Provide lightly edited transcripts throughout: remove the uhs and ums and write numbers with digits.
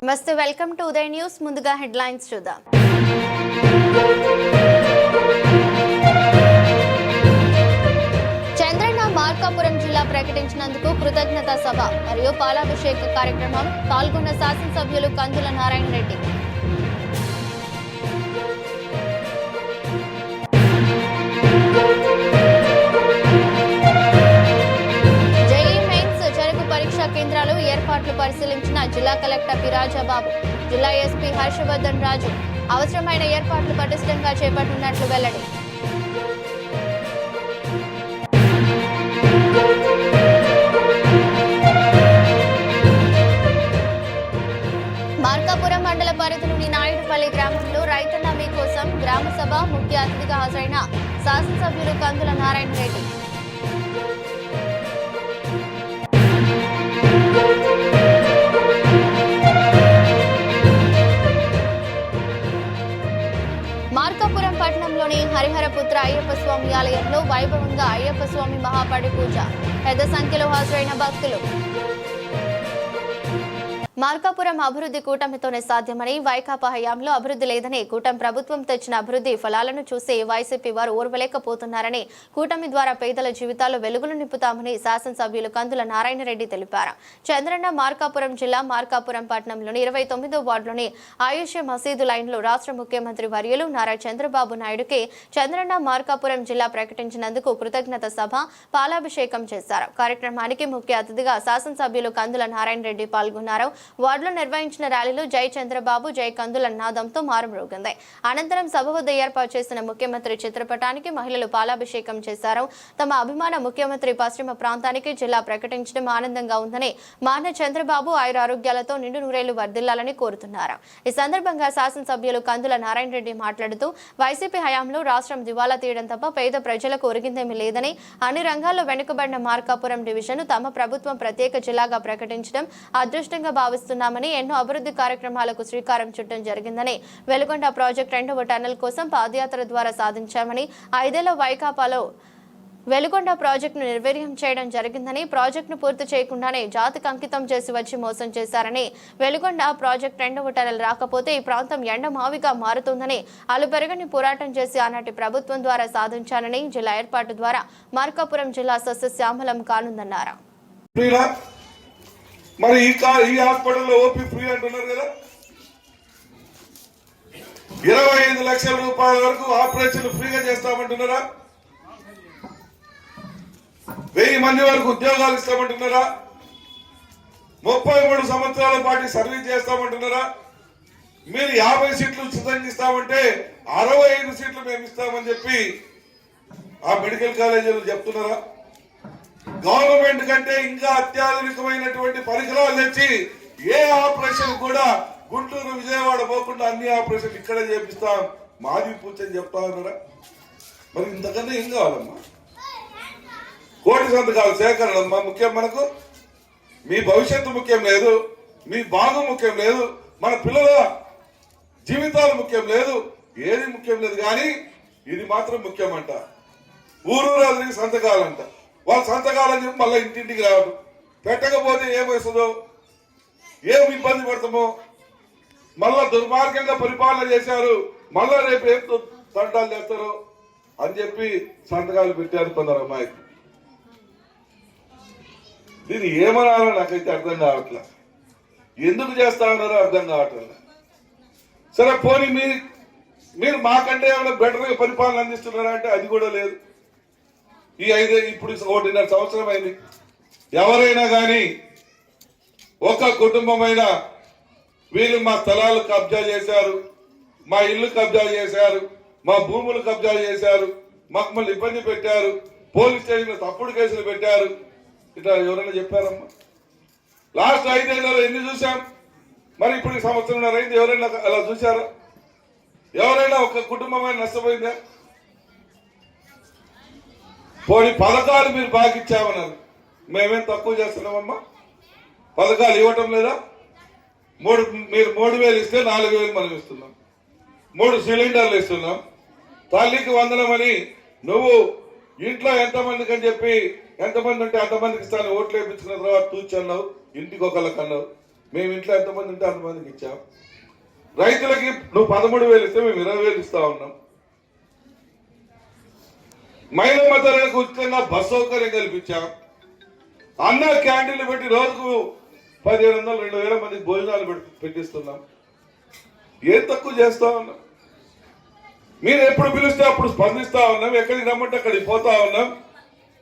నమస్తే, welcome to Uday news. ముందుగా headlines చూద్దాం. చంద్రన్న మార్కాపురం జిల్లా ప్రకటించినందుకు కృతజ్ఞతా సభ మరియు పాలాభిషేక కార్యక్రమం పాల్గొన్న శాసనసభ్యులు కందుల నారాయణ రెడ్డి. కేంద్రాలు ఏర్పాట్లు పరిశీలించిన జిల్లా కలెక్టర్ పిరాజాబాబు. జిల్లా ఎస్పీ హర్షవర్ధన్ రాజు అవసరమైన ఏర్పాట్లు పటిష్టంగా చేపట్టినట్లు వెల్లడి. మార్కాపురం మండల పరిధిలోని నాయుడుపల్లి గ్రామంలో రైతన్న మీ కోసం గ్రామ సభ ముఖ్య అతిథిగా హాజరైన శాసనసభ్యులు కందుల నారాయణ రెడ్డి. మార్కాపురం పట్టణంలోని హరిహరపుత్ర అయ్యప్ప స్వామి ఆలయంలో వైభవంగా అయ్యప్ప స్వామి మహాపడి పూజ. పెద్ద సంఖ్యలో హాజరైన భక్తులు. మార్కాపురం అభివృద్ధి కూటమితోనే సాధ్యమని, వైకాపా హయాంలో అభివృద్ధి లేదని, కూటమి ప్రభుత్వం తెచ్చిన అభివృద్ధి ఫలాలను చూసి వైసీపీ వారు ఓర్వలేకపోతున్నారని, కూటమి ద్వారా పేదల జీవితాల్లో వెలుగులు నింపుతామని శాసనసభ్యులు కందుల నారాయణ రెడ్డి తెలిపారు. చంద్రన్న మార్కాపురం జిల్లా మార్కాపురం పట్టణంలోని 29వ వార్డులోని ఆయుష్ మసీదు లైన్లో రాష్ట్ర ముఖ్యమంత్రి వర్యులు నారా చంద్రబాబు నాయుడుకి చంద్రన్న మార్కాపురం జిల్లా ప్రకటించినందుకు కృతజ్ఞత సభ పాలాభిషేకం చేశారు. కార్యక్రమానికి ముఖ్య అతిథిగా శాసనసభ్యులు కందుల నారాయణ రెడ్డి పాల్గొన్నారు. వార్డులో నిర్వహించిన ర్యాలీలో జై చంద్రబాబు జై కందుల నాదంతో మారుమ్రోగింది. అనంతరం సభ వద్ద ఏర్పాటు చేసిన ముఖ్యమంత్రి చిత్రపటానికి మహిళలు పాలాభిషేకం చేశారు. తమ అభిమాన ముఖ్యమంత్రి పశ్చిమ ప్రాంతానికి జిల్లా ప్రకటించడం ఆనందంగా ఉందని, మాన చంద్రబాబు ఆయురారోగ్యాలతో నిండు నూరేళ్లు వర్ధిల్లాలని కోరుతున్నారు. ఈ సందర్భంగా శాసనసభ్యులు కందుల నారాయణ రెడ్డి మాట్లాడుతూ, వైసీపీ హయాంలో రాష్ట్రం దివాలా తీయడం తప్ప పేద ప్రజలకు ఒరిగిందేమీ లేదని, అన్ని రంగాల్లో వెనుకబడిన మార్కాపురం డివిజన్ తమ ప్రభుత్వం ప్రత్యేక జిల్లాగా ప్రకటించడం అదృష్టంగా భావిస్తున్నామని, ఎన్నో అభివృద్ధి కార్యక్రమాలకు శ్రీకారం చుట్టడం జరిగిందని, వెలుగొండ ప్రాజెక్టు 2వ టన్నెల్ కోసం పాదయాత్ర ద్వారా సాధించామని, 5 ఏళ్ల వైకాపాలో వెలుగొండ ప్రాజెక్టును నిర్వీర్యం చేయడం జరిగిందని, ప్రాజెక్టును పూర్తి చేయకుండానే జాతికి అంకితం చేసి వచ్చి మోసం చేశారని, వెలుగొండ ప్రాజెక్టు 2వ టన్నెల్ రాకపోతే ఈ ప్రాంతం ఎండమావిగా మారుతుందని, అలుపెరగని పోరాటం చేసి ఆనాటి ప్రభుత్వం ద్వారా సాధించానని, జిల్లా ఏర్పాటు ద్వారా మార్కాపురం జిల్లా సస్యశ్యామలం కానుందన్నారు. మరి ఈ హాస్పిటల్లో ఓపీ ఫ్రీ అంటున్నారు కదా, 25 లక్షల రూపాయల వరకు ఆపరేషన్ ఫ్రీగా చేస్తామంటున్నారా? 1000 మంది వరకు ఉద్యోగాలు ఇస్తామంటున్నారా? 33 సంవత్సరాల పాటు సర్వీస్ చేస్తామంటున్నారా? మీరు 50 సీట్లు ఉచితంగా ఇస్తామంటే 65 సీట్లు మేము ఇస్తామని చెప్పి ఆ మెడికల్ కాలేజీలు చెప్తున్నారా? గవర్నమెంట్ కంటే ఇంకా అత్యాధునికమైనటువంటి పరికరాలు తెచ్చి ఏ ఆపరేషన్ కూడా గుంటూరు విజయవాడ పోకుండా అన్ని ఆపరేషన్ ఇక్కడే చేపిస్తాం, మాది పూర్తి చెప్తా ఉన్నారా? మరి ఇంతకన్నా ఏం కావాలమ్మా? కోటి సంతకాలు సేకరణ ముఖ్యం మనకు. మీ భవిష్యత్తు ముఖ్యం లేదు, మీ బాగు ముఖ్యం లేదు, మన పిల్లల జీవితాలు ముఖ్యం లేదు, ఏది ముఖ్యం లేదు. కానీ ఇది మాత్రం ముఖ్యమంట. ఊరూరా సంతకాలంట. వాళ్ళ సంతకాలని చెప్పి మళ్ళీ ఇంటింటికి రావడం, పెట్టకపోతే ఏమవుతుందో, ఏం ఇబ్బంది పడతామో, మళ్ళా దుర్మార్గంగా పరిపాలన చేశారు, మళ్ళా రేపు ఏం తంటాలు చేస్తారో అని చెప్పి సంతకాలు పెట్టారు కొందరు అమ్మాయికి. దీన్ని ఏమనాలో నాకైతే అర్థం కావట్లే, ఎందుకు చేస్తా ఉన్నారో అర్థం కావట్లే. సరే పోనీ మీరు మాకంటే ఏమైనా బెటర్గా పరిపాలన అందిస్తున్నారా అంటే అది కూడా లేదు. ఈ 5 ఇప్పుడు 1.5 సంవత్సరం అయింది. ఎవరైనా కానీ ఒక కుటుంబమైనా వీళ్ళు మా స్థలాలు కబ్జా చేశారు, మా ఇల్లు కబ్జా చేశారు, మా భూములు కబ్జా చేశారు, మమ్మల్ని ఇబ్బంది పెట్టారు, పోలీస్ స్టేషన్లో తప్పుడు కేసులు పెట్టారు, ఇట్లా ఎవరైనా చెప్పారమ్మా? లాస్ట్ 5 ఏళ్లలో ఎన్ని చూసాం? మరి ఇప్పుడు సంవత్సరంన్నర అయింది, ఎవరైనా అలా చూసారా? ఎవరైనా ఒక కుటుంబమైన నష్టపోయిందా? పోనీ పథకాలు మీరు బాగా ఇచ్చామన్నారు, మేమేం తక్కువ చేస్తున్నామమ్మా? పథకాలు ఇవ్వటం లేదా? మీరు 3000 ఇస్తే 4000 మనం ఇస్తున్నాం, 3 సిలిండర్లు ఇస్తున్నాం, తల్లికి వందనమని నువ్వు ఇంట్లో ఎంతమందికి అని చెప్పి ఎంతమంది ఉంటే అంతమందికి ఇస్తాను ఓట్లు వేయించుకున్న తర్వాత తూచన్నావు, ఇంటికి ఒకళ్ళకి అన్నావు. మేము ఇంట్లో ఎంతమంది ఉంటే అంతమందికి ఇచ్చాం. రైతులకి నువ్వు 13,000 ఇస్తే మేము 20,000 ఇస్తా ఉన్నాం. మహిళా మద్దతులకు ఉచితంగా బస్ సౌకర్యం కల్పించాం. అన్న క్యాంటీన్లు పెట్టి రోజుకు 1,500 2,000 మందికి భోజనాలు పెట్టిస్తున్నాం. ఏం తక్కువ చేస్తా ఉన్నాం? మీరు ఎప్పుడు పిలిస్తే అప్పుడు స్పందిస్తా ఉన్నాం. ఎక్కడికి రమ్మంటే అక్కడికి పోతా ఉన్నాం.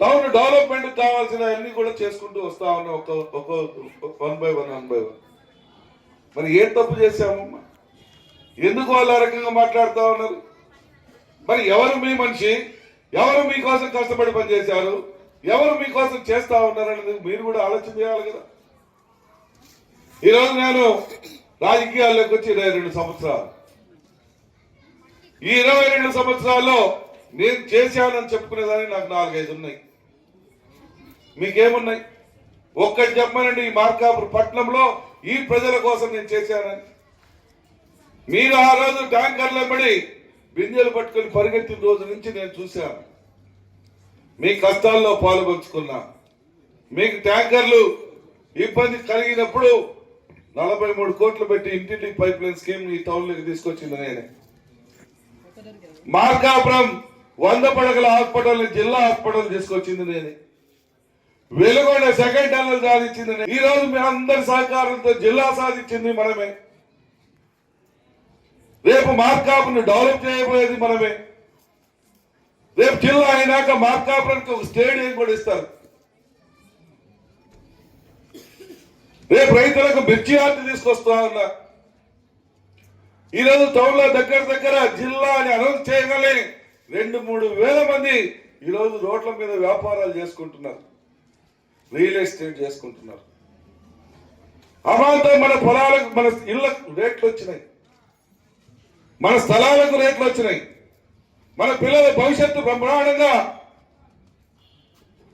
టౌన్ డెవలప్మెంట్ కావాల్సిన అన్ని కూడా చేసుకుంటూ వస్తా ఉన్నాం. ఒక 1 by 1. మరి ఏం తప్పు చేశామమ్మా? ఎందుకు వాళ్ళు ఆ రకంగా మాట్లాడుతూ ఉన్నారు? మరి ఎవరు మీ మనిషి? ఎవరు మీకోసం కష్టపడి పనిచేశారు? ఎవరు మీకోసం చేస్తా ఉన్నారనేది మీరు కూడా ఆలోచన చేయాలి కదా. ఈరోజు నేను రాజకీయాల్లోకి వచ్చి 22 సంవత్సరాలు. ఈ 22 సంవత్సరాల్లో నేను చేశానని చెప్పుకునేదాన్ని నాకు 4-5 ఉన్నాయి. మీకేమున్నాయి? ఒక్కటి చెప్పమనండి. ఈ మార్కాపురం పట్టణంలో ఈ ప్రజల కోసం నేను చేశానని. మీరు ఆ రోజు ట్యాంకర్లో పడి బిందెలు పట్టుకొని పరిగెత్తిన రోజు నుంచి నేను చూశాను. మీ కష్టాల్లో పాలు పంచుకున్నా. మీకు ట్యాంకర్లు ఇబ్బంది కలిగినప్పుడు 43 కోట్లు పెట్టి ఇంటింటికి పైప్ లైన్ స్కీమ్ ఈ టౌన్ లోకి తీసుకొచ్చింది నేనే. మార్కాపురం 100 పడకల హాస్పిటల్ జిల్లా హాస్పిటల్ తీసుకొచ్చింది నేనే. వెలుగొండ సెకండ్ టన్నల్ సాధించింది నేనే. ఈ రోజు మీ అందరి సహకారంతో జిల్లా సాధించింది మనమే. రేపు మార్కాపురం డెవలప్ చేయబోయేది మనమే. రేపు జిల్లా అయినాక మార్కాపురానికి ఒక స్టేడియం కూడా ఇస్తారు. రేపు రైతులకు మిర్చి ఆర్ట్ తీసుకొస్తా ఉన్నా. ఈరోజు టౌన్ లో దగ్గర జిల్లా అని అనౌన్స్ చేయగలి 2-3 వేల మంది ఈరోజు రోడ్ల మీద వ్యాపారాలు చేసుకుంటున్నారు. రియల్ ఎస్టేట్ చేసుకుంటున్నారు. అమాంతం మన పొలాలకు మన ఇళ్లకు రేట్లు వచ్చినాయి. మన స్థలాలకు రేట్లు వచ్చినాయి. మన పిల్లల భవిష్యత్తు బ్రహ్మాండంగా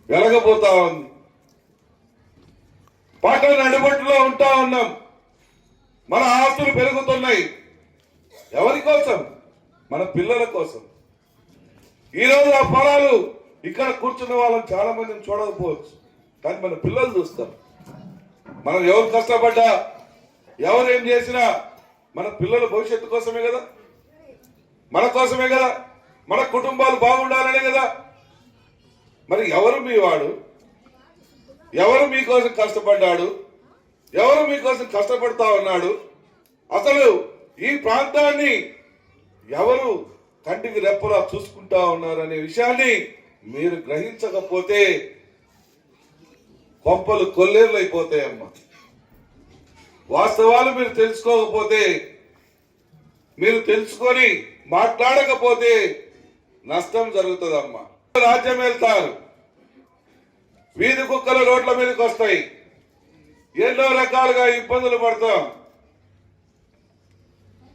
వెలగబోతా ఉంది. పట్టణ నడిబొట్టులో ఉంటా ఉన్నాం. మన ఆస్తులు పెరుగుతున్నాయి. ఎవరి కోసం? మన పిల్లల కోసం. ఈరోజు ఆ పొలాలు ఇక్కడ కూర్చున్న వాళ్ళని చాలా మందిని చూడకపోవచ్చు, కానీ మన పిల్లలు చూస్తారు. మనం ఎవరు కష్టపడ్డా ఎవరేం చేసినా మన పిల్లల భవిష్యత్తు కోసమే కదా, మన కోసమే కదా, మన కుటుంబాలు బాగుండాలనే కదా. మరి ఎవరు మీ వాడు? ఎవరు మీకోసం కష్టపడ్డాడు? ఎవరు మీకోసం కష్టపడతా ఉన్నాడు? అసలు ఈ ప్రాంతాన్ని ఎవరు కంటికి రెప్పలా చూసుకుంటా ఉన్నారనే విషయాన్ని మీరు గ్రహించకపోతే కొంపలు కొల్లేర్లు అయిపోతాయమ్మా. వాస్తవాలు మీరు తెలుసుకోకపోతే, మీరు తెలుసుకొని మాట్లాడకపోతే నష్టం జరుగుతుందమ్మా. రాజ్యం వెళ్తారు, వీధి కుక్కలు రోడ్ల మీదకి వస్తాయి, ఎన్నో రకాలుగా ఇబ్బందులు పడతాం.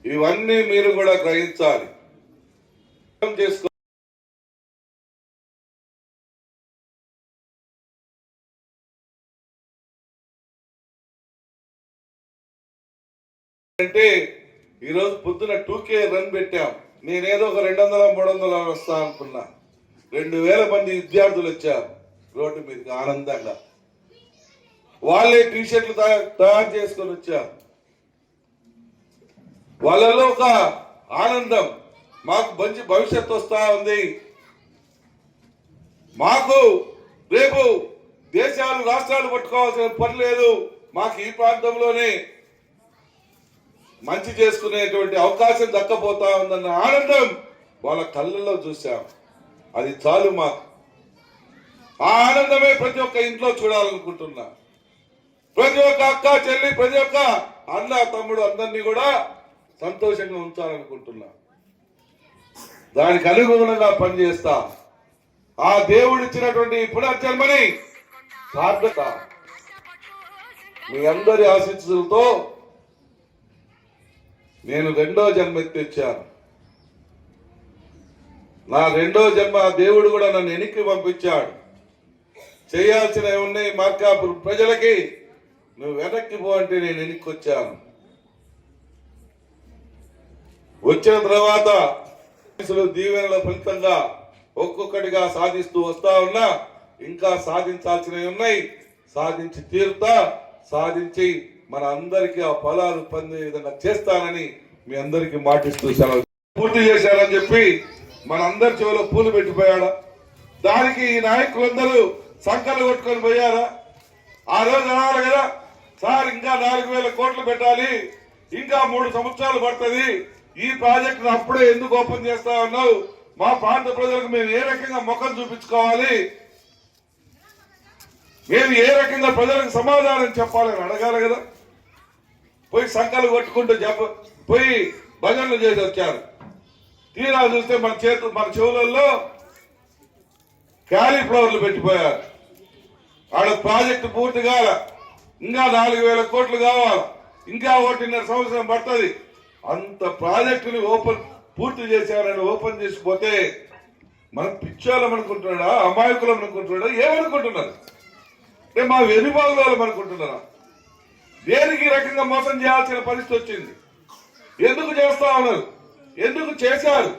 ఇవన్నీ మీరు కూడా గ్రహించాలి. చేసుకో అంటే ఈరోజు పొద్దున 2K రన్ పెట్టాం. నేనేదో ఒక 200-300 వస్తా అనుకున్నా. 2,000 మంది విద్యార్థులు వచ్చారు రోడ్డు మీదకి ఆనందంగా. వాళ్ళే టీషర్ట్లు తయారు చేసుకొని వచ్చారు. వాళ్ళలో ఒక ఆనందం, మాకు మంచి భవిష్యత్తు వస్తా ఉంది, మాకు రేపు దేశాలు రాష్ట్రాలు పట్టుకోవాల్సిన పని లేదు, మాకు ఈ ప్రాంతంలోనే మంచి చేసుకునేటువంటి అవకాశం దక్కపోతా ఉందన్న ఆనందం వాళ్ళ కళ్ళల్లో చూశాం. అది చాలు మాకు. ఆ ఆనందమే ప్రతి ఒక్క ఇంట్లో చూడాలనుకుంటున్నా. ప్రతి ఒక్క అక్క చెల్లి, ప్రతి ఒక్క అన్న తమ్ముడు అందరినీ కూడా సంతోషంగా ఉంచాలనుకుంటున్నా. దానికి అనుగుణంగా పనిచేస్తా. ఆ దేవుడిచ్చినటువంటి పునర్జన్మని సార్థక మీ అందరి ఆశీస్సులతో నేను 2వ జన్మ ఎత్తిచ్చాను. నా 2వ జన్మ దేవుడు కూడా నన్ను వెనక్కి పంపించాడు. చేయాల్సినవి ఉన్నాయి మార్కాపురం ప్రజలకి, నువ్వు వెనక్కి పో అంటే నేను వెనక్కి వచ్చాను. వచ్చిన తర్వాత దీవెనల ఫలితంగా ఒక్కొక్కటిగా సాధిస్తూ వస్తా ఉన్నా. ఇంకా సాధించాల్సినవి ఉన్నాయి, సాధించి తీరుతా. సాధించి మన అందరికీ ఆ ఫలాలు పొందే విధంగా చేస్తానని మీ అందరికీ మాటిస్తూ సెలవు పూర్తి చేశారని చెప్పి మన అందరి చెవిలో పూలు పెట్టిపోయాడా? దానికి ఈ నాయకులందరూ సంకలు కొట్టుకొని పోయారా? ఆ రోజు అనాలి కదా, సార్ ఇంకా 4,000 కోట్లు పెట్టాలి, ఇంకా 3 సంవత్సరాలు పడుతుంది, ఈ ప్రాజెక్టును అప్పుడే ఎందుకు ఓపెన్ చేస్తా ఉన్నావు, మా ప్రాంత ప్రజలకు మేము ఏ రకంగా ముఖం చూపించుకోవాలి, మేము ఏ రకంగా ప్రజలకు సమాధానం చెప్పాలని అడగాలి కదా. పోయి సంకలు కొట్టుకుంటూ పోయి భజనలు చేసి వచ్చారు. తీరా చూస్తే మన చెవులలో క్యాలీఫ్లవర్లు పెట్టిపోయారు. ఆడ ప్రాజెక్టు పూర్తి కాల, ఇంకా 4,000 కోట్లు కావాలి, ఇంకా 1.5 సంవత్సరం పడుతుంది. అంత ప్రాజెక్టుని పూర్తి చేశారని ఓపెన్ చేసిపోతే మనం పిచ్చోళ్ళం అనుకుంటున్నాడా, అమాయకులం అనుకుంటున్నాడా, ఏమనుకుంటున్నారు? మా వెనుబాగులో అనుకుంటున్నారా? దేనికి ఈ రకంగా మోసం చేయాల్సిన పరిస్థితి వచ్చింది? ఎందుకు చేస్తా ఉన్నారు? ఎందుకు చేశారు?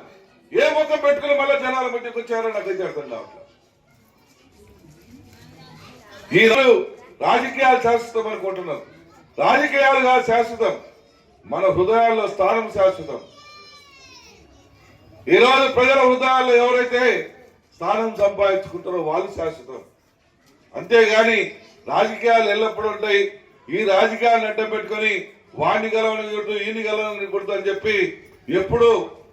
ఏ ముఖం పెట్టుకుని మళ్ళీ జనాల మధ్యకి వచ్చారో నాకు అయితే అర్థం కావట్లేదు. ఈరోజు రాజకీయాలు శాశ్వతం అనుకుంటున్నారు. రాజకీయాలు కాదు శాశ్వతం, మన హృదయాల్లో స్థానం శాశ్వతం. ఈరోజు ప్రజల హృదయాల్లో ఎవరైతే స్థానం సంపాదించుకుంటారో వాళ్ళు శాశ్వతం. అంతేగాని రాజకీయాలు ఎల్లప్పుడూ ఉంటాయి. ఈ రాజకీయాలను అడ్డం పెట్టుకుని వాణ్ణి గెలవని కొడుతూ ఈయన గెలవని కొడుతూ అని చెప్పి ఎప్పుడు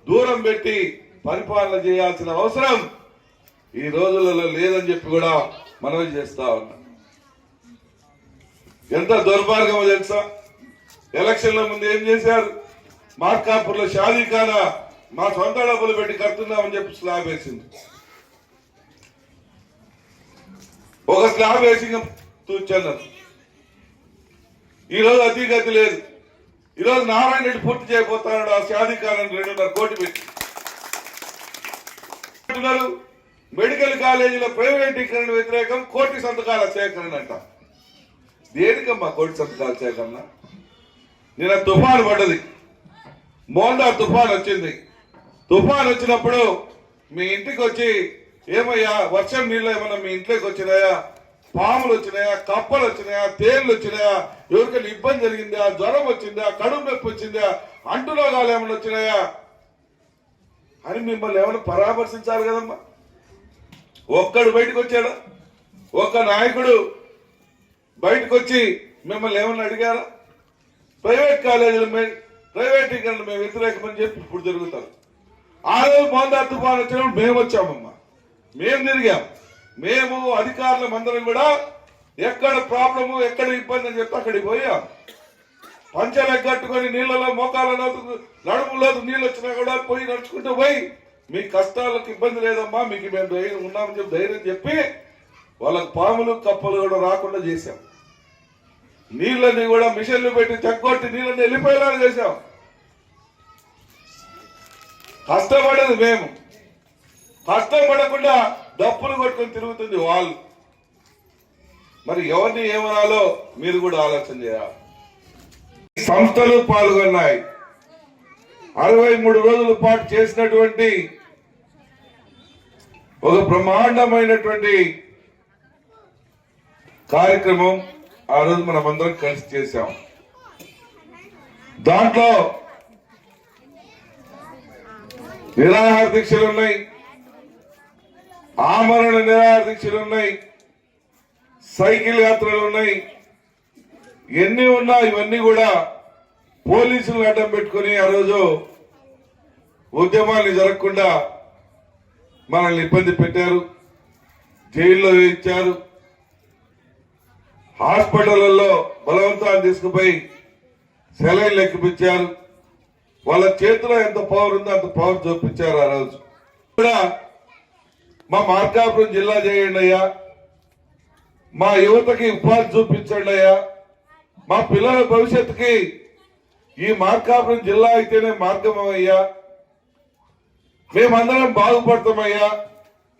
దూరం పెట్టి పరిపాలన చేయాల్సిన అవసరం ఈ రోజులలో లేదని చెప్పి కూడా మనవి చేస్తా ఉన్నాం. ఎంత దుర్మార్గమో తెలుసా? ఎలక్షన్ల ముందు ఏం చేశారు? మార్కాపూర్లో షాదీఖానా మా సొంత డబ్బులు పెట్టి కడుతున్నామని చెప్పి స్లాబ్ వేసింది. ఒక స్లాబ్ వేసి తూచన్నారు. ఈరోజు అతిగతి లేదు. ఈరోజు నారాయణ రెడ్డి పూర్తి చేయబోతున్నాడు ఆ షాదీఖానా 2.5 కోట్లు పెట్టి. మెడికల్ కాలేజీలో ప్రైవేటీకరణ వ్యతిరేకం, కోటి సంతకాల సేకరణ అంట. దేనికమ్మా కోటి సంతకాల సేకరణ? నిన్న తుఫాను పడ్డది, మోండా తుఫాన్ వచ్చింది. తుఫాన్ వచ్చినప్పుడు మీ ఇంటికి వచ్చి, ఏమయ్యా వర్షం నీళ్ళు ఏమన్నా మీ ఇంట్లోకి వచ్చినాయా, పాములు వచ్చినాయా, కప్పలు వచ్చినాయా, తేళ్లు వచ్చినాయా, ఎవరికైనా ఇబ్బంది జరిగిందా, జ్వరం వచ్చిందా, కడుపు నొప్పి వచ్చిందా, అంటురోగాలు ఏమైనా వచ్చినాయా అని మిమ్మల్ని ఏమైనా పరామర్శించాలి కదమ్మా. ఒక్కడు బయటకు వచ్చాడా? ఒక్క నాయకుడు బయటకు వచ్చి మిమ్మల్ని ఏమన్నా అడిగారా? ప్రైవేట్ కాలేజీలు ప్రైవేటీకరణ మేము వ్యతిరేకమని చెప్పి ఇప్పుడు జరుగుతారు. ఆ రోజు మోందా తుఫాన్ వచ్చినప్పుడు మేము వచ్చామమ్మా, మేము తిరిగాం. మేము అధికారులం అందరం కూడా ఎక్కడ ప్రాబ్లము, ఎక్కడ ఇబ్బంది అని చెప్తే అక్కడికి పోయాం. పంచలు ఎగ్గట్టుకొని నీళ్ళలో మోకాలలో నడుములో నీళ్ళు వచ్చినా కూడా పోయి నడుచుకుంటూ పోయి మీ కష్టాలకు ఇబ్బంది లేదమ్మా, మీకు మేము ధైర్యం ఉన్నామని చెప్పి ధైర్యం చెప్పి వాళ్ళకి పాములు కప్పలు కూడా రాకుండా చేశాం. నీళ్ళని కూడా మిషన్లు పెట్టి చెక్కొట్టి నీళ్ళని వెళ్ళిపోయేలా చేశాం. కష్టపడేది మేము, కష్టపడకుండా డప్పులు కొట్టుకొని తిరుగుతుంది వాళ్ళు. మరి ఎవరిని ఏమనాలో మీరు కూడా ఆలోచన చేయాలి. సంస్థలు పాల్గొన్నాయి. 63 రోజుల పాటు చేసినటువంటి ఒక బ్రహ్మాండమైనటువంటి కార్యక్రమం ఆ రోజు మనం అందరం కలిసి చేశాం. దాంట్లో నిరాహార దీక్షలు ఉన్నాయి, ఆమరణ నిరాహార దీక్షలు ఉన్నాయి, సైకిల్ యాత్రలు ఉన్నాయి. ఎన్ని ఉన్నా ఇవన్నీ కూడా పోలీసులు అడ్డం పెట్టుకుని ఆ రోజు ఉద్యమాన్ని జరగకుండా మనల్ని ఇబ్బంది పెట్టారు, జైల్లో వేయించారు, హాస్పిటళ్లలో బలవంతాన్ని తీసుకుపోయి సెలైన్లు ఎక్కిపించారు. వాళ్ళ చేతిలో ఎంత పవర్ ఉందో అంత పవర్ చూపించారు. ఆ రోజు కూడా మా మార్కాపురం జిల్లా చేయండి అయ్యా, మా యువతకి ఉపాధి చూపించండి అయ్యా, మా పిల్లల భవిష్యత్తుకి ఈ మార్కాపురం జిల్లా అయితేనే మార్గం అయ్యా, మేమందరం బాగుపడతామయ్యా.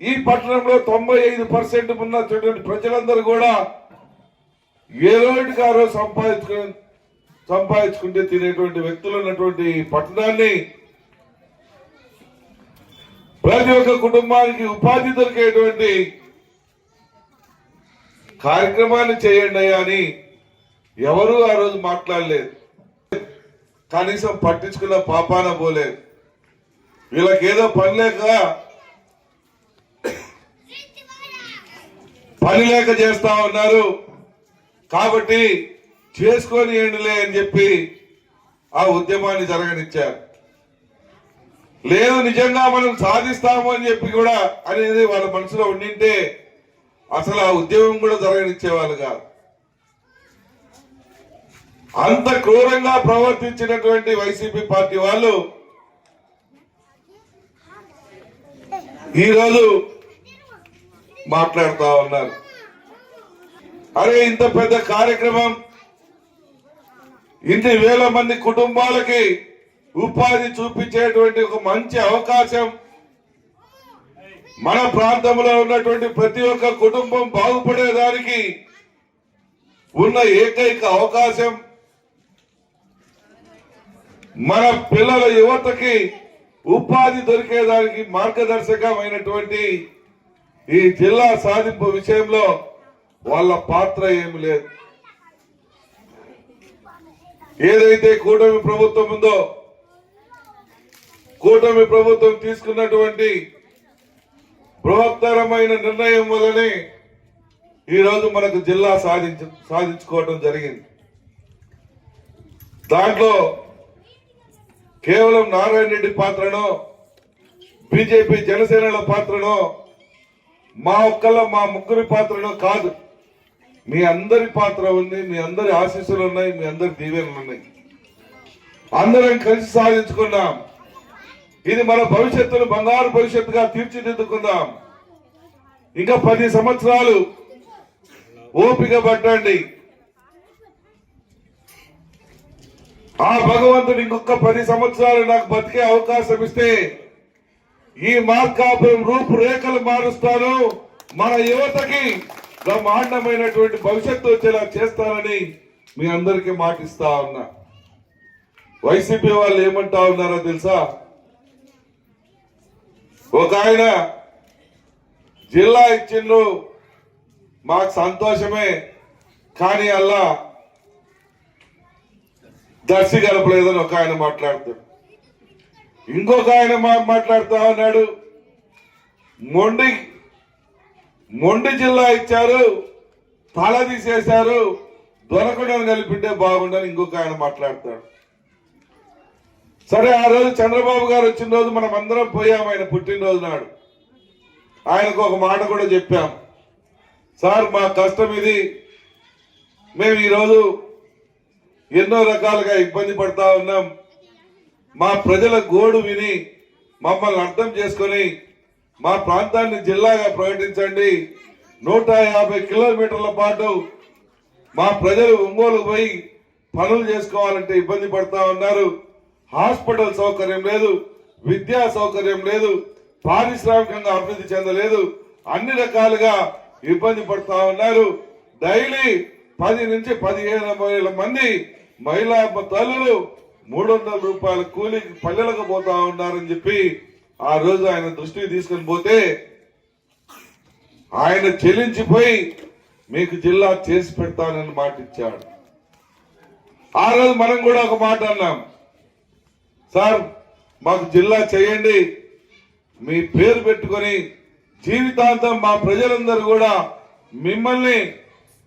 ఈ పట్టణంలో 95% ఉన్నటువంటి ప్రజలందరూ కూడా ఏ రోజుకి ఆ రోజు సంపాదించుకుంటే తినేటువంటి వ్యక్తులు ఉన్నటువంటి పట్టణాన్ని ప్రతి ఒక్క కుటుంబానికి ఉపాధి దొరికేటువంటి కార్యక్రమాన్ని చేయండి అని ఎవరు ఆ రోజు మాట్లాడలేదు, కనీసం పట్టించుకున్న పాపాన పోలేదు. వీళ్ళకేదో పని లేక చేస్తా ఉన్నారు కాబట్టి చేసుకొని ఏండిలే అని చెప్పి ఆ ఉద్యమాన్ని జరగనిచ్చారు. లేదు నిజంగా మనం సాధిస్తాము అని చెప్పి కూడా అనేది వాళ్ళ మనసులో ఉండింటే అసలు ఆ ఉద్యమం కూడా జరగనిచ్చేవాళ్ళు కాదు. అంత క్రూరంగా ప్రవర్తించినటువంటి వైసీపీ పార్టీ వాళ్ళు ఈరోజు మాట్లాడుతూ ఉన్నారు. అరే ఇంత పెద్ద కార్యక్రమం, ఇన్ని వేల మంది కుటుంబాలకి ఉపాధి చూపించేటువంటి ఒక మంచి అవకాశం, మన ప్రాంతంలో ఉన్నటువంటి ప్రతి ఒక్క కుటుంబం బాగుపడేదానికి ఉన్న ఏకైక అవకాశం, మన పిల్లల యువతకి ఉపాధి దొరికేదానికి మార్గదర్శకమైనటువంటి ఈ జిల్లా సాధింపు విషయంలో వాళ్ళ పాత్ర ఏమి లేదు. ఏదైతే కూటమి ప్రభుత్వం ఉందో, కూటమి ప్రభుత్వం తీసుకున్నటువంటి బృహత్తరమైన నిర్ణయం వల్లనే ఈరోజు మనకు జిల్లా సాధించుకోవడం జరిగింది. దాంట్లో కేవలం నారాయణ రెడ్డి పాత్రనో బీజేపీ జనసేనల పాత్రనో మా ముగ్గురి పాత్రనో కాదు, మీ అందరి పాత్ర ఉంది, మీ అందరి ఆశీస్సులు ఉన్నాయి, మీ అందరి దీవెనలు ఉన్నాయి. అందరం కలిసి సాధించుకున్నాం. ఇది మన భవిష్యత్తును బంగారు భవిష్యత్తుగా తీర్చిదిద్దుకుందాం. ఇంకా 10 సంవత్సరాలు ఓపిక పట్టండి. ఆ భగవంతుడు ఇంకొక 10 సంవత్సరాలు నాకు బతికే అవకాశం ఇస్తే ఈ మార్కాపురం రూపురేఖలు మారుస్తాను, మన యువతకి బ్రహ్మాండమైనటువంటి భవిష్యత్తు వచ్చేలా చేస్తానని మీ అందరికీ మాటిస్తా ఉన్నా. వైసీపీ వాళ్ళు ఏమంటా ఉన్నారో తెలుసా? ఒక ఆయన జిల్లా ఇచ్చిండ్రు, మాకు సంతోషమే, కానీ అలా దర్శి గడపలేదని ఒక ఆయన మాట్లాడుతాడు. ఇంకొక ఆయన మాట్లాడుతా ఉన్నాడు, మొండి జిల్లా ఇచ్చారు, తల తీసేశారు, దొరకడం కలిపింటే బాగుండని ఇంకొక ఆయన మాట్లాడతాడు. సరే, ఆ రోజు చంద్రబాబు గారు వచ్చిన రోజు మనం అందరం పోయాం ఆయన పుట్టినరోజు నాడు. ఆయనకు ఒక మాట కూడా చెప్పాం, సార్ మా కష్టం ఇది, మేము ఈరోజు ఎన్నో రకాలుగా ఇబ్బంది పడతా ఉన్నాం, మా ప్రజల గోడు విని మమ్మల్ని అర్థం చేసుకొని మా ప్రాంతాన్ని జిల్లాగా ప్రకటించండి. 150 కిలోమీటర్ల పాటు మా ప్రజలు ఒంగోలు పోయి పనులు చేసుకోవాలంటే ఇబ్బంది పడతా ఉన్నారు. హాస్పిటల్ సౌకర్యం లేదు, విద్యా సౌకర్యం లేదు, పారిశ్రామికంగా అభివృద్ధి చెందలేదు, అన్ని రకాలుగా ఇబ్బంది పడతా ఉన్నారు. డైలీ 10 నుంచి 15 మంది మహిళా తల్లులు 300 రూపాయల కూలికి పల్లెలకు పోతా ఉన్నారని చెప్పి ఆ రోజు ఆయన దృష్టికి తీసుకుని పోతే ఆయన చెల్లించిపోయి మీకు జిల్లా చేసి పెడతానని మాట ఇచ్చాడు. ఆ రోజు మనం కూడా ఒక మాట అన్నాం, సార్ మాకు జిల్లా చేయండి, మీ పేరు పెట్టుకొని జీవితాంతం మా ప్రజలందరూ కూడా మిమ్మల్ని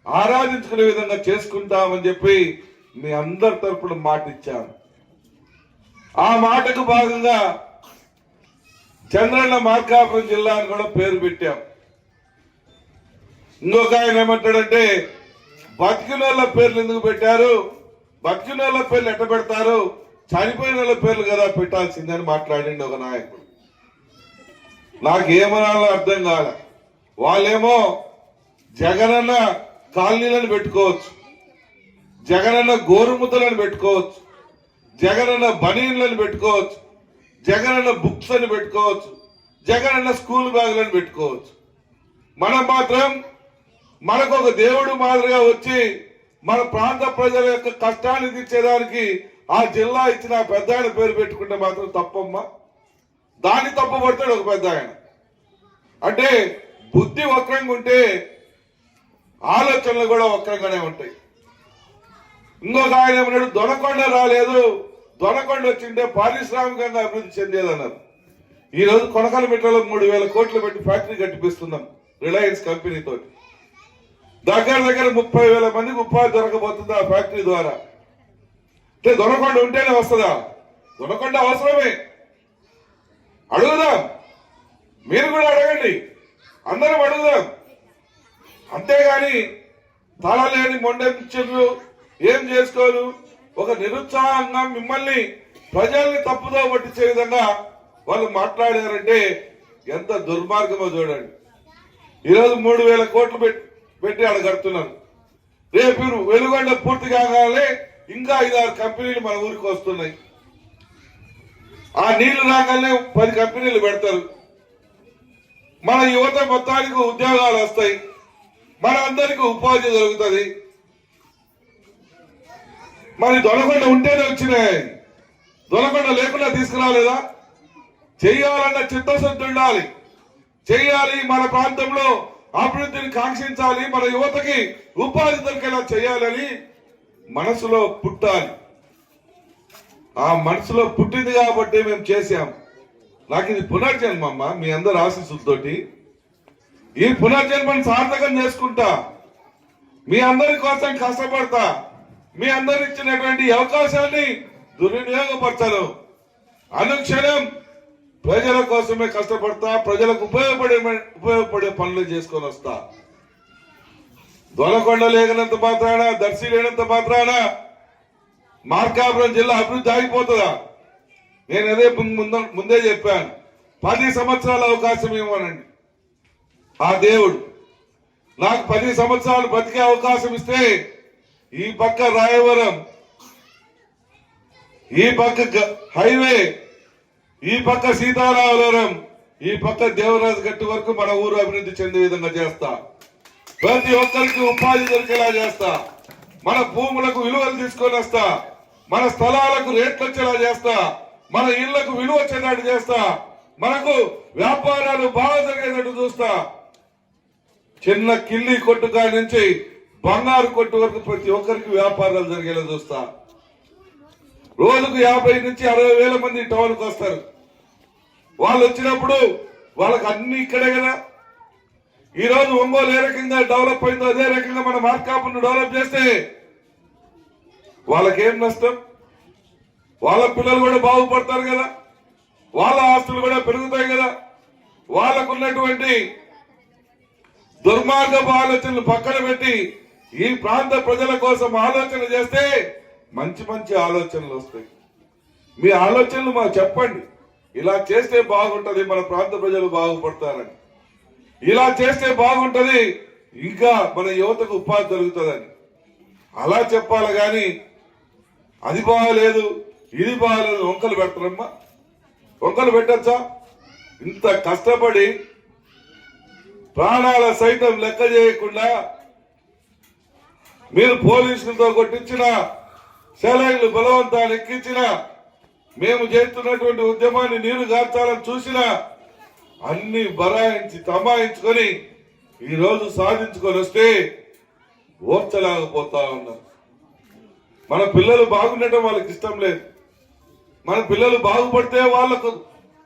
ఆరాధించుకునే విధంగా చేసుకుంటామని చెప్పి మీ అందరి తరపున మాట ఇచ్చాను. ఆ మాటకు భాగంగా చంద్రన్న మార్కాపురం జిల్లా అని కూడా పేరు పెట్టాం. ఇంకొక ఆయన ఏమంటాడంటే, బతికిన వాళ్ళ పేర్లు ఎందుకు పెట్టారు, బతికిన వాళ్ళ పేర్లు ఎట్ట పెడతారు, చనిపోయిన వాళ్ళ పేర్లు కదా పెట్టాల్సిందని మాట్లాడింది ఒక నాయకుడు. నాకేమనాలో అర్థం కాల. వాళ్ళేమో జగనన్న కాలనీలను పెట్టుకోవచ్చు, జగనన్న గోరుముద్దలను పెట్టుకోవచ్చు, జగనన్న బనీన్లను పెట్టుకోవచ్చు, జగనన్న బుక్స్ అని పెట్టుకోవచ్చు, జగనన్న స్కూల్ బ్యాగులను పెట్టుకోవచ్చు. మనం మాత్రం మనకు ఒక దేవుడు మాదిరిగా వచ్చి మన ప్రాంత ప్రజల యొక్క కష్టాన్ని తీర్చేదానికి ఆ జిల్లా ఇచ్చిన పెద్ద ఆయన పేరు పెట్టుకుంటే మాత్రం తప్పమ్మా. దాన్ని తప్పుపడతాడు ఒక పెద్ద ఆయన. అంటే బుద్ధి వక్రంగా ఉంటే ఆలోచనలు కూడా వక్రంగానే ఉంటాయి. ఇంకొక ఆయన ఏమన్నాడు, దొనకొండ రాలేదు, దొనకొండ వచ్చింటే పారిశ్రామికంగా అభివృద్ధి చెందేదన్నారు. ఈ రోజు కొనకలమిట్లలో 3,000 కోట్లు పెట్టి ఫ్యాక్టరీ కట్టిపిస్తున్నాం రిలయన్స్ కంపెనీతో. దగ్గర 30,000 మందికి ఉపాధి దొరకబోతుంది ఆ ఫ్యాక్టరీ ద్వారా. అంటే దొనకొండ ఉంటేనే వస్తుందా? దొనకొండ అవసరమే, అడుగుదాం, మీరు కూడా అడగండి, అందరం అడుగుదాం. అంతేగాని తలలేని మొండెంచెర్లు ఏం చేసుకోరు, ఒక నిరుత్సాహంగా మిమ్మల్ని ప్రజల్ని తప్పుదో పట్టించే విధంగా వాళ్ళు మాట్లాడారంటే ఎంత దుర్మార్గమో చూడండి. ఈరోజు 3,000 కోట్లు పెట్టి ఆడ కడుతున్నారు. రేపు వెలుగొండ పూర్తి కాగానే ఇంకా 5-6 కంపెనీలు మన ఊరికి వస్తున్నాయి. ఆ నీళ్లు రాగానే 10 కంపెనీలు పెడతారు. మన యువత మొత్తానికి ఉద్యోగాలు వస్తాయి, మన అందరికి ఉపాధి దొరుకుతుంది. మరి దొనకొండ ఉంటేనే వచ్చినాయి, దొనకొండ లేకుండా తీసుకురాలేదా? చెయ్యాలన్న చిత్తశుద్ధి ఉండాలి, చెయ్యాలి, మన ప్రాంతంలో అభివృద్ధిని కాంక్షించాలి, మన యువతకి ఉపాధి దొరికేలా చేయాలని మనసులో పుట్టాలి. ఆ మనసులో పుట్టింది కాబట్టి మేము చేశాం. నాకు ఇది పునర్జన్మమ్మ, మీ అందరి ఆశీస్సులతోటి ఈ పునర్జన్మను సార్థకం చేసుకుంటా, మీ అందరి కోసం కష్టపడతా, మీ అందరు ఇచ్చినటువంటి అవకాశాన్ని దుర్వినియోగపరచను. అనుక్షణం ప్రజల కోసమే కష్టపడతా, ప్రజలకు ఉపయోగపడే పనులు చేసుకొని వస్తా. దొనకొండ లేనంత మాత్రాన, దర్శి లేనంత మాత్రాన మార్కాపురం జిల్లా అభివృద్ధి ఆగిపోతుందా? నేను అదే ముందే చెప్పాను, 10 సంవత్సరాల అవకాశం ఇవ్వనండి. ఆ దేవుడు నాకు 10 సంవత్సరాలు బతికే అవకాశం ఇస్తే ఈ పక్క రాయవరం, ఈ పక్క హైవే, ఈ పక్క సీతారామవరం, ఈ పక్క దేవరాజు గట్టి వరకు మన ఊరు అభివృద్ధి చెందే విధంగా చేస్తా. ప్రతి ఒక్కరికి ఉపాధి దొరికేలా చేస్తా. మన భూములకు విలువలు తీసుకొని వస్తా, మన స్థలాలకు రేట్లు వచ్చేలా చేస్తా, మన ఇళ్లకు విలువ వచ్చేటట్టు చేస్తా, మనకు వ్యాపారాలు బాగా జరిగేటట్టు చూస్తా. చిన్న కిల్లి కొట్టు కాడి నుంచి బంగారు కొట్టు వరకు ప్రతి ఒక్కరికి వ్యాపారాలు జరిగేలా చూస్తా. రోజుకు 50 నుంచి 60 వేల మంది టౌన్కి వస్తారు. వాళ్ళు వచ్చినప్పుడు వాళ్ళకి అన్ని ఇక్కడే కదా. ఈ రోజు ఒంగోలు ఏ రకంగా డెవలప్ అయిందో అదే రకంగా మన మార్కాపును డెవలప్ చేస్తే వాళ్ళకేం నష్టం? వాళ్ళ పిల్లలు కూడా బాగుపడతారు కదా, వాళ్ళ ఆస్తులు కూడా పెరుగుతాయి కదా. వాళ్ళకున్నటువంటి దుర్మార్గపు ఆలోచనలు పక్కన పెట్టి ఈ ప్రాంత ప్రజల కోసం ఆలోచన చేస్తే మంచి మంచి ఆలోచనలు వస్తాయి. మీ ఆలోచనలు మాకు చెప్పండి, ఇలా చేస్తే బాగుంటది, మన ప్రాంత ప్రజలు బాగుపడతారని, ఇలా చేస్తే బాగుంటది, ఇంకా మన యువతకు ఉపాధి దొరుకుతుందని అలా చెప్పాలి. గాని అది బాగలేదు, ఇది బాగలేదు, వంకలు పెడతారమ్మా. వంకలు పెట్టచ్చా? ఇంత కష్టపడి ప్రాణాల సైతం లెక్క చేయకుండా మీరు పోలీసులతో కొట్టించిన, సెలైన్లు బలవంతాలు ఎక్కించిన, మేము చేస్తున్నటువంటి ఉద్యమాన్ని నీరు గార్చాలని చూసిన, అన్ని బరాయించి తమాయించుకొని ఈ రోజు సాధించుకొని వస్తే ఓర్చలేకపోతా ఉన్నారు. మన పిల్లలు బాగుండటం వాళ్ళకి ఇష్టం లేదు. మన పిల్లలు బాగుపడితే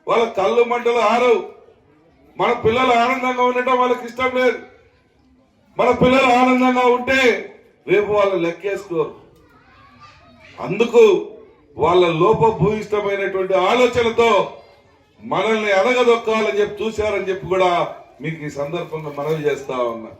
వాళ్ళ కళ్ళు మంటలు ఆరవు. మన పిల్లలు ఆనందంగా ఉండటం వాళ్ళకి ఇష్టం లేదు. మన పిల్లలు ఆనందంగా ఉంటే రేపు వాళ్ళు లెక్కేసుకోరు. అందుకు వాళ్ళ లోపభూయిష్టమైనటువంటి ఆలోచనతో మనల్ని అడగదొక్కాలని చెప్పి చూశారని చెప్పి కూడా మీకు ఈ సందర్భంగా మనవి చేస్తా ఉన్నా.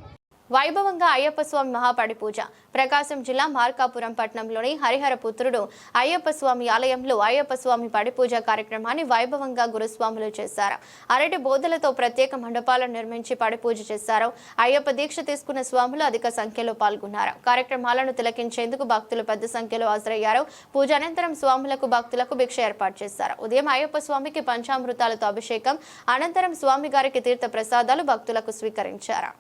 వైభవంగా అయ్యప్ప స్వామి మహాపడి పూజ. ప్రకాశం జిల్లా మార్కాపురం పట్టణంలోని హరిహర పుత్రుడు అయ్యప్ప స్వామి ఆలయంలో అయ్యప్ప స్వామి పడి పూజ కార్యక్రమాన్ని వైభవంగా గురుస్వాములు చేశారు. అరటి బోధలతో ప్రత్యేక మండపాలను నిర్మించి పడి పూజ చేశారు. అయ్యప్ప దీక్ష తీసుకున్న స్వాములు అధిక సంఖ్యలో పాల్గొన్నారు. కార్యక్రమాలను తిలకించేందుకు భక్తులు పెద్ద సంఖ్యలో హాజరయ్యారు. పూజ అనంతరం స్వాములకు భక్తులకు భిక్ష ఏర్పాటు చేశారు. ఉదయం అయ్యప్ప స్వామికి పంచామృతాలతో అభిషేకం, అనంతరం స్వామి గారికి తీర్థ ప్రసాదాలు భక్తులకు స్వీకరించారు.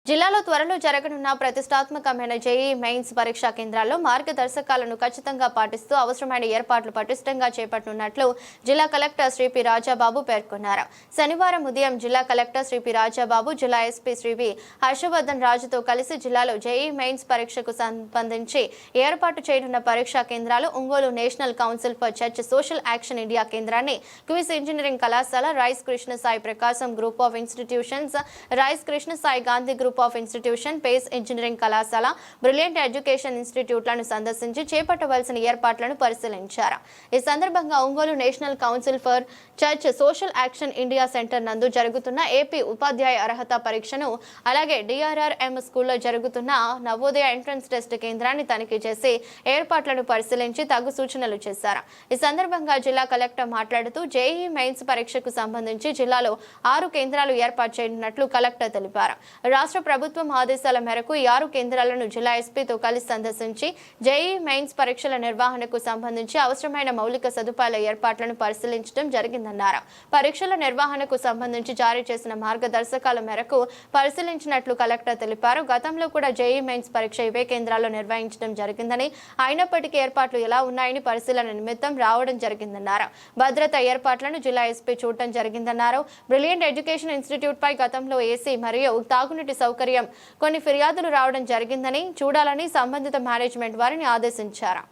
జిల్లాలో త్వరలో జరగనున్న ప్రతిష్టాత్మకమైన జేఈ మెయిన్స్ పరీక్షా కేంద్రాల్లో మార్గదర్శకాలను ఖచ్చితంగా పాటిస్తూ అవసరమైన ఏర్పాట్లు పటిష్టంగా చేపట్టనున్నట్లు జిల్లా కలెక్టర్ శ్రీ పి రాజాబాబు పేర్కొన్నారు. శనివారం ఉదయం జిల్లా కలెక్టర్ శ్రీ పి రాజాబాబు జిల్లా ఎస్పీ శ్రీ వి హర్షవర్ధన్ రాజుతో కలిసి జిల్లాలో జేఈ మెయిన్స్ పరీక్షకు సంబంధించి ఏర్పాటు చేయనున్న పరీక్షా కేంద్రాలు Ongole national council for church social action India కేంద్రాన్ని, క్విజ్ ఇంజనీరింగ్ కళాశాల, rise Krishna Sai Prakasam group of institutions, rise Krishna Sai Gandhi group of institution, pace engineering కళాశాల, బ్రిలియంట్ ఎడ్యుకేషన్ ఇన్స్టిట్యూట్లను సందర్శించి చేపట్టవలసిన ఏర్పాట్లను పరిశీలించారు. ఈ సందర్భంగా Ongole national council for church social action India centre నందు జరుగుతున్న ఏపీ ఉపాధ్యాయ అర్హత పరీక్షను, అలాగే డిఆర్ఆర్ఎం స్కూల్లో జరుగుతున్న నవోదయ ఎంట్రన్స్ టెస్ట్ కేంద్రాన్ని తనిఖీ చేసి ఏర్పాట్లను పరిశీలించి తగు సూచనలు చేశారు. ఈ సందర్భంగా జిల్లా కలెక్టర్ మాట్లాడుతూ జేఈ మెయిన్స్ పరీక్షకు సంబంధించి జిల్లాలో 6 కేంద్రాలు ఏర్పాటు చేయనున్నట్లు కలెక్టర్ తెలిపారు. రాష్ట్ర ప్రభుత్వం ఆదేశాల మేరకు ఈ 6 కేంద్రాలను జిల్లా ఎస్పీతో కలిసి సందర్శించి జేఈ మెయిన్స్ పరీక్షల నిర్వహణకు సంబంధించి అవసరమైన మౌలిక సదుపాయాల ఏర్పాట్లను పరిశీలించడం జరిగిందన్నారు. పరీక్షల నిర్వహణకు సంబంధించి జారీ చేసిన మార్గదర్శకాల మేరకు పరిశీలించినట్లు కలెక్టర్ తెలిపారు. గతంలో కూడా జేఈ మెయిన్స్ పరీక్ష ఇవే కేంద్రాల్లో నిర్వహించడం జరిగిందని, అయినప్పటికీ ఏర్పాట్లు ఎలా ఉన్నాయని పరిశీలన నిమిత్తం రావడం జరిగిందన్నారు. భద్రతా ఏర్పాట్లను జిల్లా ఎస్పీ చూడటం జరిగిందన్నారు. బ్రిలియంట్ ఎడ్యుకేషన్ ఇన్స్టిట్యూట్ పై గతంలో ఏసీ మరియు తాగునీటి సౌకర్యం కొన్ని ఫిర్యాదులు రావడం జరిగిందని చూడాలని సంబంధిత మేనేజ్మెంట్ వారిని ఆదేశించారు.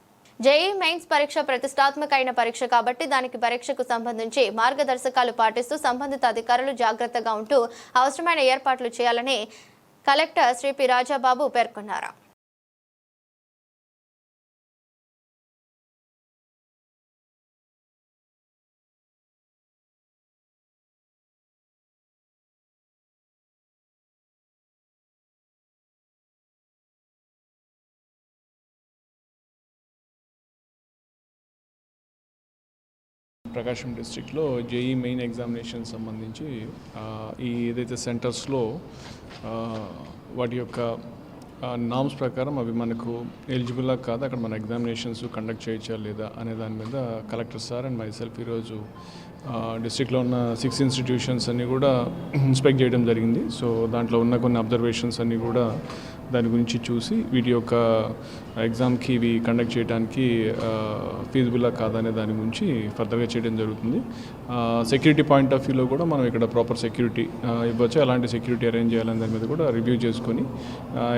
జేఈ మెయిన్స్ పరీక్ష ప్రతిష్టాత్మకమైన పరీక్ష కాబట్టి దానికి పరీక్షకు సంబంధించి మార్గదర్శకాలు పాటిస్తూ సంబంధిత అధికారులు జాగ్రత్తగా ఉంటూ అవసరమైన ఏర్పాట్లు చేయాలని కలెక్టర్ శ్రీ పి రాజాబాబు పేర్కొన్నారు. ప్రకాశం డిస్ట్రిక్ట్లో జేఈ మెయిన్ ఎగ్జామినేషన్ సంబంధించి ఈ ఏదైతే సెంటర్స్లో వాటి యొక్క నామ్స్ ప్రకారం అవి మనకు ఎలిజిబుల్లా కాదా, అక్కడ మన ఎగ్జామినేషన్స్ కండక్ట్ చేయొచ్చా లేదా అనే దాని మీద కలెక్టర్ సార్ అండ్ మైసెల్ఫ్ ఈరోజు డిస్ట్రిక్ట్లో ఉన్న 6 ఇన్స్టిట్యూషన్స్ అన్నీ కూడా ఇన్స్పెక్ట్ చేయడం జరిగింది. సో దాంట్లో ఉన్న కొన్ని అబ్జర్వేషన్స్ అన్నీ కూడా దాని గురించి చూసి వీటి యొక్క ఎగ్జామ్కి ఇవి కండక్ట్ చేయడానికి ఫీజిబుల్లా కాదనే దాని గురించి ఫర్దర్గా చేయడం జరుగుతుంది. సెక్యూరిటీ పాయింట్ ఆఫ్ వ్యూలో కూడా మనం ఇక్కడ ప్రాపర్ సెక్యూరిటీ ఇవ్వచ్చు, ఎలాంటి సెక్యూరిటీ అరేంజ్ చేయాలని దాని మీద కూడా రివ్యూ చేసుకొని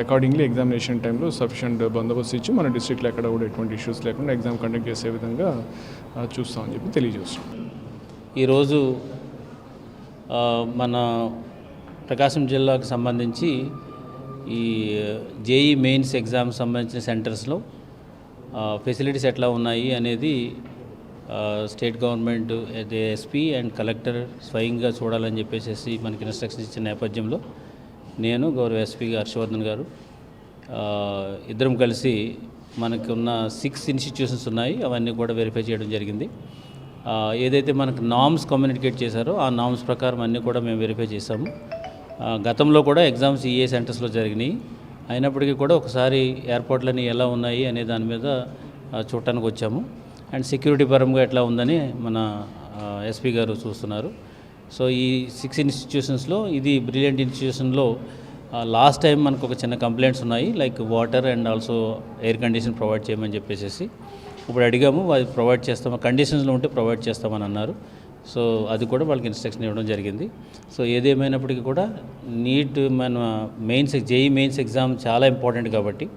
అకార్డింగ్లీ ఎగ్జామినేషన్ టైంలో సఫిషియంట్ బందోబస్తు ఇచ్చి మన డిస్ట్రిక్ట్లో ఎక్కడ కూడా ఎటువంటి ఇష్యూస్ లేకుండా ఎగ్జామ్ కండక్ట్ చేసే విధంగా చూస్తామని చెప్పి తెలియజేస్తున్నాం. ఈరోజు మన ప్రకాశం జిల్లాకు సంబంధించి ఈ జేఈ మెయిన్స్ ఎగ్జామ్ సంబంధించిన సెంటర్స్లో ఫెసిలిటీస్ ఎట్లా ఉన్నాయి అనేది state government SP and collector స్వయంగా చూడాలని చెప్పేసి మనకి ఇన్స్ట్రక్షన్స్ ఇచ్చిన నేపథ్యంలో నేను గౌరవ ఎస్పీ హర్షవర్ధన్ గారు ఇద్దరం కలిసి మనకు ఉన్న 6 ఇన్స్టిట్యూషన్స్ ఉన్నాయి, అవన్నీ కూడా వెరిఫై చేయడం జరిగింది. ఏదైతే మనకు నామ్స్ కమ్యూనికేట్ చేశారో ఆ నామ్స్ ప్రకారం అన్నీ కూడా మేము వెరిఫై చేశాము. గతంలో కూడా ఎగ్జామ్స్ ఈఏ సెంటర్స్లో జరిగినాయి, అయినప్పటికీ కూడా ఒకసారి ఎయిర్పోర్ట్లన్నీ ఎలా ఉన్నాయి అనే దాని మీద చూడటానికి వచ్చాము. అండ్ సెక్యూరిటీ పరంగా ఎట్లా ఉందని మన ఎస్పీ గారు చూస్తున్నారు. సో ఈ 6 ఇన్స్టిట్యూషన్స్లో ఇది బ్రిలియంట్ ఇన్స్టిట్యూషన్లో లాస్ట్ టైం మనకు ఒక చిన్న కంప్లైంట్స్ ఉన్నాయి, like water and also air condition provide చేయమని చెప్పేసి ఇప్పుడు అడిగాము. అది ప్రొవైడ్ చేస్తాము, కండిషన్స్లో ఉంటే ప్రొవైడ్ చేస్తామని అన్నారు. సో అది కూడా వాళ్ళకి ఇన్స్ట్రక్షన్ ఇవ్వడం జరిగింది. సో ఏదేమైనప్పటికీ కూడా నీట్ మన మెయిన్స్ జేఈ మెయిన్స్ ఎగ్జామ్ చాలా ఇంపార్టెంట్ కాబట్టి,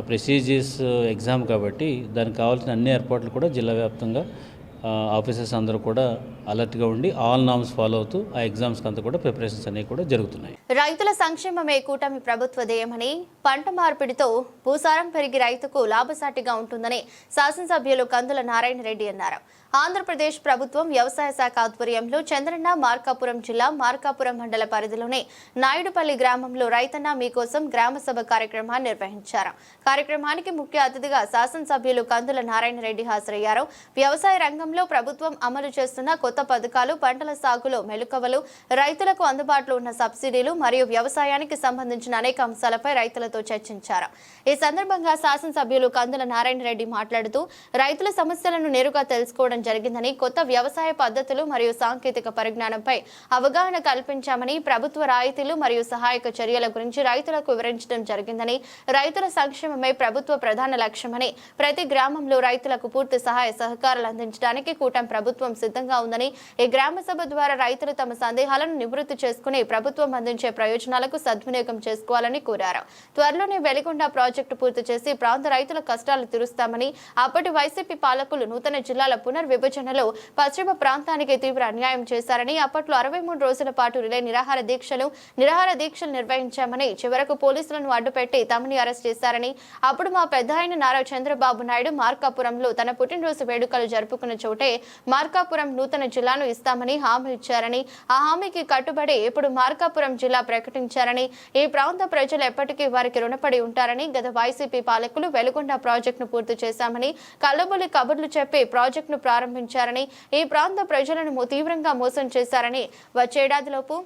ప్రెస్టీజియస్ ఎగ్జామ్ కాబట్టి దానికి కావాల్సిన అన్ని ఏర్పాట్లు కూడా జిల్లా వ్యాప్తంగా ఆఫీసర్స్ అందరూ కూడా అలర్ట్గా ఉండి ఆల్ నామ్స్ ఫాలో అవుతూ ఆ ఎగ్జామ్స్కి అంతా కూడా ప్రిపరేషన్స్ అనేవి కూడా జరుగుతున్నాయి. రైతుల సంక్షేమమే కూటమి ప్రభుత్వ ధ్యేయమని, పంట మార్పిడితో భూసారం పెరిగి రైతుకు లాభసాటిగా ఉంటుందని శాసనసభ్యులు కందుల నారాయణ రెడ్డి అన్నారు. ఆంధ్రప్రదేశ్ ప్రభుత్వం వ్యవసాయ శాఖ ఆధ్వర్యంలో చంద్రన్న మార్కాపురం జిల్లా మార్కాపురం మండల పరిధిలోని నాయుడుపల్లి గ్రామంలో రైతన్న మీకోసం గ్రామ సభ కార్యక్రమాన్ని నిర్వహించారు. కార్యక్రమానికి ముఖ్య అతిథిగా శాసనసభ్యులు కందుల నారాయణ రెడ్డి హాజరయ్యారు. వ్యవసాయ రంగంలో ప్రభుత్వం అమలు చేస్తున్న కొత్త పథకాలు, పంటల సాగులో మెళుకువలు, రైతులకు అందుబాటులో ఉన్న సబ్సిడీలు మరియు వ్యవసాయానికి సంబంధించిన అనేక అంశాలపై రైతులతో చర్చించారు. ఈ సందర్భంగా శాసనసభ్యులు కందుల నారాయణ రెడ్డి మాట్లాడుతూ రైతుల సమస్యలను నేరుగా తెలుసుకోవడం జరిగిందని, కొత్త వ్యవసాయ పద్ధతులు మరియు సాంకేతిక పరిజ్ఞానంపై అవగాహన కల్పించామని, ప్రభుత్వ రాయితీలు మరియు సహాయక చర్యల గురించి రైతులకు వివరించడం జరిగిందని, రైతుల సంక్షేమమే ప్రభుత్వ ప్రధాన లక్ష్యమని, ప్రతి గ్రామంలో రైతులకు పూర్తి సహాయ సహకారాలు అందించడానికి కూటమి ప్రభుత్వం సిద్ధంగా ఉందని, ఈ గ్రామ సభ ద్వారా రైతులు తమ సందేహాలను నివృత్తి చేసుకుని ప్రభుత్వం అందించే ప్రయోజనాలకు సద్వినియోగం చేసుకోవాలని కోరారు. త్వరలోనే వెలిగొండ ప్రాజెక్టు పూర్తి చేసి ప్రాంత రైతుల కష్టాలు తీరుస్తామని, అప్పటి వైసీపీ పాలకులు నూతన జిల్లాల పునర్విభజనలో పశ్చిమ ప్రాంతానికి తీవ్ర అన్యాయం చేశారని, అప్పట్లో 63 రోజుల పాటు రిలే నిరాహార దీక్షలు నిర్వహించామని, చివరకు పోలీసులను అడ్డుపెట్టి తమని అరెస్ట్ చేశారని, అప్పుడు మా పెద్ద అయిన నారా చంద్రబాబు నాయుడు మార్కాపురంలో తన పుట్టినరోజు వేడుకలు జరుపుకున్న చోటే మార్కాపురం నూతన జిల్లాను ఇస్తామని హామీ ఇచ్చారని, ఆ హామీకి కట్టుబడి ఇప్పుడు మార్కాపురం జిల్లా ప్రకటించారని, ఈ ప్రాంత ప్రజలు ఎప్పటికీ వారికి రుణపడి ఉంటారని, గత వైసీపీ పాలకులు వెలుగొండ ప్రాజెక్టును పూర్తి చేశామని కల్లబొల్లి కబుర్లు చెప్పి ప్రాజెక్టును ప్రారంభించారని, ఈ ప్రాంత ప్రజలను తీవ్రంగా మోసం చేశారని, వచ్చేడాదిలోపు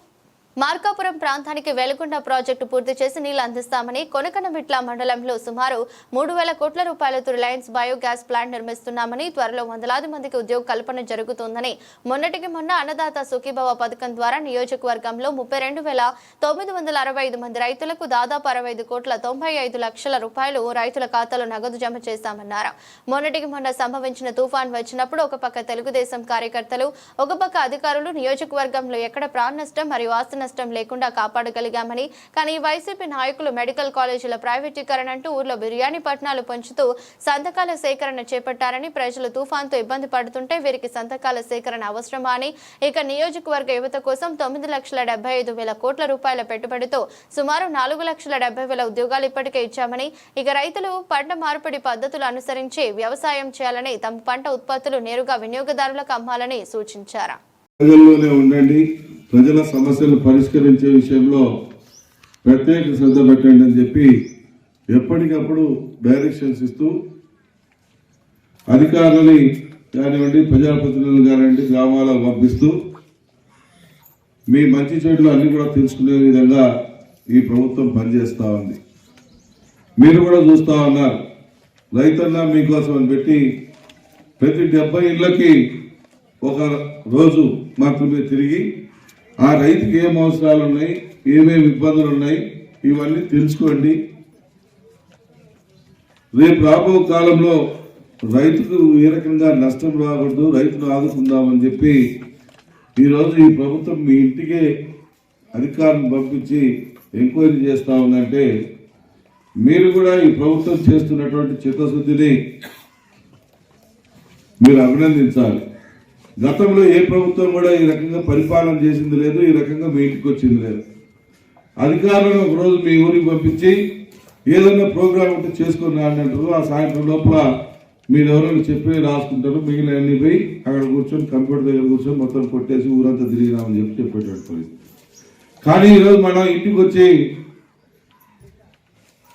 మార్కాపురం ప్రాంతానికి వెలుగొండ ప్రాజెక్టు పూర్తి చేసి నీళ్లు అందిస్తామని, కొనకనమిట్ల మండలంలో సుమారు 3,000 కోట్ల రూపాయలతో రిలయన్స్ బయోగ్యాస్ ప్లాంట్ నిర్మిస్తున్నామని, త్వరలో వందలాది మందికి ఉద్యోగ కల్పన జరుగుతుందని, మొన్నటికి మొన్న అన్నదాత సుఖీభవ పథకం ద్వారా నియోజకవర్గంలో 32,965 మంది రైతులకు దాదాపు 65,95 లక్షల రూపాయలు రైతుల ఖాతాలో నగదు జమ చేశామన్నారు. మొన్నటికి మొన్న సంభవించిన తుఫాన్ వచ్చినప్పుడు ఒక పక్క తెలుగుదేశం కార్యకర్తలు, ఒక పక్క అధికారులు నియోజకవర్గంలో ఎక్కడ ప్రాణ నష్టం మరియు ఆస్తి నష్టం లేకుండా కాపాడగలిగామని, కానీ వైసీపీ నాయకులు మెడికల్ కాలేజీల ప్రైవేటీకరణ అంటూ ఊర్లో బిర్యానీ పట్నాలు పంచుతూ సంతకాల సేకరణ చేపట్టారని, ప్రజలు తుఫాన్తో ఇబ్బంది పడుతుంటే వీరికి సంతకాల సేకరణ అవసరమా అని, ఇక నియోజకవర్గ యువత కోసం 9,75,000 కోట్ల రూపాయల పెట్టుబడితో సుమారు 4,70,000 ఉద్యోగాలు ఇప్పటికే ఇచ్చామని, ఇక రైతులు పంట మార్పిడి పద్ధతులు అనుసరించి వ్యవసాయం చేయాలని, తమ పంట ఉత్పత్తులు నేరుగా వినియోగదారులకు అమ్మాలని సూచించారు. ప్రజల సమస్యలు పరిష్కరించే విషయంలో ప్రత్యేక శ్రద్ధ పెట్టండి అని చెప్పి ఎప్పటికప్పుడు డైరెక్షన్స్ ఇస్తూ అధికారులని కానివ్వండి, ప్రజాప్రతినిధులు కానివ్వండి గ్రామాలకు పంపిస్తూ మీ మంచి చెడులు అన్ని కూడా తెలుసుకునే విధంగా ఈ ప్రభుత్వం పనిచేస్తూ ఉంది. మీరు కూడా చూస్తూ ఉన్నారు. రైతన్న మీకోసం అని పెట్టి ప్రతి 70 ఇళ్లకి ఒక రోజు మాత్రమే తిరిగి ఆ రైతుకి ఏం అవసరాలు ఉన్నాయి, ఏమేమి ఇబ్బందులు ఉన్నాయి ఇవన్నీ తెలుసుకోండి. రేపు రాబో కాలంలో రైతుకు ఏ రకంగా నష్టం రాకూడదు, రైతును ఆదుకుందామని చెప్పి ఈరోజు ఈ ప్రభుత్వం మీ ఇంటికే అధికారులను పంపించి ఎంక్వైరీ చేస్తా ఉందంటే మీరు కూడా ఈ ప్రభుత్వం చేస్తున్నటువంటి చిత్తశుద్ధిని మీరు అభినందించాలి. గతంలో ఏ ప్రభుత్వం కూడా ఈ రకంగా పరిపాలన చేసింది లేదు, ఈ రకంగా మీ ఇంటికి వచ్చింది లేదు. అధికారులను ఒకరోజు మీ ఊరికి పంపించి ఏదైనా ప్రోగ్రామ్ ఉంటే చేసుకుని అంటారు. ఆ సాయంత్రం లోపల మీరు ఎవరైనా చెప్పి రాసుకుంటారు, మిగిలిన అన్ని పోయి అక్కడ కూర్చొని కంప్యూటర్ దగ్గర కూర్చొని మొత్తం కొట్టేసి ఊరంతా తిరిగినామని చెప్పేటట్టు పరిస్థితి. కానీ ఈరోజు మనం ఇంటికి వచ్చి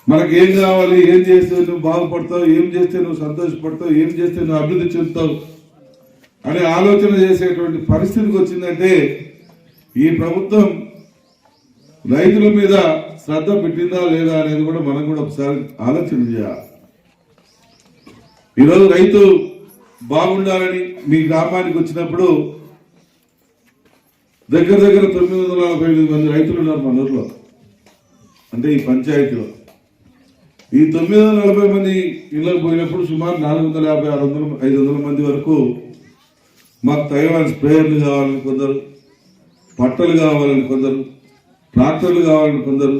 మనకి ఏం కావాలి, ఏం చేస్తే నువ్వు బాగుపడతావు, ఏం చేస్తే నువ్వు సంతోషపడతావు, ఏం చేస్తే నువ్వు అభివృద్ధి చెందుతావు అనే ఆలోచన చేసేటువంటి పరిస్థితికి వచ్చిందంటే ఈ ప్రభుత్వం రైతుల మీద శ్రద్ధ పెట్టిందా లేదా అనేది కూడా మనం కూడా ఒకసారి ఆలోచన చేయాలి. ఈరోజు రైతు బాగుండాలని మీ గ్రామానికి వచ్చినప్పుడు దగ్గర 945 మంది రైతులు ఉన్నారు మన ఊర్లో, అంటే ఈ పంచాయతీలో. ఈ 940 మంది ఇళ్ళకు పోయినప్పుడు సుమారు 450, 600, 500 మంది వరకు మాకు తైవాన్ స్ప్రేయర్లు కావాలని కొందరు, పట్టలు కావాలని కొందరు, ట్రాక్టర్లు కావాలని కొందరు,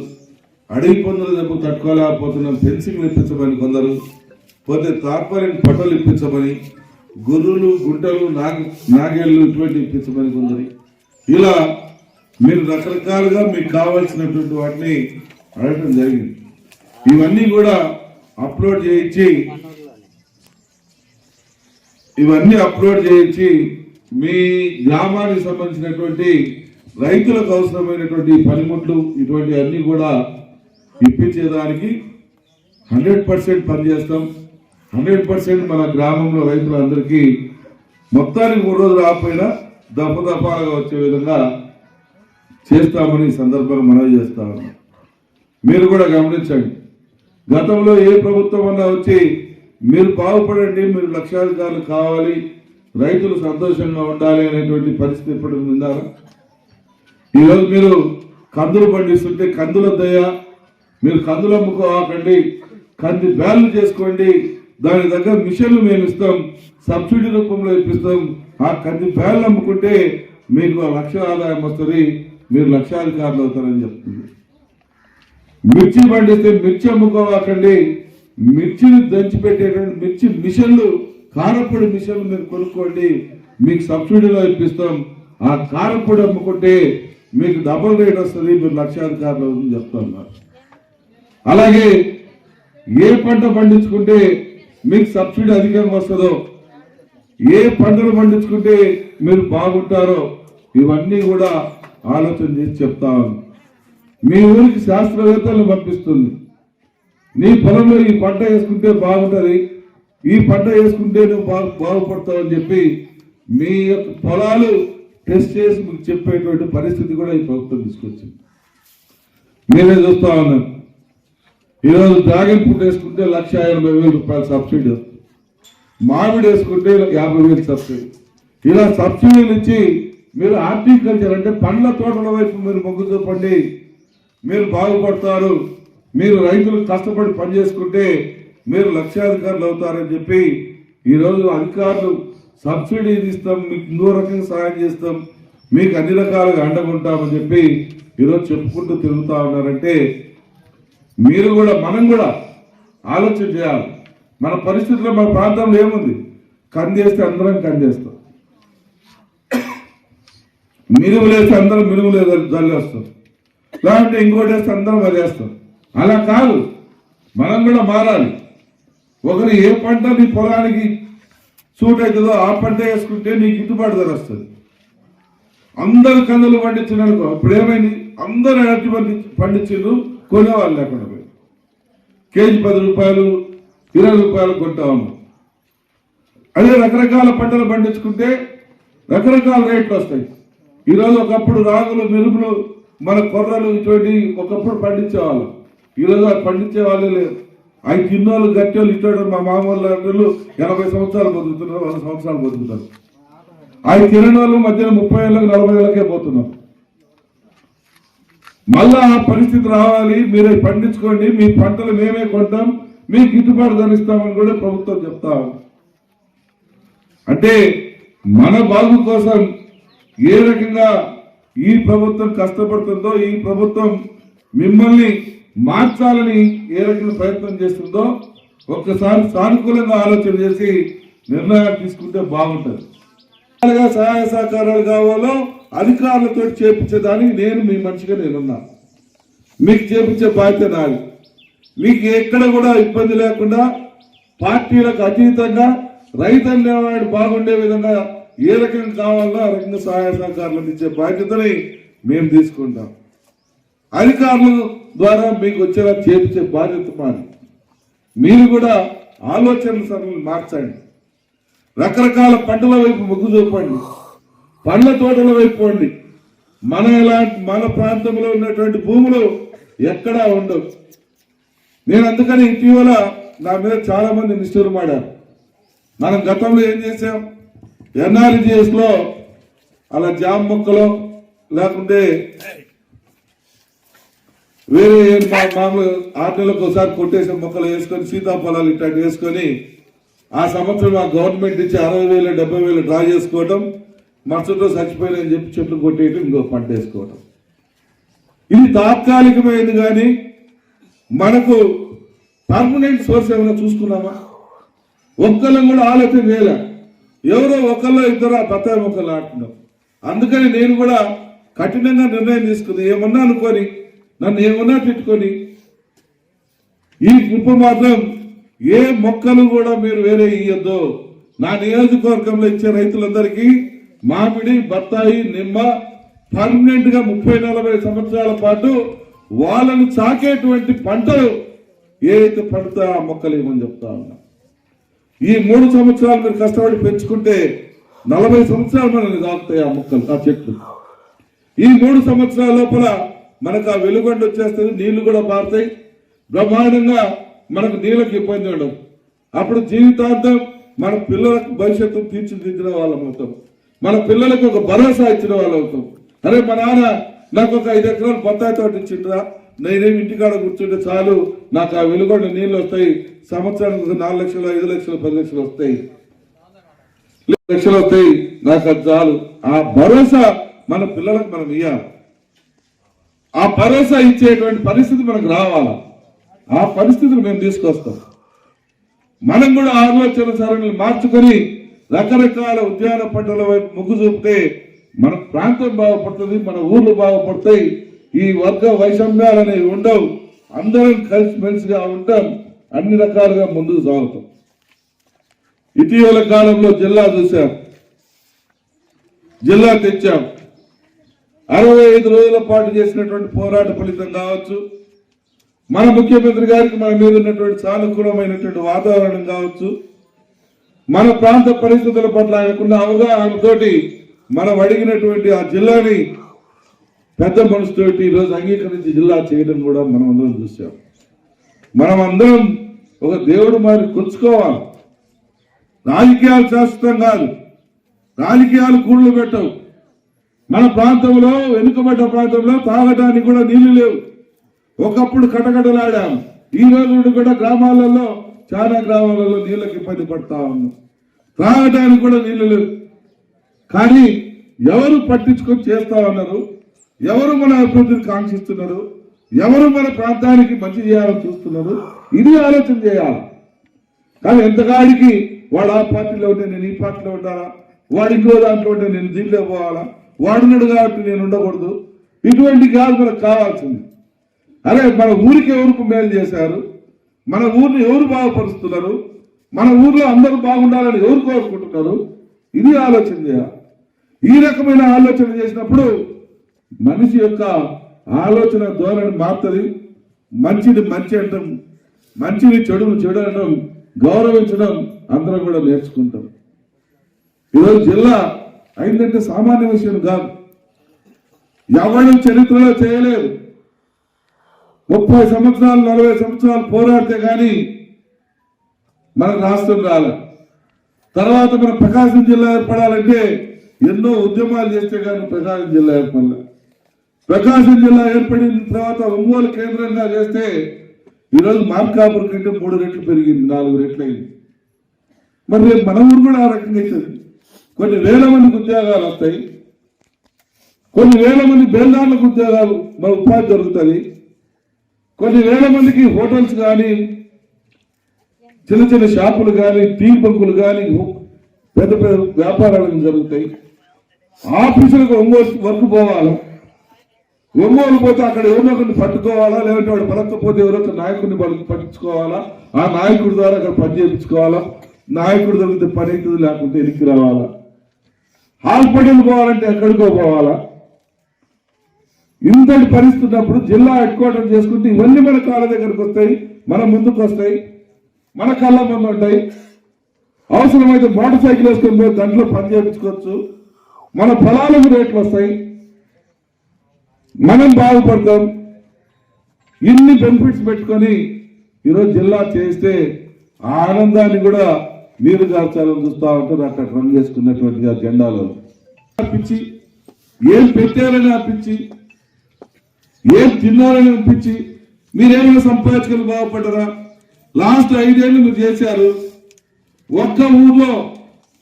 అడవి పందుల దెబ్బ తట్టుకోలేకపోతున్నాం ఫెన్సింగ్లు ఇప్పించమని కొందరు, పోతే తార్పాలిన్ పట్టలు ఇప్పించమని, గొర్రెలు, గుంటలు, నాగేళ్లు ఇటువంటి ఇప్పించమని కొందరు. ఇలా మీరు రకరకాలుగా మీకు కావాల్సినటువంటి వాటిని అడగటం జరిగింది. ఇవన్నీ కూడా అప్లోడ్ చేయించి మీ గ్రామానికి సంబంధించినటువంటి రైతులకు అవసరమైనటువంటి పనిముట్లు ఇటువంటి అన్ని కూడా ఇప్పించేదానికి 100% పనిచేస్తాం. 100% మన గ్రామంలో రైతులందరికీ మొత్తానికి 3 రోజులు రాకపోయినా దఫాలుగా వచ్చే విధంగా చేస్తామని సందర్భంగా మనవి చేస్తా ఉన్నాం. మీరు కూడా గమనించండి, గతంలో ఏ ప్రభుత్వం అన్నా వచ్చి మీరు బాగుపడండి, మీరు లక్షాధికారులు కావాలి, రైతులు సంతోషంగా ఉండాలి అనేటువంటి పరిస్థితి ఇప్పుడు ఉందారా? ఈరోజు మీరు కందులు పండిస్తుంటే కందుల దయ, మీరు కందులు అమ్ముకోకండి, కంది బ్యాన్లు చేసుకోండి, దాని దగ్గర మిషన్లు మేము ఇస్తాం, సబ్సిడీ రూపంలో ఇప్పిస్తాం. ఆ కంది బ్యాన్లు అమ్ముకుంటే మీకు 1,00,000 ఆదాయం వస్తుంది, మీరు లక్షాధికారులు అవుతారని చెప్తుంది. మిర్చి పండిస్తే మిర్చి అమ్ముకోవాకండి, మిర్చిని దంచిపెట్టేటువంటి మిర్చి మిషన్లు, కారపొడి మిషన్లు మీరు కొనుక్కోండి, మీకు సబ్సిడీలో ఇప్పిస్తాం. ఆ కారపొడి అమ్ముకుంటే మీకు డబుల్ రేట్ వస్తుంది, మీరు లక్షాధికారులు అవుతుందని చెప్తున్నారు. అలాగే ఏ పంట పండించుకుంటే మీకు సబ్సిడీ అధికంగా వస్తుందో, ఏ పంటలు పండించుకుంటే మీరు బాగుంటారో ఇవన్నీ కూడా ఆలోచన చేసి చెప్తాను. మీ ఊరికి శాస్త్రవేత్తలను పంపిస్తుంది. నీ పొలంలో ఈ పంట వేసుకుంటే బాగుంటుంది, ఈ పంట వేసుకుంటే నువ్వు బాగుపడతావు అని చెప్పి మీ యొక్క పొలాలు టెస్ట్ చేసి మీకు చెప్పేటువంటి పరిస్థితి కూడా ఈ ప్రభుత్వం తీసుకొచ్చింది. మీరే చూస్తా ఉన్నారు. ఈరోజు డ్రాగన్ ఫ్రూట్ వేసుకుంటే 1,80,000 సబ్సిడీ వస్తుంది, మామిడి వేసుకుంటే 50,000 సబ్సిడీ. ఇలా సబ్సిడీలు ఇచ్చి మీరు హార్టికల్చర్ అంటే పండ్ల తోటల వైపు మీరు మొగ్గు చూపండి, మీరు బాగుపడతారు, మీరు రైతులు కష్టపడి పని చేసుకుంటే మీరు లక్షాధికారులు అవుతారని చెప్పి ఈరోజు అధికారులు సబ్సిడీ ఇస్తాం, మీకు ఇంకో రకంగా సహాయం చేస్తాం, మీకు అన్ని రకాలుగా అండగుంటామని చెప్పి ఈరోజు చెప్పుకుంటూ తిరుగుతా ఉన్నారంటే మీరు కూడా మనం కూడా ఆలోచన చేయాలి. మన పరిస్థితుల్లో మన ప్రాంతంలో ఏముంది? కందేస్తే అందరం కందేస్తాం, మినుములు వేస్తే అందరం మినుములు జల్లేస్తాం, లేదంటే ఇంకోటి వేస్తే అందరం అది వేస్తాం. అలా కాదు, మనం కూడా మారాలి. ఒకరు ఏ పంట నీ పొలానికి సూట్ అవుతుందో ఆ పంట వేసుకుంటే నీకు గిట్టుబాటు ధర వస్తుంది. అందరు కందులు పండించిననుకో ఇప్పుడు ఏమైంది? అందరూ అరటి పండించిండ్రు, కొనేవాళ్ళు లేకుండా పోయి కేజీ 10 రూపాయలు 20 రూపాయలు కొంటా ఉన్నాం. అదే రకరకాల పంటలు పండించుకుంటే రకరకాల రేట్లు వస్తాయి. ఈరోజు ఒకప్పుడు రాగులు, మిరుపులు, మన కొర్రలు ఇటువంటి ఒకప్పుడు పండించేవాళ్ళు, ఈరోజు అది పండించే వాళ్ళే లేరు. అవి తిన్నోళ్ళు గట్టోళ్ళు ఇటువంటి మా మామూలు 80 సంవత్సరాలు బతుకుతున్నారు, 100 సంవత్సరాలు బతుకుతారు. అవి తినని వాళ్ళు మధ్యన 30 ఏళ్ళకి 40 ఏళ్ళకే పోతున్నారు. మళ్ళా ఆ పరిస్థితి రావాలి, మీరు పండించుకోండి, మీ పంటలు మేమే కొంటాం, మీకు గిట్టుబాటు ధరిస్తామని కూడా ప్రభుత్వం చెప్తా. అంటే మన బాగు కోసం ఏ రకంగా ఈ ప్రభుత్వం కష్టపడుతుందో, ఈ ప్రభుత్వం మిమ్మల్ని మార్చాలని ఏ రకంగా ప్రయత్నం చేస్తుందో ఒక్కసారి సానుకూలంగా ఆలోచన చేసి నిర్ణయాలు తీసుకుంటే బాగుంటుంది. సహాయ సహకారాలు కావాలో అధికారులతో చేపించేదానికి నేను మీ మనిషిగా నేనున్నా, మీకు చేపించే బాధ్యత నాది. మీకు ఎక్కడ కూడా ఇబ్బంది లేకుండా పార్టీలకు అతీతంగా రైతు అనేవాడు బాగుండే విధంగా ఏ రకంగా కావాలో ఆ రకంగా సహాయ సహకారాలు ఇచ్చే బాధ్యతని మేము తీసుకుంటాం. అధికారుల ద్వారా మీకు వచ్చేలా చేపించే బాధ్యత మాది. మీరు కూడా ఆలోచనల సరళి మార్చండి, రకరకాల పంటల వైపు మొగ్గు చూపండి, పండ్ల తోటల వైపు పోండి. మన ప్రాంతంలో ఉన్నటువంటి భూములు ఎక్కడా ఉండవు. నేను అందుకని ఇటీవల నా మీద చాలా మంది నిష్ఠూరమాడారు. మనం గతంలో ఏం చేసాం? NRGS లో అలా జామ మొక్కలు లేకుంటే వేరే మామూలు 6 నెలలకు ఒకసారి కొట్టేసిన మొక్కలు వేసుకొని సీతాఫలాలు ఇట్లాంటి వేసుకొని ఆ సంవత్సరం ఆ గవర్నమెంట్ ఇచ్చి 60,000 70,000 డ్రా చేసుకోవటం, మరుసటిలో చచ్చిపోయినని చెప్పి చెట్లు కొట్టేయటం, ఇంకో పంట వేసుకోవటం. ఇది తాత్కాలికమైంది, కానీ మనకు పర్మనెంట్ సోర్స్ ఏమైనా చూసుకున్నామా? ఒక్కళ్ళం కూడా ఆలోచన చేయలే. ఎవరో ఒకళ్ళో ఇద్దరు ఆ బత్తాయి మొక్కలు నాటున్నాం. అందుకని నేను కూడా కఠినంగా నిర్ణయం తీసుకుంది. ఏమన్నా అనుకొని, నన్ను ఏమన్నా తిట్టుకొని, ఈ గ్రూప్ మాత్రం ఏ మొక్కలు కూడా మీరు వేరే ఇయ్యొద్దు. నా నియోజకవర్గంలో ఇచ్చే రైతులందరికీ మామిడి, బత్తాయి, నిమ్మ పర్మనెంట్ గా 30-40 సంవత్సరాల పాటు వాళ్ళను సాకేటువంటి పంటలు ఏదైతే పండుతా ఆ మొక్కలు ఏమని చెప్తా ఉన్నా. ఈ 3 సంవత్సరాలు మీరు కష్టపడి పెంచుకుంటే 40 సంవత్సరాలు మనల్ని దాకుతాయి ఆ మొక్కలు, ఆ చెట్లు. ఈ 3 సంవత్సరాల లోపల మనకు ఆ వెలుగొండ వచ్చేస్తుంది, నీళ్లు కూడా పారుతాయి, బ్రహ్మాండంగా మనకు నీళ్ళకి ఇబ్బంది ఉండదు. అప్పుడు జీవితాంతం మన పిల్లలకు భవిష్యత్తును తీర్చిదిద్దిన వాళ్ళం అవుతాం, మన పిల్లలకు ఒక భరోసా ఇచ్చిన వాళ్ళు అవుతాం. అరే మా నాన్న నాకు ఒక 5 ఎకరాలు బత్తాయి తోట ఇచ్చిండ్రా, నేనేమి ఇంటికాడ కూర్చుంటే చాలు, నాకు ఆ వెలుగొండ నీళ్ళు వస్తాయి, సంవత్సరానికి 4 లక్షలు 5 లక్షలు 10 లక్షలు వస్తాయి, 5 లక్షలు వస్తాయి, నాకు అది చాలు. ఆ భరోసా మన పిల్లలకు మనం ఇవ్వాలి. ఆ భరోసా ఇచ్చేటువంటి పరిస్థితి మనకు రావాలా, ఆ పరిస్థితిని మేము తీసుకొస్తాం. మనం కూడా ఆలోచన సరళిని మార్చుకొని రకరకాల ఉద్యాన పంటల వైపు మొగ్గు చూపితే మన ప్రాంతం బాగుపడుతుంది, మన ఊర్లు బాగుపడతాయి. ఈ వర్గ వైషమ్యాలు అనేవి ఉండవు, అందరం కలిసిమెలిసిగా ఉంటాం, అన్ని రకాలుగా ముందుకు సాగుతాం. ఇటీవల కాలంలో జిల్లా చూశాం, జిల్లా తెచ్చాం. 65 రోజుల పాటు చేసినటువంటి పోరాట ఫలితం కావచ్చు, మన ముఖ్యమంత్రి గారికి మన మీద ఉన్నటువంటి సానుకూలమైనటువంటి వాతావరణం కావచ్చు, మన ప్రాంత పరిస్థితుల పట్ల ఆయనకున్న అవగాహనతోటి మనం అడిగినటువంటి ఆ జిల్లాని పెద్ద మనసుతోటి ఈరోజు అంగీకరించి జిల్లా చేయడం కూడా మనం అందరం చూసాం. మనం అందరం ఒక దేవుడు మరి కొలుచుకోవాలి. రాజకీయాలు శాశ్వతం కాదు, రాజకీయాలు కూళ్ళు పెట్టవు. మన ప్రాంతంలో వెనుకబడ్డ ప్రాంతంలో తాగడానికి కూడా నీళ్లు లేవు. ఒకప్పుడు కటకటలాడాము, ఈ రోజు కూడా గ్రామాలలో చాలా గ్రామాలలో నీళ్ళకి ఇబ్బంది పడతా ఉన్నాం, తాగడానికి కూడా నీళ్లు లేవు. కానీ ఎవరు పట్టించుకొని చేస్తా ఉన్నారు, ఎవరు మన అభివృద్ధిని కాంక్షిస్తున్నారు, ఎవరు మన ప్రాంతానికి మంచి చేయాలని చూస్తున్నారు, ఇది ఆలోచన చేయాలి. కానీ ఎంతకాడికి వాడు ఆ పార్టీలో ఉంటే నేను ఈ పార్టీలో ఉండాలా, వాడు ఇంకో దాంట్లో ఉంటే నేను దీంట్లో పోవాలా, వాడున్నాడు కాబట్టి నేను ఉండకూడదు, ఇటువంటి కాదు మనకు కావాల్సింది. అరే మన ఊరికి ఎవరికి మేలు చేశారు, మన ఊరిని ఎవరు బాగుపరుస్తున్నారు, మన ఊర్లో అందరూ బాగుండాలని ఎవరు కోరుకుంటున్నారు, ఇది ఆలోచన చేయాలి. ఈ రకమైన ఆలోచన చేసినప్పుడు మనిషి యొక్క ఆలోచన ధోరణి మారుతుంది. మంచిని మంచి అంటాం, మంచిని చెడును చెడు అనడం, గౌరవించడం అందరం కూడా నేర్చుకుంటాం. ఈరోజు జిల్లా అయిందంటే సామాన్య విషయం కాదు, ఎవరు చరిత్రలో చేయలేదు. 30 సంవత్సరాలు 40 సంవత్సరాలు పోరాడితే కానీ మనకు రాష్ట్రం రాలే. తర్వాత మన ప్రకాశం జిల్లా ఏర్పడాలంటే ఎన్నో ఉద్యమాలు చేస్తే కానీ ప్రకాశం జిల్లా ఏర్పడలే. ప్రకాశం జిల్లా ఏర్పడిన తర్వాత ఒంగోలు కేంద్రంగా చేస్తే ఈరోజు మార్కాపురం కంటే 3 రెట్లు పెరిగింది, 4 రెట్లు అయింది. మరి రేపు మన ఊరు కూడా ఆ రకంగా అవుతుంది. కొన్ని వేల మందికి ఉద్యోగాలు వస్తాయి, కొన్ని వేల మంది బేల్దారులకు ఉద్యోగాలు మన ఉపాధి దొరుకుతుంది, కొన్ని వేల మందికి హోటల్స్ కానీ చిన్న చిన్న షాపులు కానీ టీ బంకులు కానీ పెద్ద పెద్ద వ్యాపారాలు జరుగుతాయి. ఆఫీసులకు ఒంగోలు వర్క్ పోవాలా, ఒంగోలు పోతే అక్కడ ఎవరో ఒకరిని పట్టుకోవాలా, లేదంటే వాడు పలకపోతే ఎవరో ఒక నాయకుడిని పట్టించుకోవాలా, ఆ నాయకుడి ద్వారా అక్కడ పని చేయించుకోవాలా, నాయకుడు దొరికితే పని అవుతుంది, లేకుంటే ఎనికి రావాలా. హాస్పిటల్ పోవాలంటే ఎక్కడికో పోవాలా. ఇంతటి పరిస్థితి ఉన్నప్పుడు జిల్లా హెడ్ క్వార్టర్ చేసుకుంటే ఇవన్నీ మన కాళ్ళ దగ్గరకు వస్తాయి, మన ముందుకు వస్తాయి, మన కళ్ళ ముందు ఉంటాయి. అవసరమైతే మోటార్ సైకిల్ వేసుకొని పోయి దాంట్లో పని చేయించుకోవచ్చు, మన పొలాలకు రేట్లు వస్తాయి, మనం బాగుపడతాం. ఇన్ని బెనిఫిట్స్ పెట్టుకొని ఈరోజు జిల్లా చేస్తే ఆ ఆనందాన్ని కూడా నీరు గార్చాలని చూస్తూ ఉంటారు. అక్కడ రన్ చేసుకున్నటువంటి జెండాలో అనిపించి, ఏం పెట్టారని అనిపించి, ఏం తిన్నారని అనిపించి, మీరేమైనా సంపాదించుకొని బాగుపడ్డారా? లాస్ట్ 5 ఏళ్ళు మీరు చేశారు. ఒక్క ఊర్లో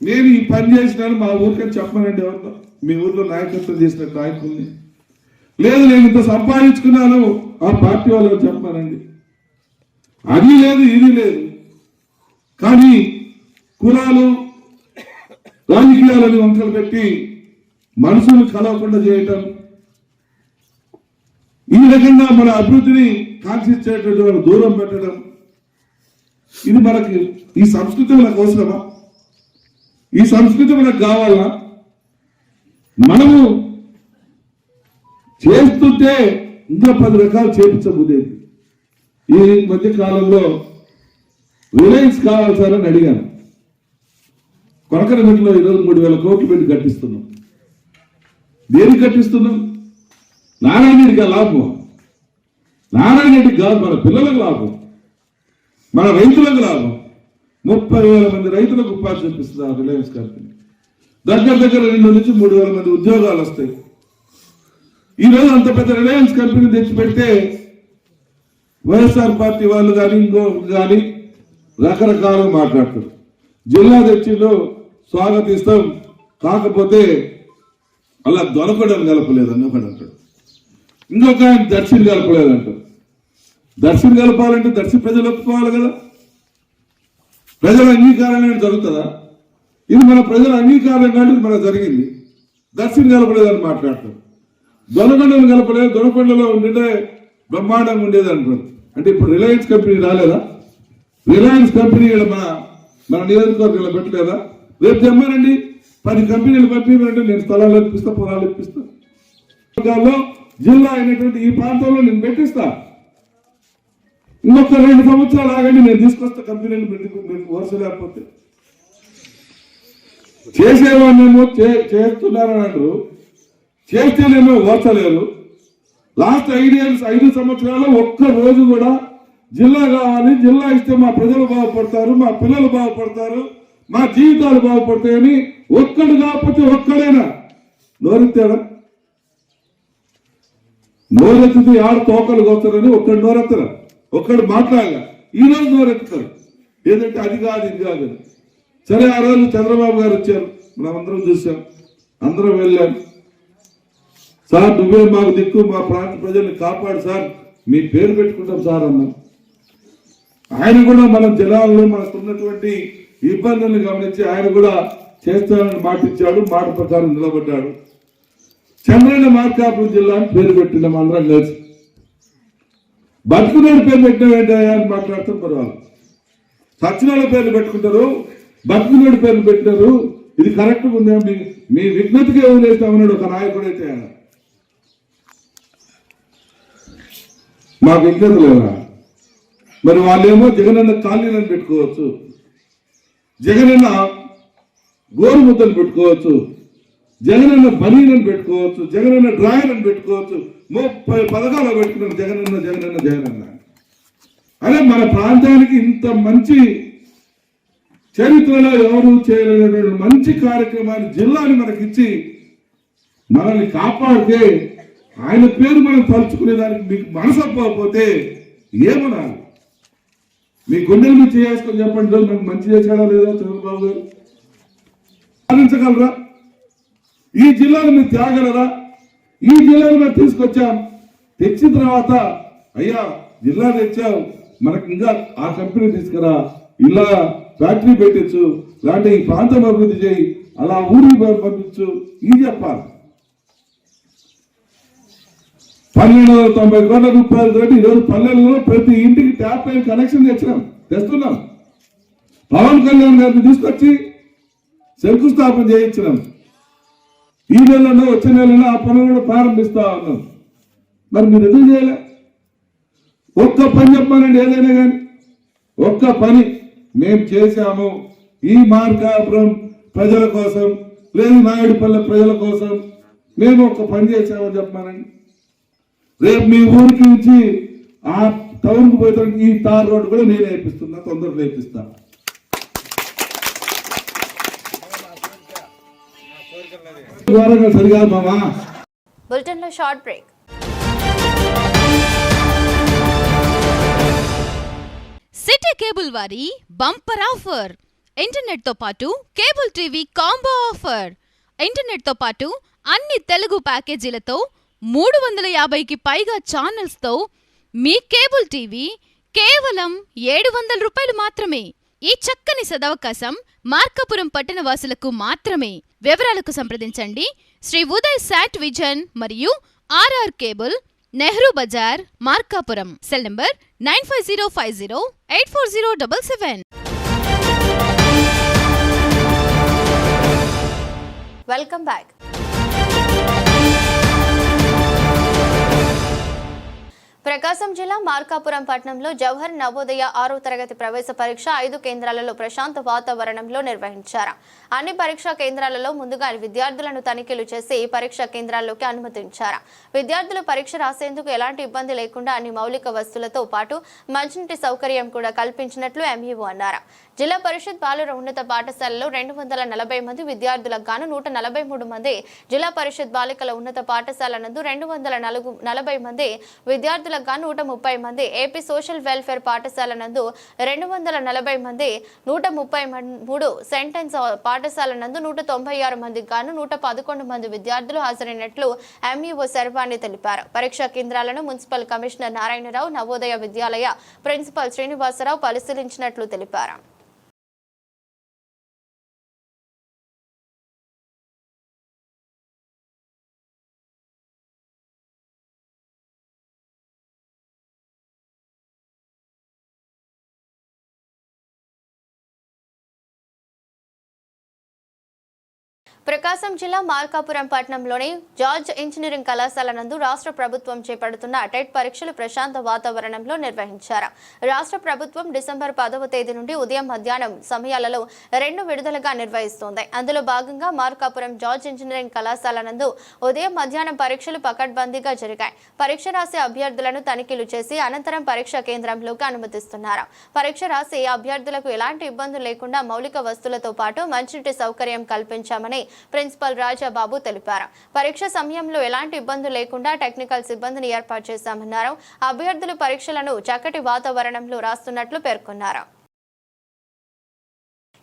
నేను ఈ పని చేసినాను మా ఊరికని చెప్పమనండి. ఎవరితో మీ ఊర్లో నాయకత్వం చేసిన నాయకుల్ని, లేదు నేను ఇంత సంపాదించుకున్నాను ఆ పార్టీ వాళ్ళకి చెప్పమనండి. అది లేదు, ఇది లేదు. కానీ కులాలు రాజకీయాలని వంకలు పెట్టి మనుషులు కలవకుండా చేయటం, ఈ రకంగా మన అభివృద్ధిని కాంక్షించేటువంటి వాళ్ళు దూరం పెట్టడం, ఇది మనకి ఈ సంస్కృతి మనకు అవసరమా? ఈ సంస్కృతి మనకు కావాలా? మనము చేస్తుంటే ఇంకా 10 రకాలు చేపించబోదేది. ఈ మధ్య కాలంలో రిలయన్స్ కావాలి సార్ అని అడిగాను. కొనకనగట్లో ఈరోజు 3,000 కోట్లు పెట్టి కట్టిస్తున్నాం. దేనికి కట్టిస్తున్నాం? నారాయణరెడ్డికి లాభం, నారాయణరెడ్డికి కాదు, మన పిల్లలకు లాభం, మన రైతులకు లాభం. 30,000 మంది రైతులకు ఉపాధి చూపిస్తుంది ఆ రిలయన్స్ కంపెనీ. దగ్గర 2 నుంచి 3,000 మంది ఉద్యోగాలు వస్తాయి. ఈరోజు అంత పెద్ద రిలయన్స్ కంపెనీ తెచ్చిపెడితే వైఎస్ఆర్ పార్టీ వాళ్ళు కానీ ఇంకొకరు కానీ రకరకాలుగా మాట్లాడతారు. జిల్లా తెచ్చిలో స్వాగతిస్తాం, కాకపోతే అలా దొరకడం కలపలేదని ఒకడు అంటాడు. ఇంకొక ఆయన దర్శిని కలపలేదంటారు. దర్శిని కలపాలంటే దర్శి ప్రజలు ఒప్పుకోవాలి కదా, ప్రజల అంగీకారం జరుగుతుందా? ఇది మన ప్రజల అంగీకారం కాదు మనకు జరిగింది. దర్శిని కలపలేదని మాట్లాడతారు. దొనకొండలు కలపలేదు, దొనకొండలో ఉండే బ్రహ్మాండంగా ఉండేది అంటారు. అంటే ఇప్పుడు రిలయన్స్ కంపెనీ రాలేదా? రిలయన్స్ కంపెనీ మన నియోజకవర్గంలో పెట్టలేదా? రేపు తెమ్మానండి 10 కంపెనీలు పంపించారంటే నేను స్థలాలు ఇప్పిస్తా, పొలాలు ఇప్పిస్తా. జిల్లా అయినటువంటి ఈ ప్రాంతంలో నేను పెట్టిస్తా. ఇంకొక 2 సంవత్సరాలు ఆగండి, నేను తీసుకొస్తా కంపెనీలు వరుస. లేకపోతే చేసేవాడినేమో చేస్తున్నారని అంటారు, చేస్తేనేమో ఓర్చలేరు. లాస్ట్ 5 సంవత్సరాలు ఒక్క రోజు కూడా జిల్లా కావాలి, జిల్లా ఇస్తే మా ప్రజలు బాగుపడతారు, మా పిల్లలు బాగుపడతారు, మా జీవితాలు బాగుపడతాయని ఒక్కడు కాకపోతే ఒక్కడైనా నోరెత్తాడా? నోరెత్తితే ఆడ తోకలు కోస్తారని ఒక్కడు నోరెత్తరా, ఒక్కడు మాట్లాడగా. ఈ రోజు నోరెత్తుతారు ఏదంటే అది కాదు ఇది కాదు. సరే, ఆ రోజు చంద్రబాబు గారు వచ్చారు, మనం అందరం చూసాం, అందరం వెళ్ళాం. సార్ నువ్వే మాకు దిక్కు, మా ప్రాంత ప్రజల్ని కాపాడు సార్, మీ పేరు పెట్టుకుంటాం సార్ అన్నాం. ఆయన కూడా మన జిల్లాలో మనకున్నటువంటి ఇబ్బందులను గమనించి ఆయన కూడా చేస్తానని మాట ఇచ్చాడు, మాట ప్రకారం నిలబడ్డాడు. చంద్రన్న మార్కాపురం జిల్లా అని పేరు పెట్టినాం అందరం కలిసి. బతుకునేడు పేరు పెట్టినా అని మాట్లాడుతాం. పర్వాలేదు, సచ్చినాల పేర్లు పెట్టుకుంటారు, బతుకునేడు పేర్లు పెట్టినారు, ఇది కరెక్ట్గా ఉందా? మీ విజ్ఞతకి ఏమి చేస్తామన్నాడు ఒక నాయకుడు. అయితే ఆయన మాకు విజ్ఞత లేదా? మరి వాళ్ళేమో జగనన్న కాలనీలను పెట్టుకోవచ్చు, జగనన్న గోరుముద్దలు పెట్టుకోవచ్చు, జగనన్న బనీలను పెట్టుకోవచ్చు, జగనన్న డ్రాయర్లను పెట్టుకోవచ్చు. 30 పథకాలు పెట్టుకున్నారు జగనన్న జగనన్న జగనన్న. అదే మన ప్రాంతానికి ఇంత మంచి చరిత్రలో ఎవరు చేయలేనటువంటి మంచి కార్యక్రమాన్ని జిల్లాని మనకిచ్చి మనల్ని కాపాడితే ఆయన పేరు మనం తలుచుకునేదానికి మీకు మనసు అవ్వకపోతే ఏమనాలి? మీ గుండెల మీద చేసుకొని చెప్పండి, మనకు మంచి చేశాడా లేదా చంద్రబాబు గారు? సాధించగలరా? ఈ జిల్లాను మీరు తేగలరా? ఈ జిల్లాను మేము తీసుకొచ్చాం, తెచ్చిన తర్వాత అయ్యా జిల్లా తెచ్చావు, మనకి ఇంకా ఆ కంపెనీ తీసుకురా, ఇలా ఫ్యాక్టరీ పెట్టచ్చు, లేదంటే ఈ ప్రాంతం అభివృద్ధి చేయి, అలా ఊరికి పంపించు, ఇది చెప్పాలి. 1290 కోట్ల రూపాయలతో ఈరోజు పల్లెల్లో ప్రతి ఇంటికి ట్యాప్ లైన్ కనెక్షన్ తెస్తున్నాం. పవన్ కళ్యాణ్ గారిని తీసుకొచ్చి శంకుస్థాపన చేయించినాం. ఈ నెలలో వచ్చే నెలలో ఆ పనులు కూడా ప్రారంభిస్తా ఉన్నాం. మరి మీరు ఎదురు చేయలే? ఒక్క పని చెప్పానండి, ఏదైనా కానీ ఒక్క పని మేము చేశాము ఈ మార్కాపురం ప్రజల కోసం, లేదు నాయుడుపల్లె ప్రజల కోసం మేము ఒక పని చేశామని చెప్పానండి. రేపు మీ ఊరికి నుంచి ఆ టౌన్కి పోతే ఈ తార్ రోడ్డు కూడా నేను వేపిస్తున్నా, తొందరగా వేపిస్తా. సరిగా మామా. బులెటిన్లో షార్ట్ బ్రేక్. సిటీ కేబుల్ వారి బంపర్ ఆఫర్, ఇంటర్నెట్ తో పాటు cable TV combo offer. Internet తో పాటు అన్ని తెలుగు ప్యాకేజీలతో 350కి పైగా ఛానల్స్ తో మీ కేబుల్ టీవీ కేవలం 700 రూపాయలు మాత్రమే. ఈ చక్కని సదవకాశం మార్కాపురం పట్టణ వాసులకు మాత్రమే. వివరాలకు సంప్రదించండి శ్రీ ఉదయ్ శాట్ విజన్ మరియు RR cable, Nehru Bazar, Markapuram. Cell number 9505084077. Welcome back. Prakasam జిల్లా మార్కాపురం పట్టణంలో జవహర్ నవోదయ 6వ తరగతి ప్రవేశ పరీక్ష 5 కేంద్రాలలో ప్రశాంత వాతావరణంలో నిర్వహించారు. అన్ని పరీక్షా కేంద్రాలలో ముందుగా విద్యార్థులను తనిఖీలు చేసి పరీక్షా కేంద్రాల్లోకి అనుమతించారు. విద్యార్థులు పరీక్ష రాసేందుకు ఎలాంటి ఇబ్బంది లేకుండా అన్ని మౌలిక వస్తువులతో పాటు మంచినీటి సౌకర్యం కూడా కల్పించినట్లు ఎంఈఓ అన్నారు. జిల్లా పరిషత్ బాలుర ఉన్నత పాఠశాలలో 240 మంది విద్యార్థులకు గాను 143 మంది, జిల్లా పరిషత్ బాలికల ఉన్నత పాఠశాల నందు 240 మంది విద్యార్థులకు గాను 130 మంది, ఏపీ సోషల్ వెల్ఫేర్ పాఠశాల నందు 240 మంది, 133 సెంటెన్స్ పాఠశాల నందు 196 మందికి గాను 111 మంది విద్యార్థులు హాజరైనట్లు ఎంఈఓ శర్వాణి తెలిపారు. పరీక్షా కేంద్రాలను మున్సిపల్ కమిషనర్ నారాయణరావు, నవోదయ విద్యాలయ ప్రిన్సిపల్ శ్రీనివాసరావు పరిశీలించినట్లు తెలిపారు. ప్రకాశం జిల్లా మార్కాపురం పట్టణంలోని జార్జ్ ఇంజనీరింగ్ కళాశాల నందు రాష్ట్ర ప్రభుత్వం చేపడుతున్న టెట్ పరీక్షలు ప్రశాంత వాతావరణంలో నిర్వహించారు. రాష్ట్ర ప్రభుత్వం డిసెంబర్ 10వ తేదీ నుండి ఉదయం మధ్యాహ్నం సమయాలలో 2 విడుదలగా నిర్వహిస్తోంది. అందులో భాగంగా మార్కాపురం జార్జ్ ఇంజనీరింగ్ కళాశాల నందు ఉదయం మధ్యాహ్నం పరీక్షలు పకడ్బందీగా జరిగాయి. పరీక్ష రాసే అభ్యర్థులను తనిఖీలు చేసి అనంతరం పరీక్షా కేంద్రంలోకి అనుమతిస్తున్నారు. పరీక్ష రాసే అభ్యర్థులకు ఎలాంటి ఇబ్బందులు లేకుండా మౌలిక వస్తువులతో పాటు మంచినీటి సౌకర్యం కల్పించామని ప్రిన్సిపల్ రాజాబాబు తెలిపారు. పరీక్ష సమయంలో ఎలాంటి ఇబ్బందులు లేకుండా టెక్నికల్ సిబ్బందిని ఏర్పాటు చేశామన్నారు. అభ్యర్థులు పరీక్షలను చక్కటి వాతావరణంలో రాస్తున్నట్లు పేర్కొన్నారు.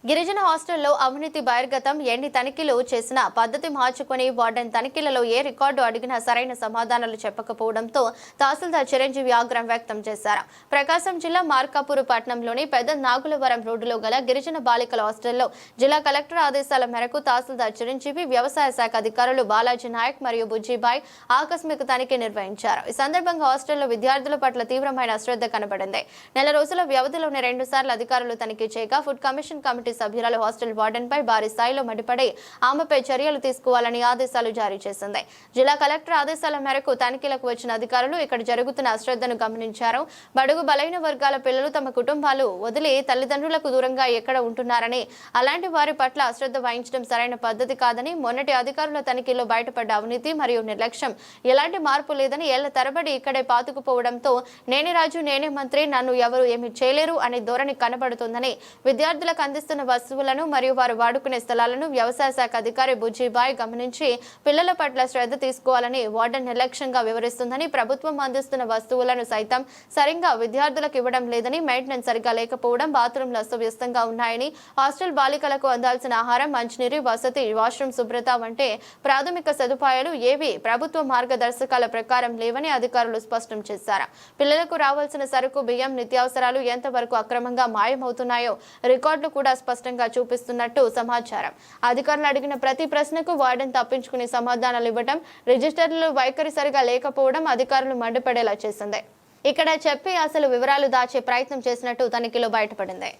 గిరిజన హాస్టల్లో అవినీతి బహిర్గతం, ఎన్ని తనిఖీలు చేసినా పద్ధతి మార్చుకుని వార్డెన్ తనిఖీలలో ఏ రికార్డు అడిగినా సరైన సమాధానాలు చెప్పకపోవడంతో తహసీల్దార్ చిరంజీవి ఆగ్రహం వ్యక్తం చేశారు. ప్రకాశం జిల్లా మార్కాపూర్ పట్టణంలోని పెద్ద నాగులవరం రోడ్డులో గల గిరిజన బాలికల హాస్టల్లో జిల్లా కలెక్టర్ ఆదేశాల మేరకు తహసీల్దార్ చిరంజీవి, వ్యవసాయ శాఖ అధికారులు బాలాజీ నాయక్ మరియు బుజ్జిబాయ్ ఆకస్మిక తనిఖీ నిర్వహించారు. ఈ సందర్భంగా హాస్టల్లో విద్యార్థుల పట్ల తీవ్రమైన అశ్రద్ధ కనబడింది. నెల రోజుల వ్యవధిలోనే 2 సార్లు అధికారులు తనిఖీ చేయగా ఫుడ్ కమిషన్ కమిటీ సభ్యురాలు హాస్టల్ వార్డెన్ పై భారీ స్థాయిలో మండిపడి ఆమెపై చర్యలు తీసుకోవాలని ఆదేశాలు జారీ చేసింది. జిల్లా కలెక్టర్ ఆదేశాల మేరకు తనిఖీలకు వచ్చిన అధికారులు ఇక్కడ జరుగుతున్న అశ్రద్ధను గమనించారు. బడుగు బలైన వర్గాల పిల్లలు తమ కుటుంబాలు వదిలి తల్లిదండ్రులకు దూరంగా ఎక్కడ ఉంటున్నారని, అలాంటి వారి పట్ల అశ్రద్ధ వహించడం సరైన పద్ధతి కాదని, మొన్నటి అధికారుల తనిఖీలో బయటపడ్డ అవినీతి మరియు నిర్లక్ష్యం ఎలాంటి మార్పు లేదని, ఏళ్ల తరబడి ఇక్కడే పాతుకుపోవడంతో నేనే రాజు నేనే మంత్రి, నన్ను ఎవరు ఏమీ చేయలేరు అనే ధోరణి కనబడుతుందని, విద్యార్థులకు అందిస్తున్న వస్తువులను మరియు వారు వాడుకునే స్థలాలను వ్యవసాయ శాఖ అధికారి బుజ్జిబాయ్ గమనించి పిల్లల పట్ల శ్రద్ధ తీసుకోవాలని, వార్డెన్ నిర్లక్ష్యంగా వివరిస్తుందని, ప్రభుత్వం అందిస్తున్న వస్తువులను సైతం సరిగ్గా విద్యార్థులకు ఇవ్వడం లేదని, మెయింటెనెన్స్ సరిగ్గా లేకపోవడం, బాత్రూంలు అస్తవ్యస్తంగా ఉన్నాయని, హాస్టల్ బాలికలకు అందాల్సిన ఆహారం, మంచినీరు, వసతి, వాష్రూమ్ శుభ్రత వంటి ప్రాథమిక సదుపాయాలు ఏవి ప్రభుత్వ మార్గదర్శకాల ప్రకారం లేవని అధికారులు స్పష్టం చేశారు. పిల్లలకు రావాల్సిన సరుకు, బియ్యం, నిత్యావసరాలు ఎంతవరకు అక్రమంగా మాయమవుతున్నాయో రికార్డులు కూడా స్పష్టంగా చూపిస్తున్నట్టు సమాచారం. అధికారులు అడిగిన ప్రతి ప్రశ్నకు వార్డెన్ తప్పించుకుని సమాధానాలు ఇవ్వడం, రిజిస్టర్లు వైఖరి సరిగా లేకపోవడం అధికారులు మండిపడేలా చేసింది. ఇక్కడ చెప్పి అసలు వివరాలు దాచే ప్రయత్నం చేసినట్టు తనిఖీలో బయటపడింది.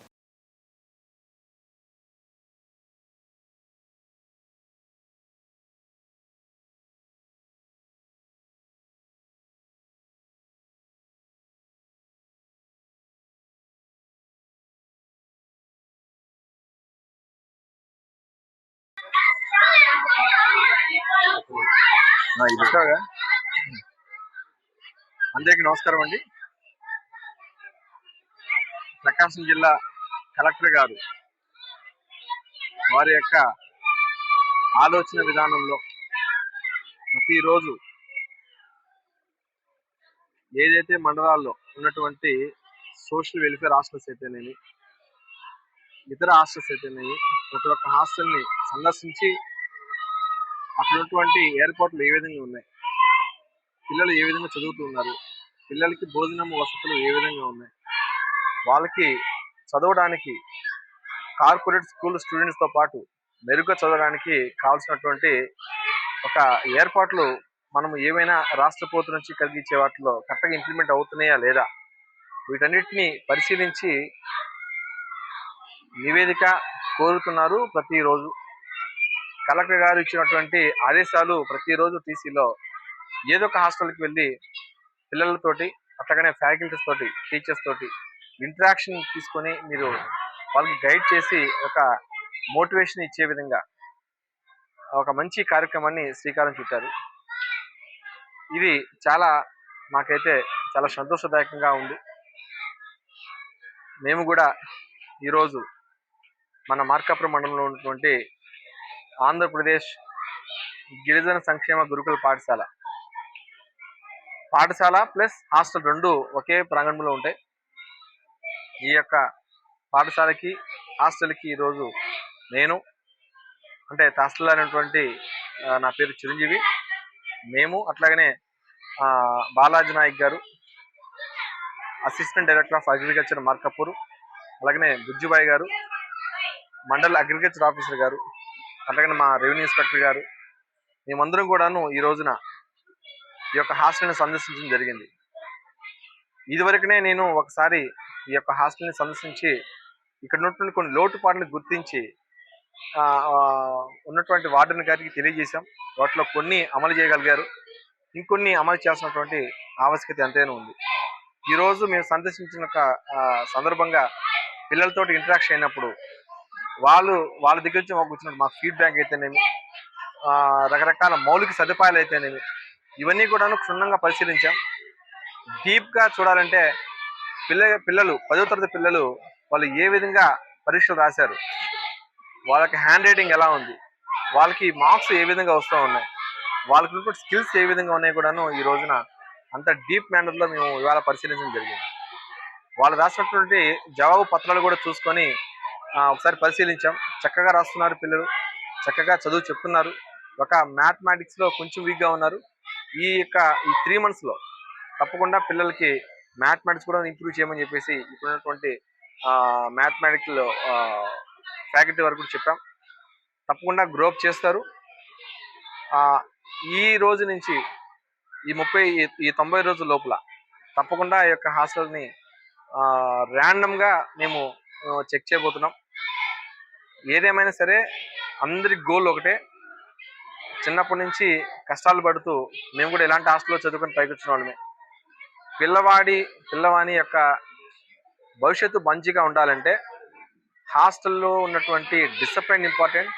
అందరికీ నమస్కారం అండి. ప్రకాశం జిల్లా కలెక్టర్ గారు వారి యొక్క ఆలోచన విధానంలో ప్రతిరోజు ఏదైతే మండలాల్లో ఉన్నటువంటి సోషల్ వెల్ఫేర్ హాస్టల్స్ అయితేనేమి, ఇతర హాస్టల్స్ అయితేనేమి, ప్రతి ఒక్క హాస్టల్ని సందర్శించి అక్కడ ఉన్నటువంటి ఏర్పాట్లు ఏ విధంగా ఉన్నాయి, పిల్లలు ఏ విధంగా చదువుతున్నారు, పిల్లలకి భోజనం వసతులు ఏ విధంగా ఉన్నాయి, వాళ్ళకి చదవడానికి కార్పొరేట్ స్కూల్ స్టూడెంట్స్తో పాటు మెరుగ్గా చదవడానికి కావాల్సినటువంటి ఒక ఏర్పాట్లు మనం ఏమైనా రాష్ట్ర ప్రభుత్వం నుంచి కలిగించే వాటిలో కరెక్ట్గా ఇంప్లిమెంట్ అవుతున్నాయా లేదా, వీటన్నిటిని పరిశీలించి నివేదిక కోరుతున్నారు. ప్రతిరోజు కలెక్టర్ గారు ఇచ్చినటువంటి ఆదేశాలు ప్రతిరోజు టీసీలో ఏదో ఒక హాస్టల్కి వెళ్ళి పిల్లలతోటి, అట్లాగనే ఫ్యాకల్టీస్ తోటి, టీచర్స్ తోటి ఇంటరాక్షన్ తీసుకొని మీరు వాళ్ళకి గైడ్ చేసి ఒక మోటివేషన్ ఇచ్చే విధంగా ఒక మంచి కార్యక్రమాన్ని శ్రీకారం చుట్టారు. ఇది మాకైతే చాలా సంతోషదాయకంగా ఉంది. మేము కూడా ఈరోజు మన మార్కాపురం మండలంలో ఉన్నటువంటి ఆంధ్రప్రదేశ్ గిరిజన సంక్షేమ గురుకుల పాఠశాల ప్లస్ హాస్టల్ రెండు ఒకే ప్రాంగణంలో ఉంటాయి. ఈ యొక్క పాఠశాలకి హాస్టల్కి ఈరోజు నేను అంటే తహసీల్దార్ అయినటువంటి నా పేరు చిరంజీవి, మేము అట్లాగనే బాలాజీ నాయక్ గారు, assistant director of agriculture Markapur, అలాగనే బుజ్జుబాయ్ గారు, మండల్ అగ్రికల్చర్ ఆఫీసర్ గారు, అట్లాగనే మా రెవెన్యూ ఇన్స్పెక్టర్ గారు, మేమందరం కూడాను ఈ రోజున ఈ యొక్క హాస్టల్ని సందర్శించడం జరిగింది. ఇదివరకునే నేను ఒకసారి ఈ యొక్క హాస్టల్ని సందర్శించి ఇక్కడ ఉన్నటువంటి కొన్ని లోటుపాట్లను గుర్తించి ఉన్నటువంటి వార్డెన్ గారికి తెలియజేశాం. వాటిలో కొన్ని అమలు చేయగలిగారు, ఇంకొన్ని అమలు చేయాల్సినటువంటి ఆవశ్యకత ఎంతైనా ఉంది. ఈరోజు మేము సందర్శించిన సందర్భంగా పిల్లలతోటి ఇంటరాక్షన్ అయినప్పుడు వాళ్ళ దగ్గర నుంచి మాకు వచ్చిన మా ఫీడ్బ్యాక్ అయితేనేమి, రకరకాల మౌలిక సదుపాయాలు అయితేనేమి, ఇవన్నీ కూడా క్షుణ్ణంగా పరిశీలించాం. డీప్గా చూడాలంటే పిల్లలు 10వ తరగతి పిల్లలు వాళ్ళు ఏ విధంగా పరీక్షలు రాశారు, వాళ్ళకి హ్యాండ్ రైటింగ్ ఎలా ఉంది, వాళ్ళకి మార్క్స్ ఏ విధంగా వస్తూ ఉన్నాయి, వాళ్ళకి ఉన్నటువంటి స్కిల్స్ ఏ విధంగా ఉన్నాయి కూడాను ఈ రోజున అంత డీప్ మేనర్లో మేము ఇవాళ పరిశీలించడం జరిగింది. వాళ్ళు రాసినటువంటి జవాబు పత్రాలు కూడా చూసుకొని ఒకసారి పరిశీలించాం. చక్కగా రాస్తున్నారు పిల్లలు, చక్కగా చదువు చెప్తున్నారు. ఒక మ్యాథమెటిక్స్లో కొంచెం వీక్గా ఉన్నారు. ఈ 3 monthsలో తప్పకుండా పిల్లలకి మ్యాథమెటిక్స్ కూడా ఇంప్రూవ్ చేయమని చెప్పేసి ఇప్పుడున్నటువంటి మ్యాథమెటిక్స్ ఫ్యాకల్టీ వరకు కూడా చెప్పాం. తప్పకుండా గ్రోప్ చేస్తారు. ఈ రోజు నుంచి ఈ 90 రోజుల లోపల తప్పకుండా ఈ యొక్క హాస్టల్ని ర్యాండమ్గా మేము చెక్ చేయబోతున్నాం. ఏదేమైనా సరే అందరి గోల్ ఒకటే, చిన్నప్పటి నుంచి కష్టాలు పడుతూ మేము కూడా ఇలాంటి హాస్టల్లో చదువుకొని పైకి వచ్చిన వాళ్ళమే. పిల్లవాని యొక్క భవిష్యత్తు మంచిగా ఉండాలంటే హాస్టల్లో ఉన్నటువంటి డిసిప్లిన్ ఇంపార్టెంట్.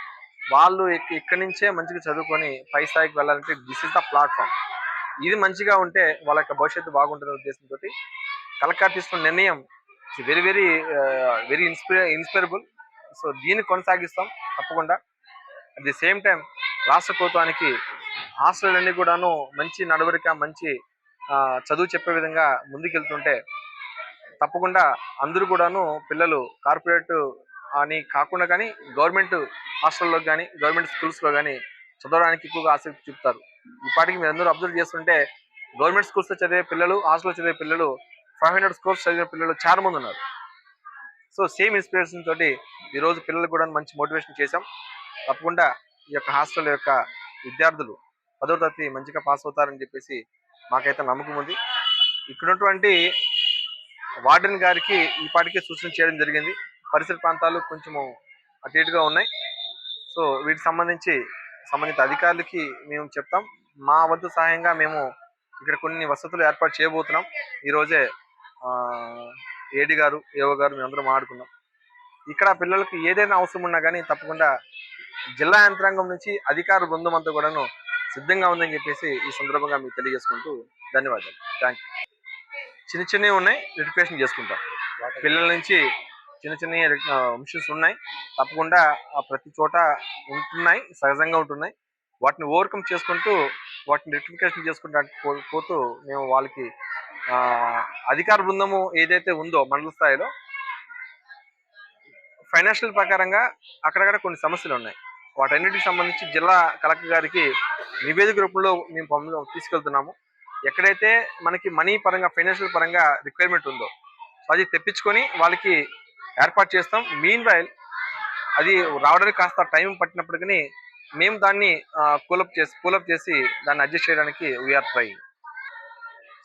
వాళ్ళు ఇక్కడి నుంచే మంచిగా చదువుకొని పై స్థాయికి వెళ్ళాలంటే దిస్ ఇస్ ద ప్లాట్ఫామ్. ఇది మంచిగా ఉంటే వాళ్ళ యొక్క భవిష్యత్తు బాగుంటుందనే ఉద్దేశంతో కలెక్టర్ తీసుకున్న నిర్ణయం very very very inspirable. So దీన్ని కొనసాగిస్తాం తప్పకుండా. అట్ ది సేమ్ టైం రాష్ట్ర ప్రభుత్వానికి హాస్టల్ అన్ని కూడాను మంచి నడవడిక, మంచి చదువు చెప్పే విధంగా ముందుకెళ్తుంటే తప్పకుండా అందరూ కూడాను పిల్లలు కార్పొరేట్ అని కాకుండా కానీ గవర్నమెంట్ హాస్టల్లో కానీ గవర్నమెంట్ స్కూల్స్లో కానీ చదవడానికి ఎక్కువగా ఆసక్తి చూపుతారు. ఇప్పటికి మీరు అందరూ అబ్జర్వ్ చేస్తుంటే గవర్నమెంట్ స్కూల్స్లో చదివే పిల్లలు, హాస్టల్లో చదివే పిల్లలు, 500 scores చదివిన పిల్లలు చాలా మంది ఉన్నారు. సో సేమ్ ఇన్స్పిరేషన్ తోటి ఈరోజు పిల్లలు కూడా మంచి మోటివేషన్ చేశాం. తప్పకుండా ఈ యొక్క హాస్టల్ యొక్క విద్యార్థులు 10వ తరగతి మంచిగా పాస్ అవుతారని చెప్పేసి మాకైతే నమ్మకం ఉంది. ఇక్కడ ఉన్నటువంటి వార్డెన్ గారికి ఈపాటికే సూచన చేయడం జరిగింది. పరిసర ప్రాంతాలు కొంచెము అటు ఇటుగా ఉన్నాయి. సో వీటికి సంబంధిత అధికారులకి మేము చెప్తాం. మా వంతు సహాయంగా మేము ఇక్కడ కొన్ని వసతులు ఏర్పాటు చేయబోతున్నాం. ఈరోజే ఏడీ గారు, ఏఓ గారు మేమందరం మాట్లాడుకున్నాం. ఇక్కడ పిల్లలకు ఏదైనా అవసరం ఉన్నా కానీ తప్పకుండా జిల్లా యంత్రాంగం నుంచి అధికార బృందం అంతా కూడాను సిద్ధంగా ఉందని చెప్పేసి ఈ సందర్భంగా మీకు తెలియజేసుకుంటూ ధన్యవాదాలు. Thank you. చిన్నవి ఉన్నాయి, రిక్వెస్ట్ చేసుకుంటాం. పిల్లల నుంచి చిన్న మిషన్స్ ఉన్నాయి, తప్పకుండా ప్రతి చోట ఉంటున్నాయి, సహజంగా ఉంటున్నాయి. వాటిని ఓవర్కమ్ చేసుకుంటూ వాటిని రెక్టిఫికేషన్ చేసుకుంటూ పోతూ మేము వాళ్ళకి అధికార బృందము ఏదైతే ఉందో మండల స్థాయిలో ఫైనాన్షియల్ ప్రకారంగా అక్కడక్కడ కొన్ని సమస్యలు ఉన్నాయి. వాటన్నిటికి సంబంధించి జిల్లా కలెక్టర్ గారికి నివేదిక రూపంలో మేము తీసుకెళ్తున్నాము. ఎక్కడైతే మనకి మనీ పరంగా, ఫైనాన్షియల్ పరంగా రిక్వైర్మెంట్ ఉందో అది తెప్పించుకొని వాళ్ళకి ఏర్పాటు చేస్తాం. మీన్ వైల్ అది రావడానికి కాస్త టైం పట్టినప్పటికీ మేము దాన్ని కూలప్ చేసి దాన్ని అడ్జస్ట్ చేయడానికి వీఆర్ ట్రైయింగ్.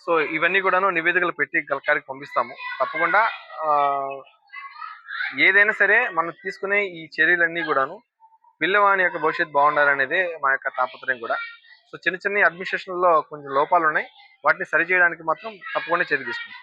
సో ఇవన్నీ కూడాను నివేదికలు పెట్టి కలెక్టర్కి పంపిస్తాము. తప్పకుండా ఏదైనా సరే మనం తీసుకునే ఈ చర్యలన్నీ కూడాను పిల్లవాని యొక్క భవిష్యత్తు బాగుండాలనేదే మా యొక్క తాపత్రయం కూడా. సో చిన్న అడ్మినిస్ట్రేషన్లో కొంచెం లోపాలు ఉన్నాయి, వాటిని సరిచేయడానికి మాత్రం తప్పకుండా చర్య తీసుకుంటాం.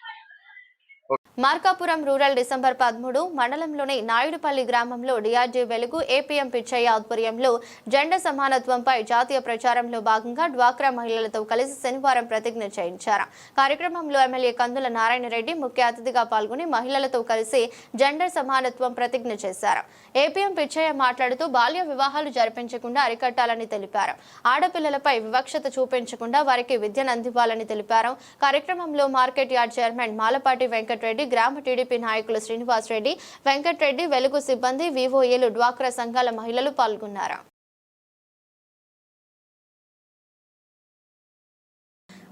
ఓకే. మార్కాపురం రూరల్ డిసెంబర్ 13 మండలంలోని నాయుడుపల్లి గ్రామంలో డిఆర్జీ వెలుగు ఏపీఎం పిచ్చయ్య ఆధ్వర్యంలో జెండర్ సమానత్వంపై జాతీయ ప్రచారంలో భాగంగా డ్వాక్రా మహిళలతో కలిసి శనివారం ప్రతిజ్ఞ చేయించారు. కార్యక్రమంలో ఎమ్మెల్యే కందుల నారాయణ రెడ్డి ముఖ్య అతిథిగా పాల్గొని మహిళలతో కలిసి జెండర్ సమానత్వం ప్రతిజ్ఞ చేశారు. ఏపీఎం పిచ్చయ్య మాట్లాడుతూ బాల్య వివాహాలు జరిపించకుండా అరికట్టాలని తెలిపారు. ఆడపిల్లలపై వివక్షత చూపించకుండా వారికి విద్యను అందివ్వాలని తెలిపారు. కార్యక్రమంలో market yard chairman Malapati Venkatareddy, గ్రామ టీడీపీ నాయకులు శ్రీనివాస్ రెడ్డి, వెంకటరెడ్డి, వెలుగు సిబ్బంది, వివోఏలు, డ్వాక్రా సంఘాల మహిళలు పాల్గొన్నారు.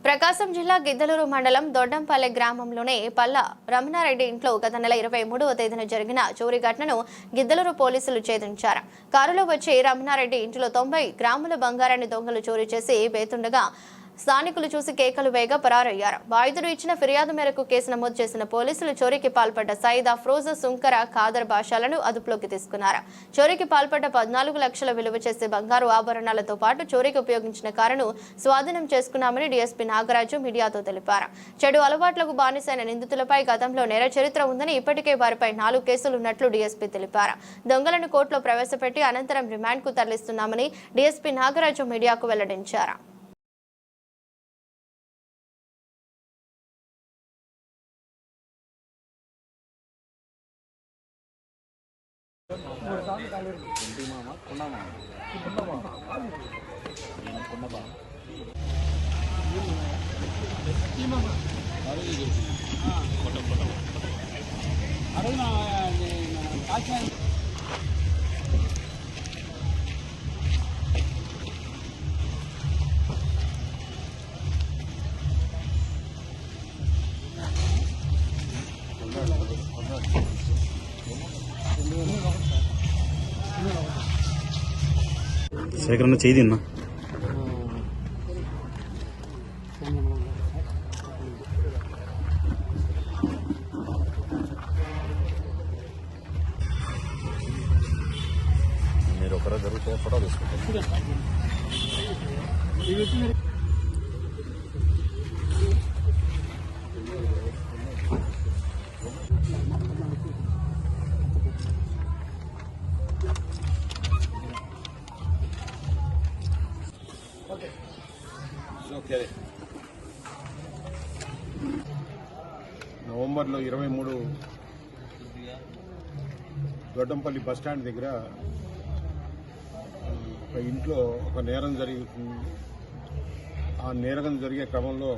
ప్రకాశం జిల్లా గిద్దలూరు మండలం దొడ్డంపల్లె గ్రామంలోని పల్ల రమణారెడ్డి ఇంట్లో గత నెల 23వ తేదీన జరిగిన చోరీ ఘటనను గిద్దలూరు పోలీసులు ఛేదించారు. కారులో వచ్చి రమణారెడ్డి ఇంటిలో 90 గ్రాముల బంగారాన్ని దొంగలు చోరీ చేసి వేతుండగా స్థానికులు చూసి కేకలు వేయగా పరారయ్యారు. బాధితుడు ఇచ్చిన ఫిర్యాదు మేరకు కేసు నమోదు చేసిన పోలీసులు చోరీకి పాల్పడ్డ సయీద్ అఫ్రోజ్, సుంకర, ఖాదర్ బాషాలను అదుపులోకి తీసుకున్నారు. చోరీకి పాల్పడ్డ 14 లక్షల విలువ చేసే బంగారు ఆభరణాలతో పాటు చోరీకి ఉపయోగించిన కారును స్వాధీనం చేసుకున్నామని డీఎస్పీ నాగరాజు మీడియాతో తెలిపారు. చెడు అలవాట్లకు బానిసైన నిందితులపై గతంలో నేర చరిత్ర ఉందని, ఇప్పటికే వారిపై 4 కేసులు ఉన్నట్లు డీఎస్పీ తెలిపారు. దొంగలను కోర్టులో ప్రవేశపెట్టి అనంతరం రిమాండ్కు తరలిస్తున్నామని డీఎస్పీ నాగరాజు మీడియాకు వెల్లడించారు. శేఖరన్న చేయిదిన్నా మీరు ఒకరు జరుగుతుంది ఫోటో తీసుకుంటారు. నవంబర్లో 23 దొడ్డంపల్లి బస్టాండ్ దగ్గర ఒక ఇంట్లో ఒక నేరం జరుగుతుంది. ఆ నేరం జరిగే క్రమంలో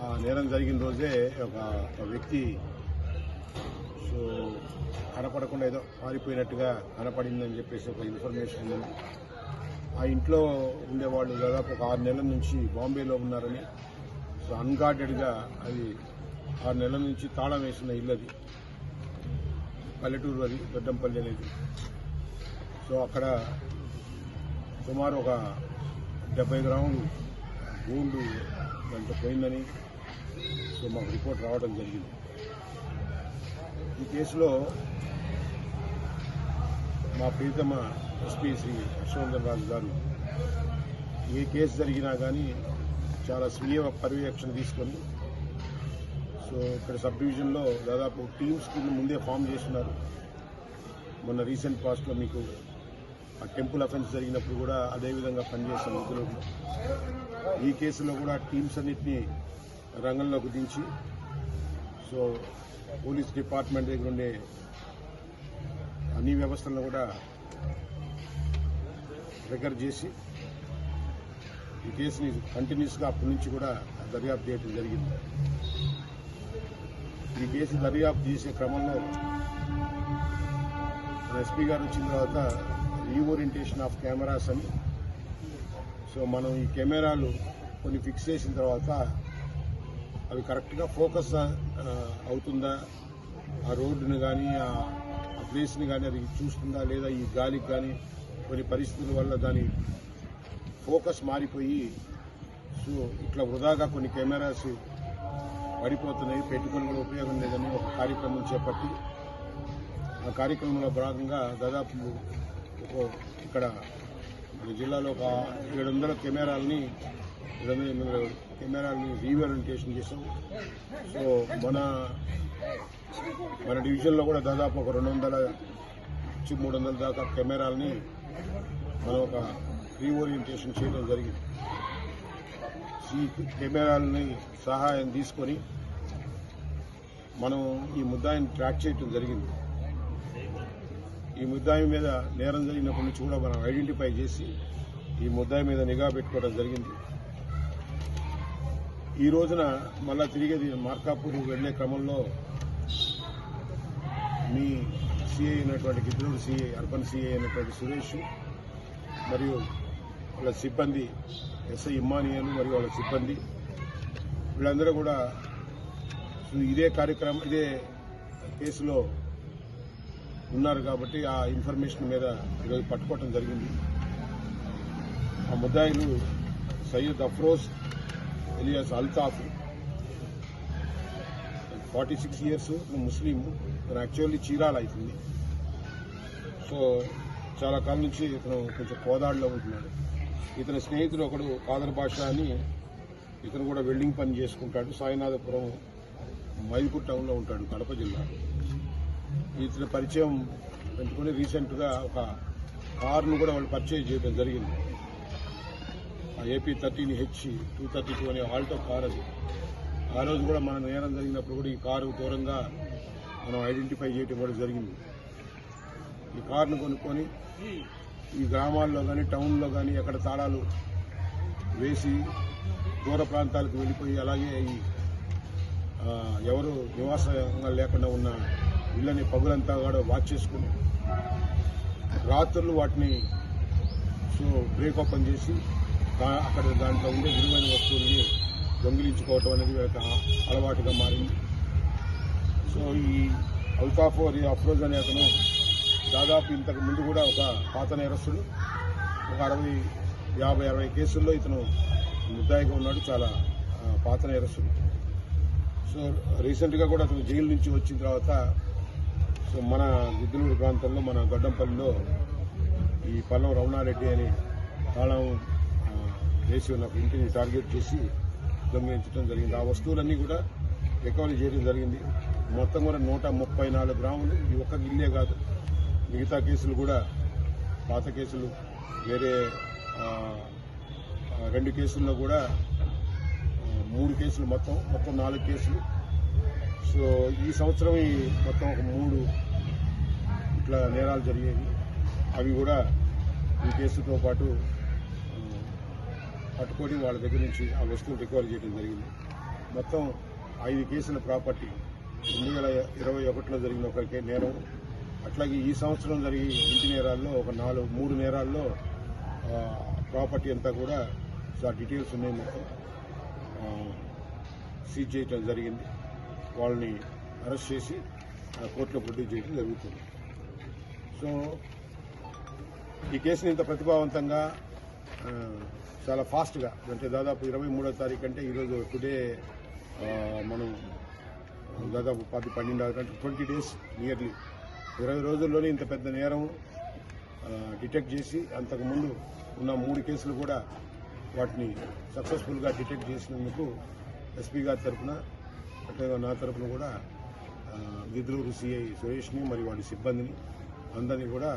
ఆ నేరం జరిగిన రోజే ఒక వ్యక్తి కనపడకుండా ఏదో పారిపోయినట్టుగా కనపడిందని చెప్పేసి ఒక ఇన్ఫర్మేషన్ ఉంది. ఆ ఇంట్లో ఉండేవాళ్ళు దాదాపు ఒక 6 నెలల నుంచి బాంబేలో ఉన్నారని, సో అన్గార్డెడ్గా అది 6 నెలల నుంచి తాళం వేసిన ఇల్లు, అది పల్లెటూరు, అది దొడ్డంపల్లి అనేది. సో అక్కడ సుమారు ఒక 70 గ్రాములు గోల్డ్ దాంట్లో పోయిందని సో మాకు రిపోర్ట్ రావడం జరిగింది. ఈ కేసులో మా ప్రీతమ ఎస్పీ శ్రీ హర్షవర్ధన్ రాజు గారు ఏ కేసు జరిగినా కానీ చాలా స్వీయ పర్యవేక్షణ తీసుకొని, సో ఇక్కడ సబ్ డివిజన్లో దాదాపు టీమ్స్ కింద ముందే ఫామ్ చేస్తున్నారు. మొన్న రీసెంట్ పాస్ట్లో మీకు ఆ టెంపుల్ అఫెన్స్ జరిగినప్పుడు కూడా అదేవిధంగా పనిచేసిన నిధులు. ఈ కేసులో కూడా టీమ్స్ అన్నింటినీ రంగంలోకి దించి, సో పోలీస్ డిపార్ట్మెంట్ దగ్గర ఉండే అన్ని వ్యవస్థలను కూడా రికవర్ చేసి ఈ కేసుని కంటిన్యూస్గా అప్పటి నుంచి కూడా దర్యాప్తు చేయడం జరిగింది. ఈ కేసు దర్యాప్తు చేసే క్రమంలో ఎస్పీ గారు వచ్చిన తర్వాత రీఓరియంటేషన్ ఆఫ్ కెమెరాస్ అని, సో మనం ఈ కెమెరాలు కొన్ని ఫిక్స్ చేసిన తర్వాత అవి కరెక్ట్గా ఫోకస్ అవుతుందా, ఆ రోడ్డుని కానీ ఆ ప్లేస్ని కానీ అది చూస్తుందా లేదా, ఈ గాలికి కానీ కొన్ని పరిస్థితుల వల్ల దాని ఫోకస్ మారిపోయి సో ఇట్లా వృధాగా కొన్ని కెమెరాస్ పడిపోతున్నాయి, పెట్టుకుని కూడా ఉపయోగం లేదని ఒక కార్యక్రమం చేపట్టి, ఆ కార్యక్రమంలో భాగంగా దాదాపు ఇక్కడ జిల్లాలో ఒక 700 కెమెరాలని 2800 కెమెరాలని రీఓరియంటేషన్ చేసాం. సో మన డివిజన్లో కూడా దాదాపు ఒక 200 నుంచి 300 దాకా కెమెరాలని మనం ఒక రీఓరియంటేషన్ చేయడం జరిగింది. ఈ కెమెరాలని సహాయం తీసుకొని మనం ఈ ముద్దాయిని ట్రాక్ చేయడం జరిగింది. ఈ ముద్దాయి మీద నేరం జరిగినప్పటి నుంచి కూడా మనం ఐడెంటిఫై చేసి ఈ ముద్దాయి మీద నిఘా పెట్టుకోవడం జరిగింది. ఈ రోజున మళ్ళా తిరిగి మార్కాపూర్ వెళ్లే క్రమంలో మీ సిఐ అయినటువంటి గిద్దలూరు సిఐ, అర్బన్ సిఐ అయినటువంటి సురేష్ మరియు వాళ్ళ సిబ్బంది, ఎస్ఐ ఇమ్మానియన్ మరియు వాళ్ళ సిబ్బంది, వీళ్ళందరూ కూడా ఇదే కేసులో ఉన్నారు కాబట్టి ఆ ఇన్ఫర్మేషన్ మీద ఈరోజు పట్టుకోవటం జరిగింది. ఆ ముద్దాయిలు సయ్యద్ అఫ్రోజ్ ఎలియాస్ అల్తాఫ్, 46 years, ముస్లిం, తను యాక్చువల్లీ చీరాల అవుతుంది. సో చాలా కాలం నుంచి ఇతను కొంచెం కోదాడులో ఉంటున్నాడు. ఇతని స్నేహితుడు ఒకడు కాదర్ బాషా అని, ఇతను కూడా వెల్డింగ్ పని చేసుకుంటాడు. సాయినాథపురం మైదుపూర్ టౌన్లో ఉంటాడు, కడప జిల్లా. ఇతని పరిచయం పెంచుకొని రీసెంట్గా ఒక కారును కూడా వాళ్ళు పర్చేజ్ చేయడం జరిగింది. AP 13H 232 అనే ఆల్టో కార్ అది. ఆ రోజు కూడా మన నేరం జరిగినప్పుడు కూడా ఈ కారు దూరంగా మనం ఐడెంటిఫై చేయడం కూడా జరిగింది. ఈ కారును కొనుక్కొని ఈ గ్రామాల్లో కానీ టౌన్లో కానీ ఎక్కడ తాళాలు వేసి దూర ప్రాంతాలకు వెళ్ళిపోయి, అలాగే ఈ ఎవరు నివాసంగా లేకుండా ఉన్న ఇళ్ళని పగులంతా కూడా వాచ్ చేసుకుని రాత్రులు వాటిని బ్రేక్ ఓపెన్ చేసి అక్కడ దాంట్లో ఉండే విలువైన వస్తువుల్ని దొంగిలించుకోవటం అనేది ఒక అలవాటుగా మారింది. సో ఈ అల్తాఫ్ అఫ్రోజ్ అనే అతను దాదాపు ఇంతకు ముందు కూడా ఒక పాత నేరస్తుడు, ఒక 50 కేసుల్లో ఇతను ముద్దాయిగా ఉన్నాడు, చాలా పాత నేరస్తుడు. సో రీసెంట్గా కూడా అతను జైలు నుంచి వచ్చిన తర్వాత సో మన గిద్దలూరు ప్రాంతంలో, మన గడ్డంపల్లిలో ఈ పల్లం రమణారెడ్డి అని తాళం వేసి ఉన్న ఇంటిని టార్గెట్ చేసి దొంగిలించడం జరిగింది. ఆ వస్తువులన్నీ కూడా రికవరీ చేయడం జరిగింది. మొత్తం కూడా 134 గ్రాములు. ఈ ఒక్క ఇల్లే కాదు, మిగతా కేసులు కూడా, పాత కేసులు వేరే 2 కేసుల్లో కూడా 3 కేసులు, మొత్తం 4 కేసులు. సో ఈ సంవత్సరం ఈ మొత్తం ఒక 3 ఇట్లా నేరాలు జరిగాయి. అవి కూడా ఈ కేసుతో పాటు పట్టుకొని వాళ్ళ దగ్గర నుంచి ఆ వస్తువులు రికవరీ చేయడం జరిగింది. మొత్తం 5 కేసుల ప్రాపర్టీ 2021లో జరిగిన ఒక నేరం, అట్లాగే ఈ సంవత్సరం జరిగే ఇంటి నేరాల్లో ఒక 3 నేరాల్లో ప్రాపర్టీ అంతా కూడా డీటెయిల్స్ ఉన్నాయి, మొత్తం సీజ్ చేయడం జరిగింది. వాళ్ళని అరెస్ట్ చేసి కోర్టులో ప్రొడ్యూస్ చేయడం జరుగుతుంది. సో ఈ కేసుని ఇంత ప్రతిభావంతంగా చాలా ఫాస్ట్గా, అంటే దాదాపు 23వ తారీఖు అంటే ఈరోజు టుడే మనం దాదాపు 10-12 అంటే 20 days నియర్లీ 20 రోజుల్లోనే ఇంత పెద్ద నేరం డిటెక్ట్ చేసి, అంతకుముందు ఉన్న 3 కేసులు కూడా వాటిని సక్సెస్ఫుల్గా డిటెక్ట్ చేసినందుకు ఎస్పీ గారి తరఫున, అట్లాగే నా తరఫున కూడా గిద్దలూరు సిఐ సురేష్ని మరియు వాడి సిబ్బందిని అందరినీ కూడా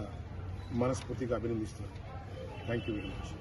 మనస్ఫూర్తిగా అభినందిస్తున్నాను. Thank you very much.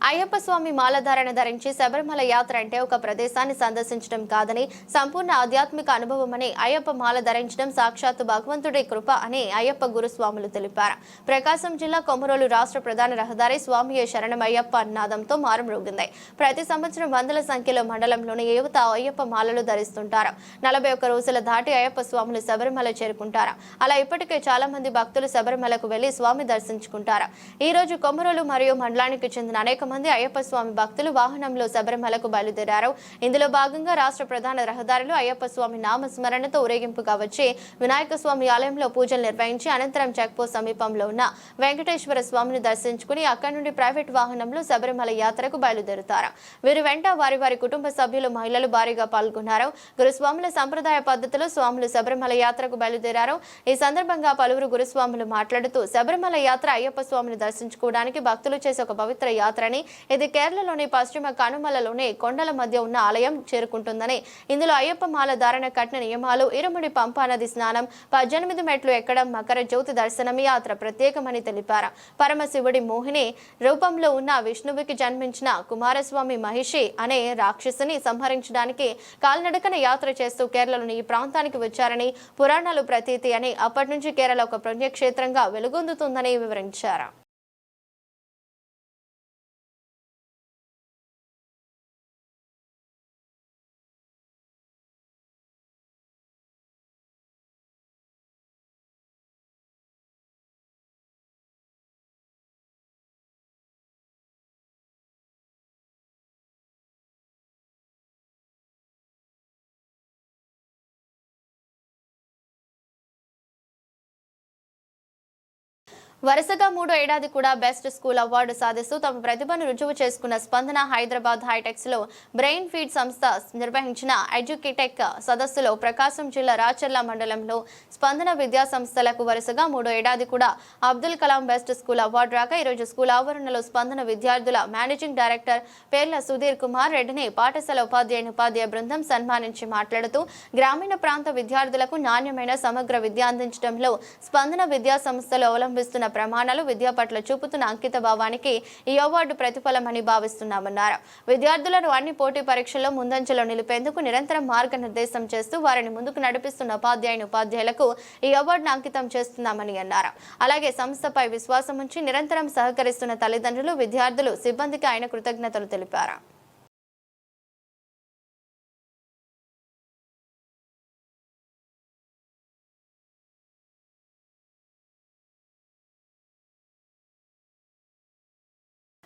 Ayyappa Swami మాలధారణ ధరించి శబరిమల యాత్ర అంటే ఒక ప్రదేశాన్ని సందర్శించడం కాదని, సంపూర్ణ ఆధ్యాత్మిక అనుభవమని, అయ్యప్ప మాల ధరించడం సాక్షాత్తు భగవంతుడి కృప అని అయ్యప్ప గురుస్వాములు తెలిపారు. ప్రకాశం జిల్లా కొమరోలు రాష్ట్ర ప్రధాన రహదారి స్వామియే శరణమయ్యప్ప నాదంతో మారుమ్రోగింది. ప్రతి సంవత్సరం వందల సంఖ్యలో మండలంలోని యువత అయ్యప్ప మాలలు ధరిస్తుంటారు. 41 రోజుల దాటి అయ్యప్ప స్వాములు శబరిమల చేరుకుంటారు. అలా ఇప్పటికే చాలా మంది భక్తులు శబరిమలకు వెళ్లి స్వామి దర్శించుకుంటారు. ఈ రోజు కొమరోలు మరియు మండలానికి చెందిన అనేక మంది అయ్యప్ప స్వామి భక్తులు వాహనంలో శబరిమలకు బయలుదేరారు. ఇందులో భాగంగా రాష్ట్ర ప్రధాన రహదారిలో అయ్యప్ప స్వామి నామస్మరణతో ఊరేగింపుగా వచ్చి వినాయక స్వామి ఆలయంలో పూజలు నిర్వహించి అనంతరం చెక్పోస్ట్ సమీపంలో ఉన్న వెంకటేశ్వర స్వామిని దర్శించుకుని అక్కడి నుండి ప్రైవేట్ వాహనంలో శబరిమల యాత్రకు బయలుదేరుతారు. వీరి వెంట వారి వారి కుటుంబ సభ్యులు, మహిళలు భారీగా పాల్గొన్నారు. గురుస్వాముల సంప్రదాయ పద్ధతిలో స్వాములు శబరిమల యాత్రకు బయలుదేరారు. ఈ సందర్భంగా పలువురు గురుస్వాములు మాట్లాడుతూ శబరిమల యాత్ర అయ్యప్ప స్వామిని దర్శించుకోవడానికి భక్తులు చేసే ఒక పవిత్ర యాత్రని, ఇది కేరళలోని పశ్చిమ కనుమలలోని కొండల మధ్య ఉన్న ఆలయం చేరుకుంటుందని, ఇందులో అయ్యప్ప మాల ధారణ కట్టిన నియమాలు, ఇరుముడి పంపానది స్నానం, 18 మెట్లు ఎక్కడం, మకర జ్యోతి దర్శనం యాత్ర ప్రత్యేకమని తెలిపారు. పరమశివుడి మోహిని రూపంలో ఉన్న విష్ణువుకి జన్మించిన కుమారస్వామి మహిషి అనే రాక్షసుని సంహరించడానికి కాలినడకన యాత్ర చేస్తూ కేరళలోని ఈ ప్రాంతానికి వచ్చారని, పురాణాలు ప్రతీతి అని, అప్పటి నుంచి కేరళ ఒక పుణ్యక్షేత్రంగా వెలుగొందుతుందని వివరించారు. వరుసగా 3వ ఏడాది కూడా బెస్ట్ స్కూల్ అవార్డు సాధిస్తూ తమ ప్రతిభను రుజువు చేసుకున్న స్పందన హైదరాబాద్ హైటెక్స్ లో బ్రెయిన్ ఫీడ్ సంస్థ నిర్వహించిన ఎడ్యుకేటెక్ సదస్సులో ప్రకాశం జిల్లా రాచర్ల మండలంలో స్పందన విద్యా సంస్థలకు వరుసగా 3వ ఏడాది కూడా Abdul Kalam best school award రాక ఈరోజు స్కూల్ ఆవరణలో స్పందన విద్యార్థుల మేనేజింగ్ డైరెక్టర్ పేర్ల సుధీర్ కుమార్ రెడ్డిని పాఠశాల ఉపాధ్యాయ బృందం సన్మానించి మాట్లాడుతూ గ్రామీణ ప్రాంత విద్యార్థులకు నాణ్యమైన సమగ్ర విద్య అందించడంలో స్పందన విద్యా సంస్థలు అవలంబిస్తున్న ప్రమాణాలు విద్య పట్ల చూపుతున్న అంకిత భావానికి ఈ అవార్డు ప్రతిఫలమని భావిస్తున్నామన్నారు. విద్యార్థులను అన్ని పోటీ పరీక్షల్లో ముందంజలో నిలిపేందుకు నిరంతరం మార్గనిర్దేశం చేస్తూ వారిని ముందుకు నడిపిస్తున్న ఉపాధ్యాయులకు ఈ అవార్డును అంకితం చేస్తున్నామని అన్నారు. అలాగే సంస్థపై విశ్వాసం ఉంచి నిరంతరం సహకరిస్తున్న తల్లిదండ్రులు, విద్యార్థులు, సిబ్బందికి ఆయన కృతజ్ఞతలు తెలిపారు.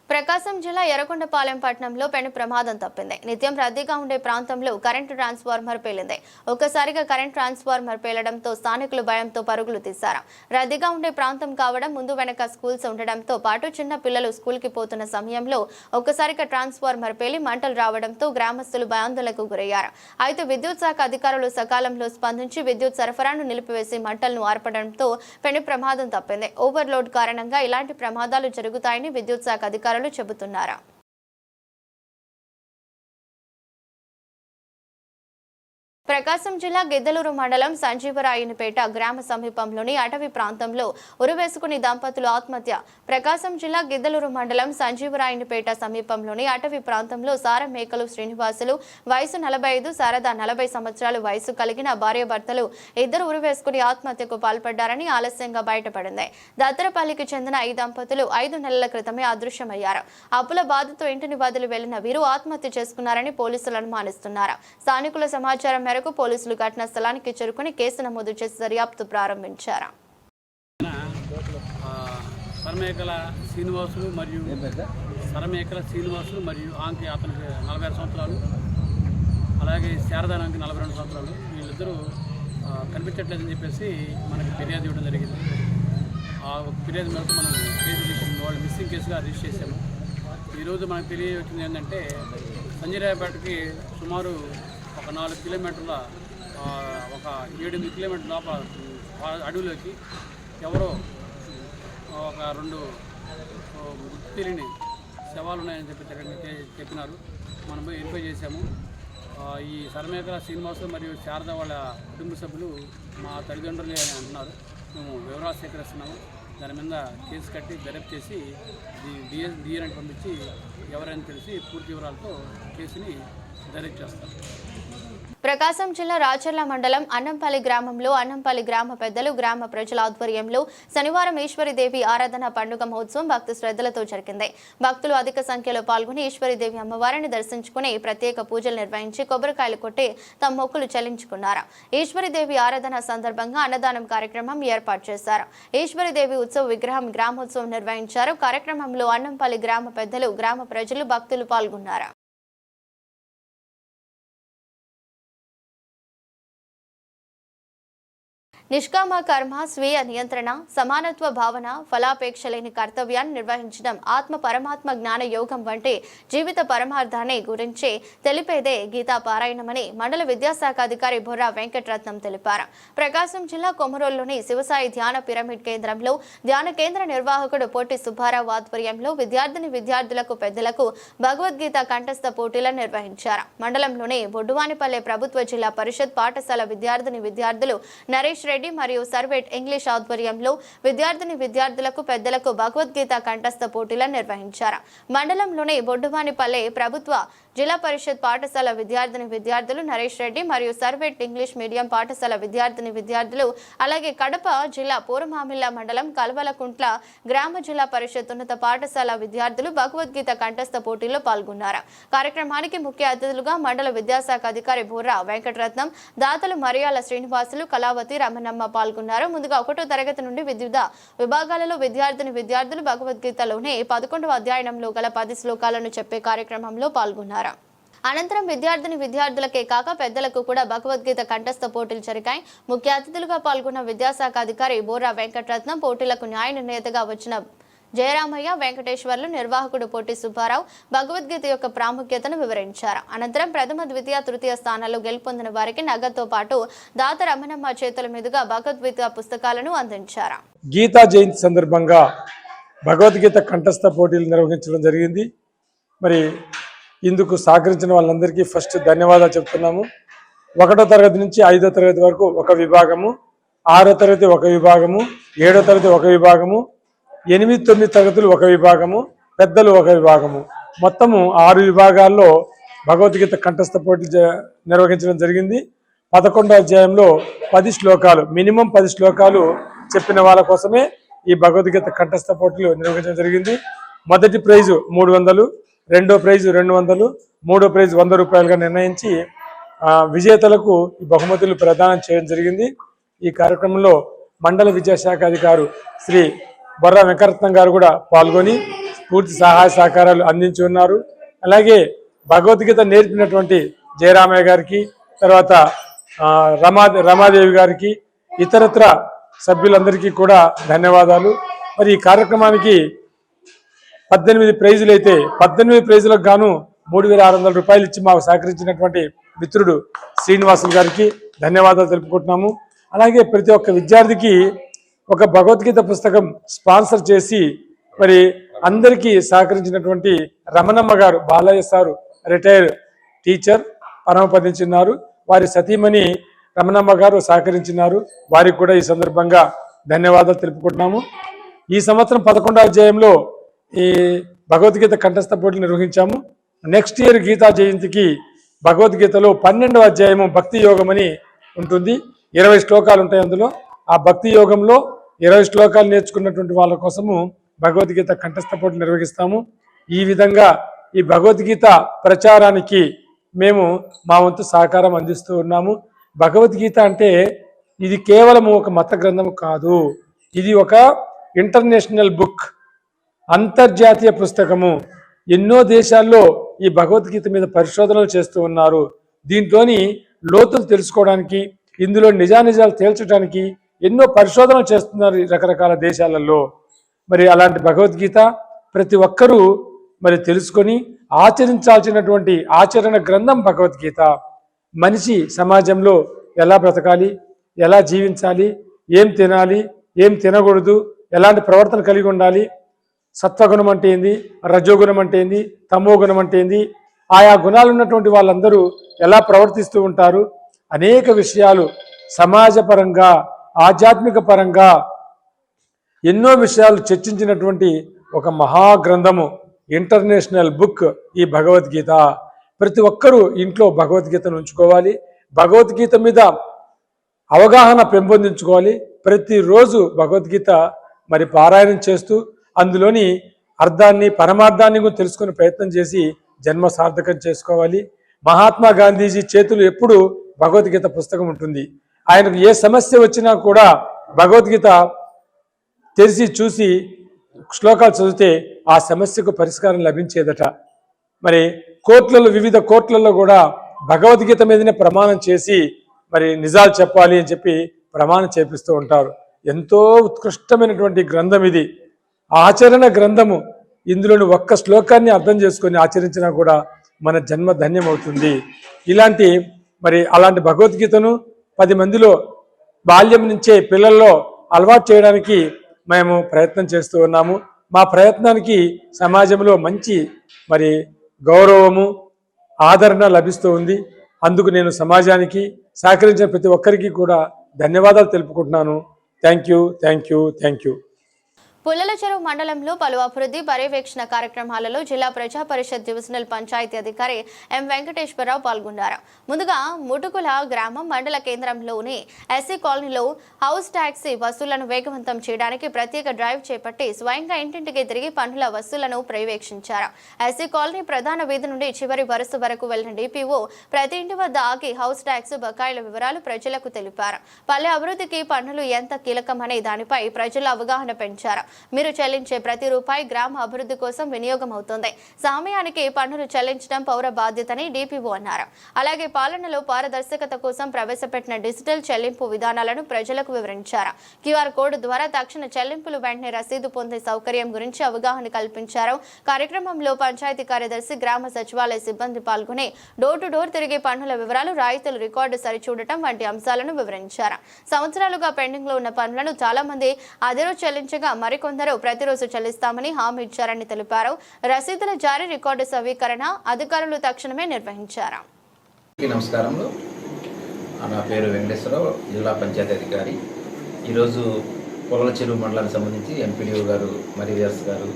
ప్రకాశం జిల్లా ఎర్రగొండపాలెం పట్టణంలో పెను ప్రమాదం తప్పింది. నిత్యం రద్దీగా ఉండే ప్రాంతంలో కరెంటు ట్రాన్స్ఫార్మర్ పేలింది. ఒక్కసారిగా కరెంట్ ట్రాన్స్ఫార్మర్ పేలడంతో స్థానికులు భయంతో పరుగులు తీశారు. రద్దీగా ఉండే ప్రాంతం కావడం, ముందు వెనక స్కూల్స్ ఉండడంతో పాటు చిన్న పిల్లలు స్కూల్కి పోతున్న సమయంలో ఒక్కసారిగా ట్రాన్స్ఫార్మర్ పేలి మంటలు రావడంతో గ్రామస్తులు భయాందోళనకు గురయ్యారు. అయితే విద్యుత్ శాఖ అధికారులు సకాలంలో స్పందించి విద్యుత్ సరఫరాను నిలిపివేసి మంటలను ఆర్పడంతో పెను ప్రమాదం తప్పింది. ఓవర్లోడ్ కారణంగా ఇలాంటి ప్రమాదాలు జరుగుతాయని విద్యుత్ శాఖ అధికారులు చెబుతున్నారు. ప్రకాశం జిల్లా గిద్దలూరు మండలం సంజీవరాయునిపేట గ్రామ సమీపంలోని అటవీ ప్రాంతంలో ఉరివేసుకుని దంపతులు ఆత్మహత్య. ప్రకాశం జిల్లా గిద్దలూరు మండలం సంజీవరాయునిపేట సమీపంలోని అటవీ ప్రాంతంలో సారమేకలు శ్రీనివాసులు వయసు 45, శారద 40 సంవత్సరాలు వయసు కలిగిన భార్యాభర్తలు ఇద్దరు ఉరివేసుకుని ఆత్మహత్యకు పాల్పడ్డారని ఆలస్యంగా బయటపడింది. దత్తరపల్లికి చెందిన ఈ దంపతులు 5 నెలల క్రితమే అదృశ్యమయ్యారు. అప్పుల బాధతో ఇంటిని వదిలి వెళ్లిన వీరు ఆత్మహత్య చేసుకున్నారని పోలీసులు అనుమానిస్తున్నారు. స్థానికుల సమాచారం మేరకు పోలీసులు ఘటనా స్థలానికి చేరుకుని కేసు నమోదు చేసి దర్యాప్తు ప్రారంభించారు. సరమేకల శ్రీనివాసులు మరియు ఆంకి అతనికి 46 సంవత్సరాలు, అలాగే శారదానికి 42 సంవత్సరాలు. వీళ్ళిద్దరూ కనిపించట్లేదని చెప్పేసి మనకి ఫిర్యాదు ఇవ్వడం జరిగింది. ఆ ఫిర్యాదు మేరకు మనం కేసు తీసుకుని వాళ్ళు మిస్సింగ్ కేసుగా రిజిస్టర్ చేశాము. ఈరోజు మనకు తెలియవచ్చింది ఏంటంటే సంజీరాయపేటకి సుమారు ఒక 4 కిలోమీటర్ల ఒక 7-8 కిలోమీటర్ల లోపల అడవిలోకి ఎవరో ఒక 2 గుర్తు తెలియని శవాలు ఉన్నాయని చెప్పినారు. మనం పోయి వెరిఫై చేశాము. ఈ సరమేకల శ్రీనివాసులు మరియు శారద వాళ్ళ కుటుంబ సభ్యులు మా తల్లిదండ్రులే అని అంటున్నారు. మేము వివరాలు సేకరిస్తున్నాము. దాని మీద కేసు కట్టి దర్యాప్తు చేసి డిఎన్ఏ పంపించి ఎవరైనా తెలిసి పూర్తి వివరాలతో కేసుని దర్యాప్తు చేస్తారు. ప్రకాశం జిల్లా రాచర్ల మండలం అన్నంపల్లి గ్రామంలో అన్నంపల్లి గ్రామ పెద్దలు, గ్రామ ప్రజల ఆధ్వర్యంలో శనివారం ఈశ్వరీదేవి ఆరాధన పండుగ మహోత్సవం భక్తి శ్రద్ధలతో జరిగింది. భక్తులు అధిక సంఖ్యలో పాల్గొని ఈశ్వరీదేవి అమ్మవారిని దర్శించుకుని ప్రత్యేక పూజలు నిర్వహించి కొబ్బరికాయలు కొట్టి తమ మొక్కులు చెల్లించుకున్నారు. ఈశ్వరీదేవి ఆరాధన సందర్భంగా అన్నదానం కార్యక్రమం ఏర్పాటు చేశారు. ఈశ్వరీదేవి ఉత్సవ విగ్రహం గ్రామోత్సవం నిర్వహించారు. కార్యక్రమంలో అన్నంపల్లి గ్రామ పెద్దలు, గ్రామ ప్రజలు, భక్తులు పాల్గొన్నారు. నిష్కామ కర్మ, స్వీయ నియంత్రణ, సమానత్వ భావన, ఫలాపేక్ష లేని కర్తవ్యాన్ని నిర్వహించడం ఆత్మ పరమాత్మ జ్ఞాన యోగం వంటి జీవిత పరమార్థాన్ని గురించి తెలిపేదే గీతా పారాయణమని మండల విద్యాశాఖ అధికారి బొర్రా వెంకటరత్నం తెలిపారు. ప్రకాశం జిల్లా కొమరోలులోని శివసాయి ధ్యాన పిరమిడ్ కేంద్రంలో ధ్యాన కేంద్ర నిర్వాహకుడు పొట్టి సుబ్బారావు ఆధ్వర్యంలో విద్యార్థులకు పెద్దలకు భగవద్గీత కంఠస్థ పోటీలను నిర్వహించారు. మండలంలోని బొడ్డువానిపల్లె ప్రభుత్వ జిల్లా పరిషత్ పాఠశాల విద్యార్థులు నరేష్ రెడ్డి మరియు సర్వేట్ ఇంగ్లీష్ ఆధ్వర్యంలో విద్యార్థులకు పెద్దలకు భగవద్గీత కంఠస్థ పోటీలను నిర్వహించారు. మండలంలోని బొడ్డువానిపల్లె ప్రభుత్వ జిల్లా పరిషత్ పాఠశాల విద్యార్థులు నరేష్ రెడ్డి మరియు సర్వేట్ ఇంగ్లీష్ మీడియం పాఠశాల విద్యార్థులు అలాగే కడప జిల్లా పూర్వమామిళ్ళ మండలం కల్వలకుంట్ల గ్రామ జిల్లా పరిషత్ ఉన్నత పాఠశాల విద్యార్థులు భగవద్గీత కంఠస్థ పోటీల్లో పాల్గొన్నారు. కార్యక్రమానికి ముఖ్య అతిథులుగా మండల విద్యాశాఖ అధికారి బొర్రా వెంకటరత్నం, దాతలు మరియాల శ్రీనివాసులు, కళావతి, రమణమ్మ పాల్గొన్నారు. ముందుగా 1వ తరగతి నుండి వివిధ విభాగాలలో విద్యార్థులు భగవద్గీతలోనే 11వ అధ్యాయంలో గల 10 శ్లోకాలను చెప్పే కార్యక్రమంలో పాల్గొన్నారు. అనంతరం విద్యార్థులకే కాక పెద్దలకు కూడా భగవద్గీత కంఠస్థ పోటీలు జరిగాయి. ముఖ్య అతిథులుగా పాల్గొన్న విద్యాశాఖ అధికారి బొర్రా వెంకటరత్నం పోటీలకు న్యాయ నిర్ణేతగా వచ్చిన జయరామయ్య, వెంకటేశ్వర్లు, నిర్వాహకుడు పొట్టి సుబ్బారావు భగవద్గీత యొక్క ప్రాముఖ్యతను వివరించారు. అనంతరం ప్రథమ, ద్వితీయ, తృతీయ స్థానాల్లో గెలుపొందిన వారికి నగదుతో పాటు దాత రమణమ్మ చేతుల మీదుగా భగవద్గీత పుస్తకాలను అందించారు. గీతా జయంతి సందర్భంగా భగవద్గీత కంఠస్థ పోటీలు నిర్వహించడం జరిగింది. మరి ఇందుకు సహకరించిన వాళ్ళందరికీ ఫస్ట్ ధన్యవాదాలు చెప్తున్నాము. 1వ తరగతి నుంచి 5వ తరగతి వరకు ఒక విభాగము, 6వ తరగతి ఒక విభాగము, 7వ తరగతి ఒక విభాగము, 8, 9 తరగతులు ఒక విభాగము, పెద్దలు ఒక విభాగము, మొత్తము 6 విభాగాల్లో భగవద్గీత కంఠస్థ పోటీలు నిర్వహించడం జరిగింది. 11వ అధ్యాయంలో 10 శ్లోకాలు, మినిమం 10 శ్లోకాలు చెప్పిన వాళ్ళ కోసమే ఈ భగవద్గీత కంఠస్థ పోటీలు నిర్వహించడం జరిగింది. మొదటి ప్రైజు 300, రెండో ప్రైజు 200, మూడో ప్రైజు 100 రూపాయలుగా నిర్ణయించి విజేతలకు ఈ బహుమతులు ప్రదానం చేయడం జరిగింది. ఈ కార్యక్రమంలో మండల విద్యాశాఖ అధికారి శ్రీ బొర్రా వెంకటరత్నం గారు కూడా పాల్గొని పూర్తి సహాయ సహకారాలు అందించి ఉన్నారు. అలాగే భగవద్గీత నేర్పినటువంటి జయరామయ్య గారికి, తర్వాత రమాదేవి గారికి, ఇతరత్ర సభ్యులందరికీ కూడా ధన్యవాదాలు. మరి ఈ కార్యక్రమానికి 18 ప్రైజులు అయితే 18 ప్రైజులకు గాను 3,600 రూపాయలు ఇచ్చి మాకు సహకరించినటువంటి మిత్రుడు శ్రీనివాసులు గారికి ధన్యవాదాలు తెలుపుకుంటున్నాము. అలాగే ప్రతి ఒక్క విద్యార్థికి ఒక భగవద్గీత పుస్తకం స్పాన్సర్ చేసి మరి అందరికీ సహకరించినటువంటి రమణమ్మ గారు, బాలయ్య సారు రిటైర్ టీచర్ పరమపదించున్నారు. వారి సతీమణి రమణమ్మ గారు సహకరించినారు. వారికి కూడా ఈ సందర్భంగా ధన్యవాదాలు తెలుపుకుంటున్నాము. ఈ సంవత్సరం 11వ అధ్యాయంలో ఈ భగవద్గీత కంఠస్థ పోటీలు నిర్వహించాము. నెక్స్ట్ ఇయర్ గీతా జయంతికి భగవద్గీతలో 12వ అధ్యాయము భక్తి యోగం అని ఉంటుంది. 20 శ్లోకాలు ఉంటాయి. అందులో ఆ భక్తి యోగంలో 20 శ్లోకాలు నేర్చుకున్నటువంటి వాళ్ళ కోసము భగవద్గీత కంఠస్థ పోటీలు నిర్వహిస్తాము. ఈ విధంగా ఈ భగవద్గీత ప్రచారానికి మేము మా వంతు సహకారం అందిస్తూ ఉన్నాము. భగవద్గీత అంటే ఇది కేవలం ఒక మత గ్రంథం కాదు, ఇది ఒక ఇంటర్నేషనల్ బుక్, అంతర్జాతీయ పుస్తకము. ఎన్నో దేశాల్లో ఈ భగవద్గీత మీద పరిశోధనలు చేస్తూ ఉన్నారు. దీంట్లోని లోతులు తెలుసుకోవడానికి, ఇందులో నిజానిజాలు తేల్చడానికి ఎన్నో పరిశోధనలు చేస్తున్నారు రకరకాల దేశాలలో. మరి అలాంటి భగవద్గీత ప్రతి ఒక్కరూ మరి తెలుసుకొని ఆచరించాల్సినటువంటి ఆచరణ గ్రంథం భగవద్గీత. మనిషి సమాజంలో ఎలా బ్రతకాలి, ఎలా జీవించాలి, ఏం తినాలి, ఏం తినకూడదు, ఎలాంటి ప్రవర్తన కలిగి ఉండాలి, సత్వగుణం అంటే ఏంది, రజోగుణం అంటే ఏంది, తమో గుణం అంటే ఏంది, ఆయా గుణాలు ఉన్నటువంటి వాళ్ళందరూ ఎలా ప్రవర్తిస్తూ ఉంటారు, అనేక విషయాలు సమాజపరంగా ఆధ్యాత్మిక పరంగా ఎన్నో విషయాలు చర్చించినటువంటి ఒక మహాగ్రంథము, ఇంటర్నేషనల్ బుక్ ఈ భగవద్గీత. ప్రతి ఒక్కరూ ఇంట్లో భగవద్గీతను ఉంచుకోవాలి, భగవద్గీత మీద అవగాహన పెంపొందించుకోవాలి. ప్రతిరోజు భగవద్గీత మరి పారాయణం చేస్తూ అందులోని అర్థాన్ని పరమార్థాన్ని కూడా తెలుసుకునే ప్రయత్నం చేసి జన్మ సార్థకం చేసుకోవాలి. మహాత్మా గాంధీజీ చేతులు ఎప్పుడు భగవద్గీత పుస్తకం ఉంటుంది. ఆయనకు ఏ సమస్య వచ్చినా కూడా భగవద్గీత తెరిచి చూసి శ్లోకాలు చదివితే ఆ సమస్యకు పరిష్కారం లభించేదట. మరి కోర్టులలో వివిధ కోర్టులలో కూడా భగవద్గీత మీదనే ప్రమాణం చేసి మరి నిజాలు చెప్పాలి అని చెప్పి ప్రమాణం చేపిస్తూ ఉంటారు. ఎంతో ఉత్కృష్టమైనటువంటి గ్రంథం ఇది, ఆచరణ గ్రంథము. ఇందులోని ఒక్క శ్లోకాన్ని అర్థం చేసుకొని ఆచరించినా కూడా మన జన్మ ధన్యమవుతుంది. అలాంటి భగవద్గీతను 10 మందిలో బాల్యం నుంచే పిల్లల్లో అలవాటు చేయడానికి మేము ప్రయత్నం చేస్తూ ఉన్నాము. మా ప్రయత్నానికి సమాజంలో మంచి గౌరవము, ఆదరణ లభిస్తూ ఉంది. అందుకు నేను సమాజానికి సహకరించిన ప్రతి ఒక్కరికి కూడా ధన్యవాదాలు తెలుపుకుంటున్నాను. Thank you. పుల్లల చెరువు మండలంలో పలు అభివృద్ధి పర్యవేక్షణ కార్యక్రమాలలో జిల్లా ప్రజా పరిషత్ డివిజనల్ పంచాయతీ అధికారి ఎం వెంకటేశ్వరరావు పాల్గొన్నారు. ముందుగా ముటుకుల గ్రామం మండల కేంద్రంలోని ఎస్సీ కాలనీలో హౌస్ ట్యాక్సీ వసూళ్లను వేగవంతం చేయడానికి ప్రత్యేక డ్రైవ్ చేపట్టి స్వయంగా ఇంటింటికి తిరిగి పన్నుల వసూళ్లను పర్యవేక్షించారు. ఎస్సీ కాలనీ ప్రధాన వీధి నుండి చివరి వరుస వరకు వెళ్లిన డిపిఓ ప్రతి ఇంటి వద్ద ఆగి హౌస్ ట్యాక్స్ బకాయిల వివరాలు ప్రజలకు తెలిపారు. పల్లె అభివృద్ధికి పన్నులు ఎంత కీలకమనే దానిపై ప్రజలు అవగాహన పెంచారు. మీరు చెల్లించే ప్రతి రూపాయి గ్రామ అభివృద్ధి కోసం వినియోగం అవుతుంది. సమయానికి పన్నులు చెల్లించడం పౌర బాధ్యతని డిపిఓ అన్నారు. అలాగే పాలనలో పారదర్శకత కోసం ప్రవేశపెట్టిన డిజిటల్ చెల్లింపు విధానాలను ప్రజలకు వివరించారు. క్యూఆర్ కోడ్ ద్వారా తక్షణ చెల్లింపులు వెంటనే రసీదు పొందే సౌకర్యం గురించి అవగాహన కల్పించారు. కార్యక్రమంలో పంచాయతీ కార్యదర్శి, గ్రామ సచివాలయ సిబ్బంది పాల్గొని డోర్ టు డోర్ తిరిగి పన్నుల వివరాలు, రాయితీల రికార్డు సరిచూడటం వంటి అంశాలను వివరించారు. సంవత్సరాలుగా పెండింగ్ లో ఉన్న పన్నులను చాలా మంది అదే రోజు చెల్లించగా మరికొందరు ప్రతిరోజు చెల్లిస్తామని హామీ ఇచ్చారని తెలిపారు. రసీదుల జారీ, రికార్డు సవీకరణ అధికారులు తక్షణమే నిర్వహించారు. నమస్కారములు. నా పేరు వెంకటేశ్వరరావు, జిల్లా పంచాయతీ అధికారి. ఈరోజు పొలల చెరువు మండలానికి సంబంధించి ఎంపీడీఓ గారు, మరివియర్స్ గారు,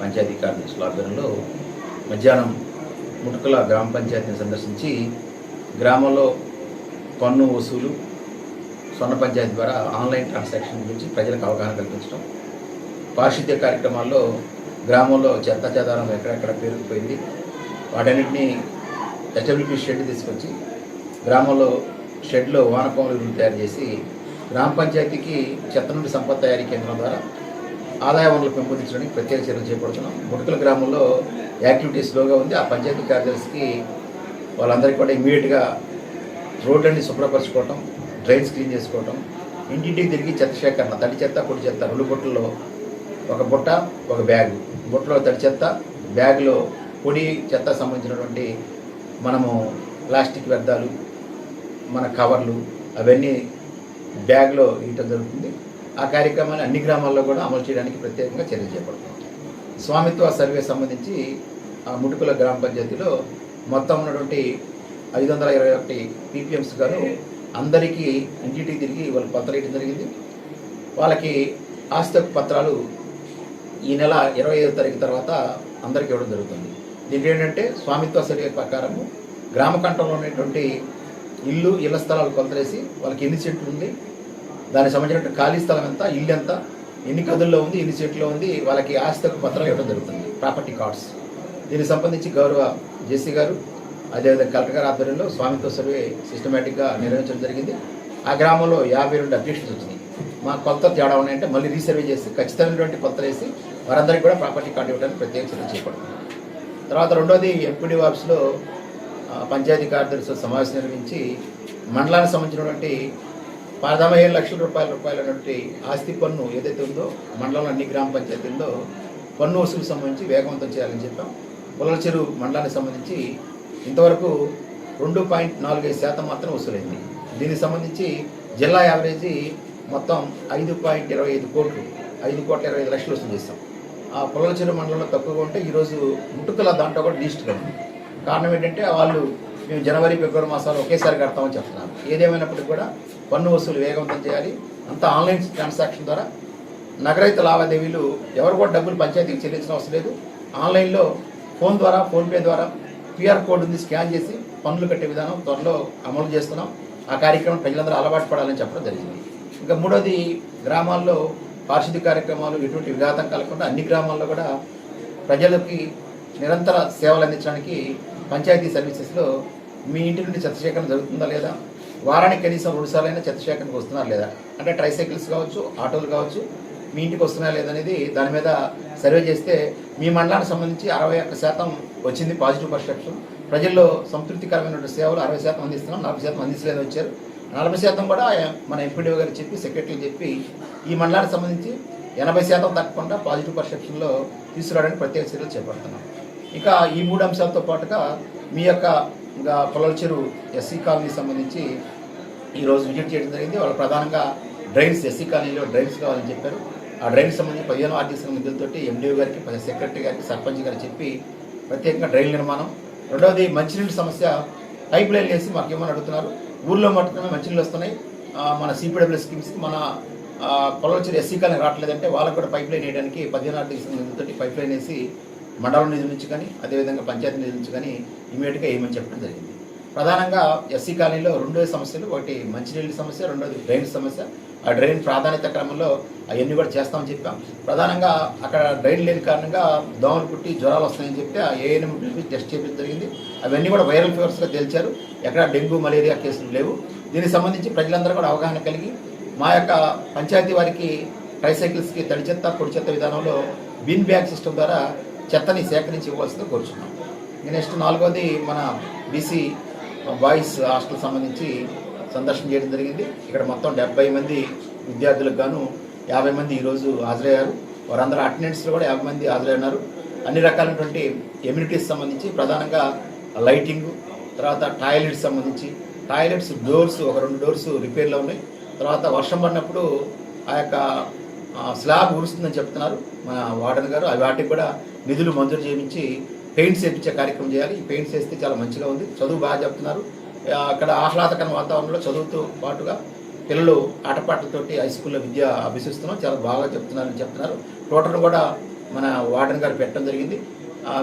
పంచాయతీ కార్యదర్శుల ఆధ్వర్యంలో మధ్యాహ్నం ముటుకుల గ్రామ పంచాయతీని సందర్శించి గ్రామంలో పన్ను వసూలు, స్వర్ణ పంచాయతీ ద్వారా ఆన్లైన్ ట్రాన్సాక్షన్ గురించి ప్రజలకు అవగాహన కల్పించడం, పారిశుద్ధ్య కార్యక్రమాల్లో గ్రామంలో చెత్త చెదారం ఎక్కడెక్కడ పేరుకుపోయింది వాటన్నిటినీ హెచ్డబ్ల్యూపీ షెడ్ తీసుకొచ్చి గ్రామంలో షెడ్లో వానపాముల ఎరువులు తయారు చేసి గ్రామ పంచాయతీకి చెత్త నుండి సంపద తయారీ కేంద్రం ద్వారా ఆదాయ వనరులు పెంపొందించడానికి ప్రత్యేక చర్యలు చేపడుతున్నాం. ముటుకుల గ్రామంలో యాక్టివిటీ స్లోగా ఉంది. ఆ పంచాయతీ కార్యదర్శికి వాళ్ళందరికీ కూడా ఇమీడియట్గా రోడ్లన్నీ శుభ్రపరచుకోవటం, డ్రైన్స్ క్లీన్ చేసుకోవటం, ఇంటింటికి తిరిగి చెత్త సేకరణ, తడి చెత్త, పొడి చెత్త 2 బుట్టల్లో, ఒక బుట్ట ఒక బ్యాగ్, బుట్టలో తడి చెత్త, బ్యాగ్లో పొడి చెత్త సంబంధించినటువంటి మనము ప్లాస్టిక్ వ్యర్థాలు, మన కవర్లు అవన్నీ బ్యాగ్లో ఇవ్వటం జరుగుతుంది. ఆ కార్యక్రమాన్ని అన్ని గ్రామాల్లో కూడా అమలు చేయడానికి ప్రత్యేకంగా చర్యలు చేపడుతున్నాం. స్వామిత్వ సర్వే సంబంధించి ఆ ముటుకుల గ్రామ పంచాయతీలో మొత్తం ఉన్నటువంటి 521 పీపీఎంస్ గాను అందరికీ ఇంటింటికి తిరిగి వాళ్ళు పత్రాలు ఇవ్వడం జరిగింది. వాళ్ళకి ఆస్తి పత్రాలు ఈ నెల 25వ తారీఖు తర్వాత అందరికీ ఇవ్వడం జరుగుతుంది. దీనికి ఏంటంటే స్వామిత్వ సర్వే ప్రకారము గ్రామ కంఠంలో ఉన్నటువంటి ఇళ్ల స్థలాలు కొలతలేసి వాళ్ళకి ఎన్ని సెంట్లు ఉంది, దానికి సంబంధించిన ఖాళీ స్థలం ఎంత, ఇల్లు ఎంత, ఎన్ని గదుల్లో ఉంది, ఎన్ని సెంట్లో ఉంది, వాళ్ళకి ఆస్తి పత్రాలు ఇవ్వడం జరుగుతుంది, ప్రాపర్టీ కార్డ్స్. దీనికి సంబంధించి గౌరవ జేసీ గారు, అదేవిధంగా కలెక్టర్ గారి ఆధ్వర్యంలో స్వామిత్వ సర్వే సిస్టమేటిక్గా నిర్వహించడం జరిగింది. ఆ గ్రామంలో 52 అబ్జెక్షన్స్ వచ్చినాయి. మా కొత్త తేడా ఉన్నాయంటే మళ్ళీ రీసర్వే చేసి ఖచ్చితమైనటువంటి కొత్తలు వేసి వారందరికీ కూడా ప్రాపర్టీ కార్డు ఇవ్వడానికి ప్రత్యేక చర్యలు చేపడుతుంది. తర్వాత రెండోది ఎంపీడీ ఆఫీస్లో పంచాయతీ కార్యదర్శుల సమావేశం నిర్వహించి మండలానికి సంబంధించినటువంటి 17 లక్షల రూపాయలటువంటి ఆస్తి పన్ను ఏదైతే ఉందో మండలంలో అన్ని గ్రామ పంచాయతీల్లో పన్ను వసూలు సంబంధించి వేగవంతం చేయాలని చెప్పాం. పొలల చెరువు మండలానికి సంబంధించి ఇంతవరకు 2.45% మాత్రం వసూలైంది. దీనికి సంబంధించి జిల్లా యావరేజీ మొత్తం 5.25 కోట్లు, 5.25 లక్షలు వసూలు చేస్తాం. ఆ పొలల చెరువు మండలంలో తక్కువగా ఉంటే ఈరోజు ముటుకుల దాంట్లో కూడా లీస్ట్గా ఉంది. కారణం ఏంటంటే వాళ్ళు మేము జనవరి, ఫిబ్రవరి మాసాలు ఒకేసారి కడతామని చెప్తున్నారు. ఏదేమైనప్పటికీ కూడా పన్ను వసూలు వేగవంతం చేయాలి. అంతా ఆన్లైన్ ట్రాన్సాక్షన్ ద్వారా నగరైత లావాదేవీలు ఎవరు కూడా డబ్బులు పంచాయతీకి చెల్లించిన అవసరం లేదు. ఆన్లైన్లో ఫోన్ ద్వారా, ఫోన్పే ద్వారా క్యూఆర్ కోడ్ ఉంది, స్కాన్ చేసి పన్నులు కట్టే విధానం త్వరలో అమలు చేస్తున్నాం. ఆ కార్యక్రమం ప్రజలందరూ అలవాటు పడాలని చెప్పడం జరిగింది. ఇంకా మూడోది, గ్రామాల్లో పారిశుద్ధ్య కార్యక్రమాలు ఎటువంటి విఘాతం కలగకుండా అన్ని గ్రామాల్లో కూడా ప్రజలకి నిరంతర సేవలు అందించడానికి పంచాయతీ సర్వీసెస్లో మీ ఇంటి నుండి చెత్త సేకరణ జరుగుతుందా లేదా, వారానికి కనీసం 2 సార్లైనా చెత్త సేకరణకు వస్తున్నారా లేదా, అంటే ట్రైసైకిల్స్ కావచ్చు, ఆటోలు కావచ్చు, మీ ఇంటికి వస్తున్నారా లేదనేది దాని మీద సర్వే చేస్తే మీ మండలానికి సంబంధించి 61% వచ్చింది పాజిటివ్ పర్సెప్షన్. ప్రజల్లో సంతృప్తికరమైన సేవలు 60% అందిస్తున్నాం, 40% అందించలేదని వచ్చారు. 40% కూడా మన ఎంపీడీఓ గారికి చెప్పి సెక్రటరీకి చెప్పి ఈ మండలానికి సంబంధించి 80% తప్పకుండా పాజిటివ్ పర్సెప్షన్లో తీసుకురావడానికి ప్రత్యేక చర్యలు చేపడుతున్నాం. ఇక ఈ 3 అంశాలతో పాటుగా మీ యొక్క పొలాల చెరువు ఎస్సీ కాలనీకి సంబంధించి ఈరోజు విజిట్ చేయడం జరిగింది. వాళ్ళు ప్రధానంగా డ్రైన్స్, ఎస్సీ కాలనీలో డ్రైన్స్ కావాలని చెప్పారు. ఆ డ్రైన్స్ సంబంధించి 15 ఆర్టీసీ నిధులతోటి ఎండీఓ గారికి, సెక్రటరీ గారికి, సర్పంచ్ గారికి చెప్పి ప్రత్యేకంగా డ్రైన్ నిర్మాణం. రెండవది మంచినీళ్ళ సమస్య, పైప్ లైన్ వేసి మాకు ఏమని అడుగుతున్నారు. ఊళ్ళో మట్టుకునే మంచినీళ్ళు వస్తున్నాయి, మన సిపిడబ్ల్యూ స్కీమ్స్కి మన పొలాల చెరువు ఎస్సీ కాలనీ రావట్లేదంటే వాళ్ళకు కూడా పైప్ లైన్ వేయడానికి 15 ఆర్టీసీ నిధులతోటి పైప్ లైన్ వేసి మండలం నిధుల నుంచి కానీ అదేవిధంగా పంచాయతీ నిధుల నుంచి కానీ ఇమీడియట్గా ఏమని చెప్పడం జరిగింది. ప్రధానంగా ఎస్సీ కాలనీలో 2 సమస్యలు, ఒకటి మంచినీళ్ళ సమస్య, రెండోది డ్రైన్ సమస్య. ఆ డ్రైన్ ప్రాధాన్యత క్రమంలో అవన్నీ కూడా చేస్తామని చెప్పాం. ప్రధానంగా అక్కడ డ్రైన్ లేని కారణంగా దోమలు పుట్టి జ్వరాలు వస్తాయని చెప్తే ఆ ఏఎన్ఎం టెస్ట్ చేయడం జరిగింది. అవన్నీ కూడా వైరల్ ఫీవర్స్గా తేల్చారు. ఎక్కడ డెంగ్యూ, మలేరియా కేసులు లేవు. దీనికి సంబంధించి ప్రజలందరూ కూడా అవగాహన కలిగి మా యొక్క పంచాయతీ వారికి ట్రైసైకిల్స్కి తడి చెత్త, పొడి చెత్త విధానంలో బిన్ బ్యాగ్ సిస్టమ్ ద్వారా చెత్తని సేకరించి ఇవ్వాల్సిందిగా కోరుచున్నాం. నెక్స్ట్ 4వది మన బీసీ బాయ్స్ హాస్టల్ సంబంధించి సందర్శన చేయడం జరిగింది. ఇక్కడ మొత్తం 70 మంది విద్యార్థులకు గాను 50 మంది ఈరోజు హాజరయ్యారు. వారందరూ అటెండెన్స్లో కూడా 50 మంది హాజరైనారు. అన్ని రకాలైనటువంటి ఎమ్యూనిటీస్ సంబంధించి ప్రధానంగా లైటింగ్, తర్వాత టాయిలెట్స్ సంబంధించి టాయిలెట్స్ డోర్స్ ఒక 2 డోర్స్ రిపేర్లో ఉన్నాయి. తర్వాత వర్షం పడినప్పుడు ఆ యొక్క స్లాబ్ ఊరుస్తుందని చెప్తున్నారు మన వార్డెన్ గారు. వాటికి కూడా నిధులు మంజూరు చేయించి పెయింట్స్ వేయించే కార్యక్రమం చేయాలి. ఈ పెయింట్స్ వేస్తే చాలా మంచిగా ఉంది. చదువు బాగా చెప్తున్నారు. అక్కడ ఆహ్లాదకర వాతావరణంలో చదువుతో పాటుగా పిల్లలు ఆటపాటలతోటి హై స్కూల్లో విద్య అభ్యసిస్తున్నాం, చాలా బాగా చెప్తున్నారని చెప్తున్నారు. టోటల్ కూడా మన వార్డెన్ గారు పెట్టడం జరిగింది.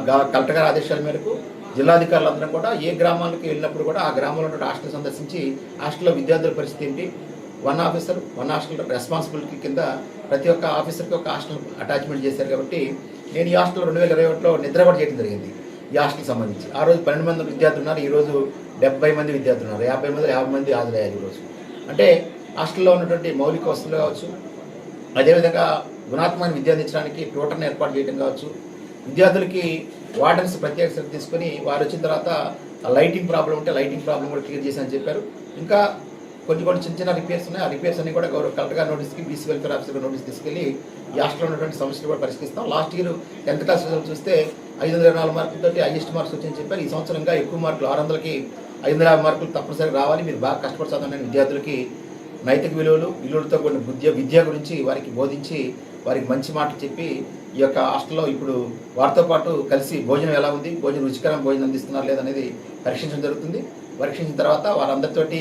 కలెక్టర్ గారి ఆదేశాల మేరకు జిల్లాధికారులందరం కూడా ఏ గ్రామాలకు వెళ్ళినప్పుడు కూడా ఆ గ్రామంలో ఉన్న హాస్టల్ సందర్శించి హాస్టల్లో విద్యార్థుల పరిస్థితి ఏంటి, 1 ఆఫీసర్ 1 హాస్టల్ రెస్పాన్సిబిలిటీ కింద ప్రతి ఒక్క ఆఫీసర్కి ఒక హాస్టల్ అటాచ్మెంట్ చేశారు. కాబట్టి నేను ఈ హాస్టల్ 2021లో నిద్ర కూడా చేయడం జరిగింది. ఈ హాస్టల్కి సంబంధించి ఆ రోజు 12 మంది విద్యార్థులు ఉన్నారు, ఈరోజు 70 మంది విద్యార్థులు ఉన్నారు. 50 మంది 50 మంది హాజరయ్యారు ఈరోజు. అంటే హాస్టల్లో ఉన్నటువంటి మౌలిక వసతులు కావచ్చు, అదేవిధంగా గుణాత్మకమైన విద్య అందించడానికి ట్యూటర్ని ఏర్పాటు చేయడం కావచ్చు, విద్యార్థులకి వార్డెన్స్ ప్రత్యేక శ్రద్ధ తీసుకొని వారు వచ్చిన తర్వాత లైటింగ్ ప్రాబ్లం ఉంటే లైటింగ్ ప్రాబ్లం కూడా క్లియర్ చేశారని చెప్పారు. ఇంకా కొన్ని చిన్న రిపేర్స్ ఉన్నాయి. ఆ రిపేర్స్ అన్ని కూడా గౌరవ కలెక్టర్ గారి నోటీస్కి, బీసీ వెల్ఫేర్ ఆఫీసర్ నోటీస్ తీసుకెళ్లి ఈ హాస్టల్లో ఉన్నటువంటి సమస్యలు కూడా పరిష్కరిస్తాం. Last year 10th class result చూస్తే 524 మార్కులతో హైయెస్ట్ మార్క్స్ వచ్చాయని చెప్పారు. ఈ సంవత్సరం ఇంకా ఎక్కువ మార్కులు 600కి 550 మార్కులు తప్పనిసరిగా రావాలి. మీరు బాగా కష్టపడి చదవండి. విద్యార్థులకి నైతిక విలువలతో కూడిన విద్య గురించి వారికి బోధించి వారికి మంచి మాటలు చెప్పి ఈ యొక్క హాస్టల్లో ఇప్పుడు వారితో పాటు కలిసి భోజనం ఎలా ఉంది, రుచికరమైన భోజనం అందిస్తున్నారు లేదనేది పరీక్షించడం జరుగుతుంది. పరీక్షించిన తర్వాత వారందరితోటి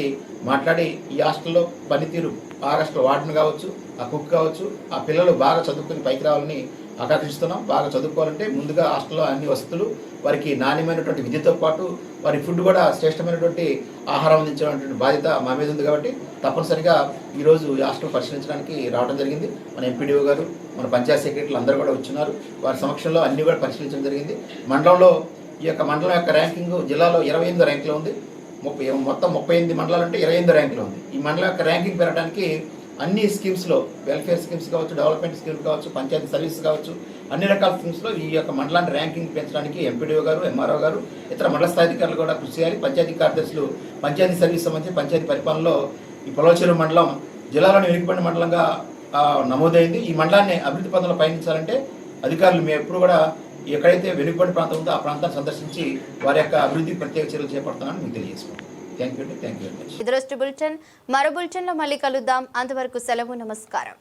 మాట్లాడి ఈ హాస్టల్లో పనితీరు ఆ హాస్టల్ వార్డెన్ కావచ్చు, ఆ కుక్ కావచ్చు, ఆ పిల్లలు బాగా చదువుకుని పైకి రావాలని ఆకాంక్షిస్తున్నాం. బాగా చదువుకోవాలంటే ముందుగా హాస్టల్లో అన్ని వసతులు, వారికి నాణ్యమైనటువంటి విద్యతో పాటు వారి ఫుడ్ కూడా శ్రేష్టమైనటువంటి ఆహారం అందించేటువంటి బాధ్యత మా మీద ఉంది. కాబట్టి తప్పనిసరిగా ఈరోజు ఈ హాస్టల్ పరిశీలించడానికి రావడం జరిగింది. మన ఎంపీడీఓ గారు, మన పంచాయత్ సెక్రటరీలు అందరూ కూడా వచ్చున్నారు. వారి సమక్షంలో అన్ని కూడా పరిశీలించడం జరిగింది. మండలంలో ఈ యొక్క మండలం యొక్క ర్యాంకింగ్ జిల్లాలో 28వ ర్యాంకులో ఉంది. మొత్తం 38 మండలాలు అంటే 28వ ర్యాంకులో ఉంది. ఈ మండలం యొక్క ర్యాంకింగ్ పెరగడానికి అన్ని స్కీమ్స్లో, వెల్ఫేర్ స్కీమ్స్ కావచ్చు, డెవలప్మెంట్ స్కీమ్స్ కావచ్చు, పంచాయతీ సర్వీస్ కావచ్చు, అన్ని రకాల స్కీమ్స్లో ఈ యొక్క మండలాన్ని ర్యాంకింగ్ పెంచడానికి ఎంపీడీఓ గారు, ఎంఆర్ఓ గారు, ఇతర మండల స్థాయి అధికారులు కూడా కృషి చేయాలి. పంచాయతీ కార్యదర్శులు పంచాయతీ సర్వీస్ సంబంధించి పంచాయతీ పరిపాలనలో ఈ పొలాల చెరువు మండలం జిల్లాలోని వెనుకబడిన మండలంగా నమోదైంది. ఈ మండలాన్ని అభివృద్ధి పథంలో పయనించాలంటే అధికారులు మేము ఎప్పుడు కూడా ఎక్కడైతే వెనుకబడిన ప్రాంతం ఉందో ఆ ప్రాంతాన్ని సందర్శించి వారి యొక్క అభివృద్ధి ప్రత్యేక చర్యలు చేపడుతున్నానని మీకు తెలియజేసుకుంటాం. Thank you very much. ఇది బులెటిన్. మరో బులెటిన్లో మళ్ళీ కలుద్దాం. అంతవరకు సెలవు. నమస్కారం.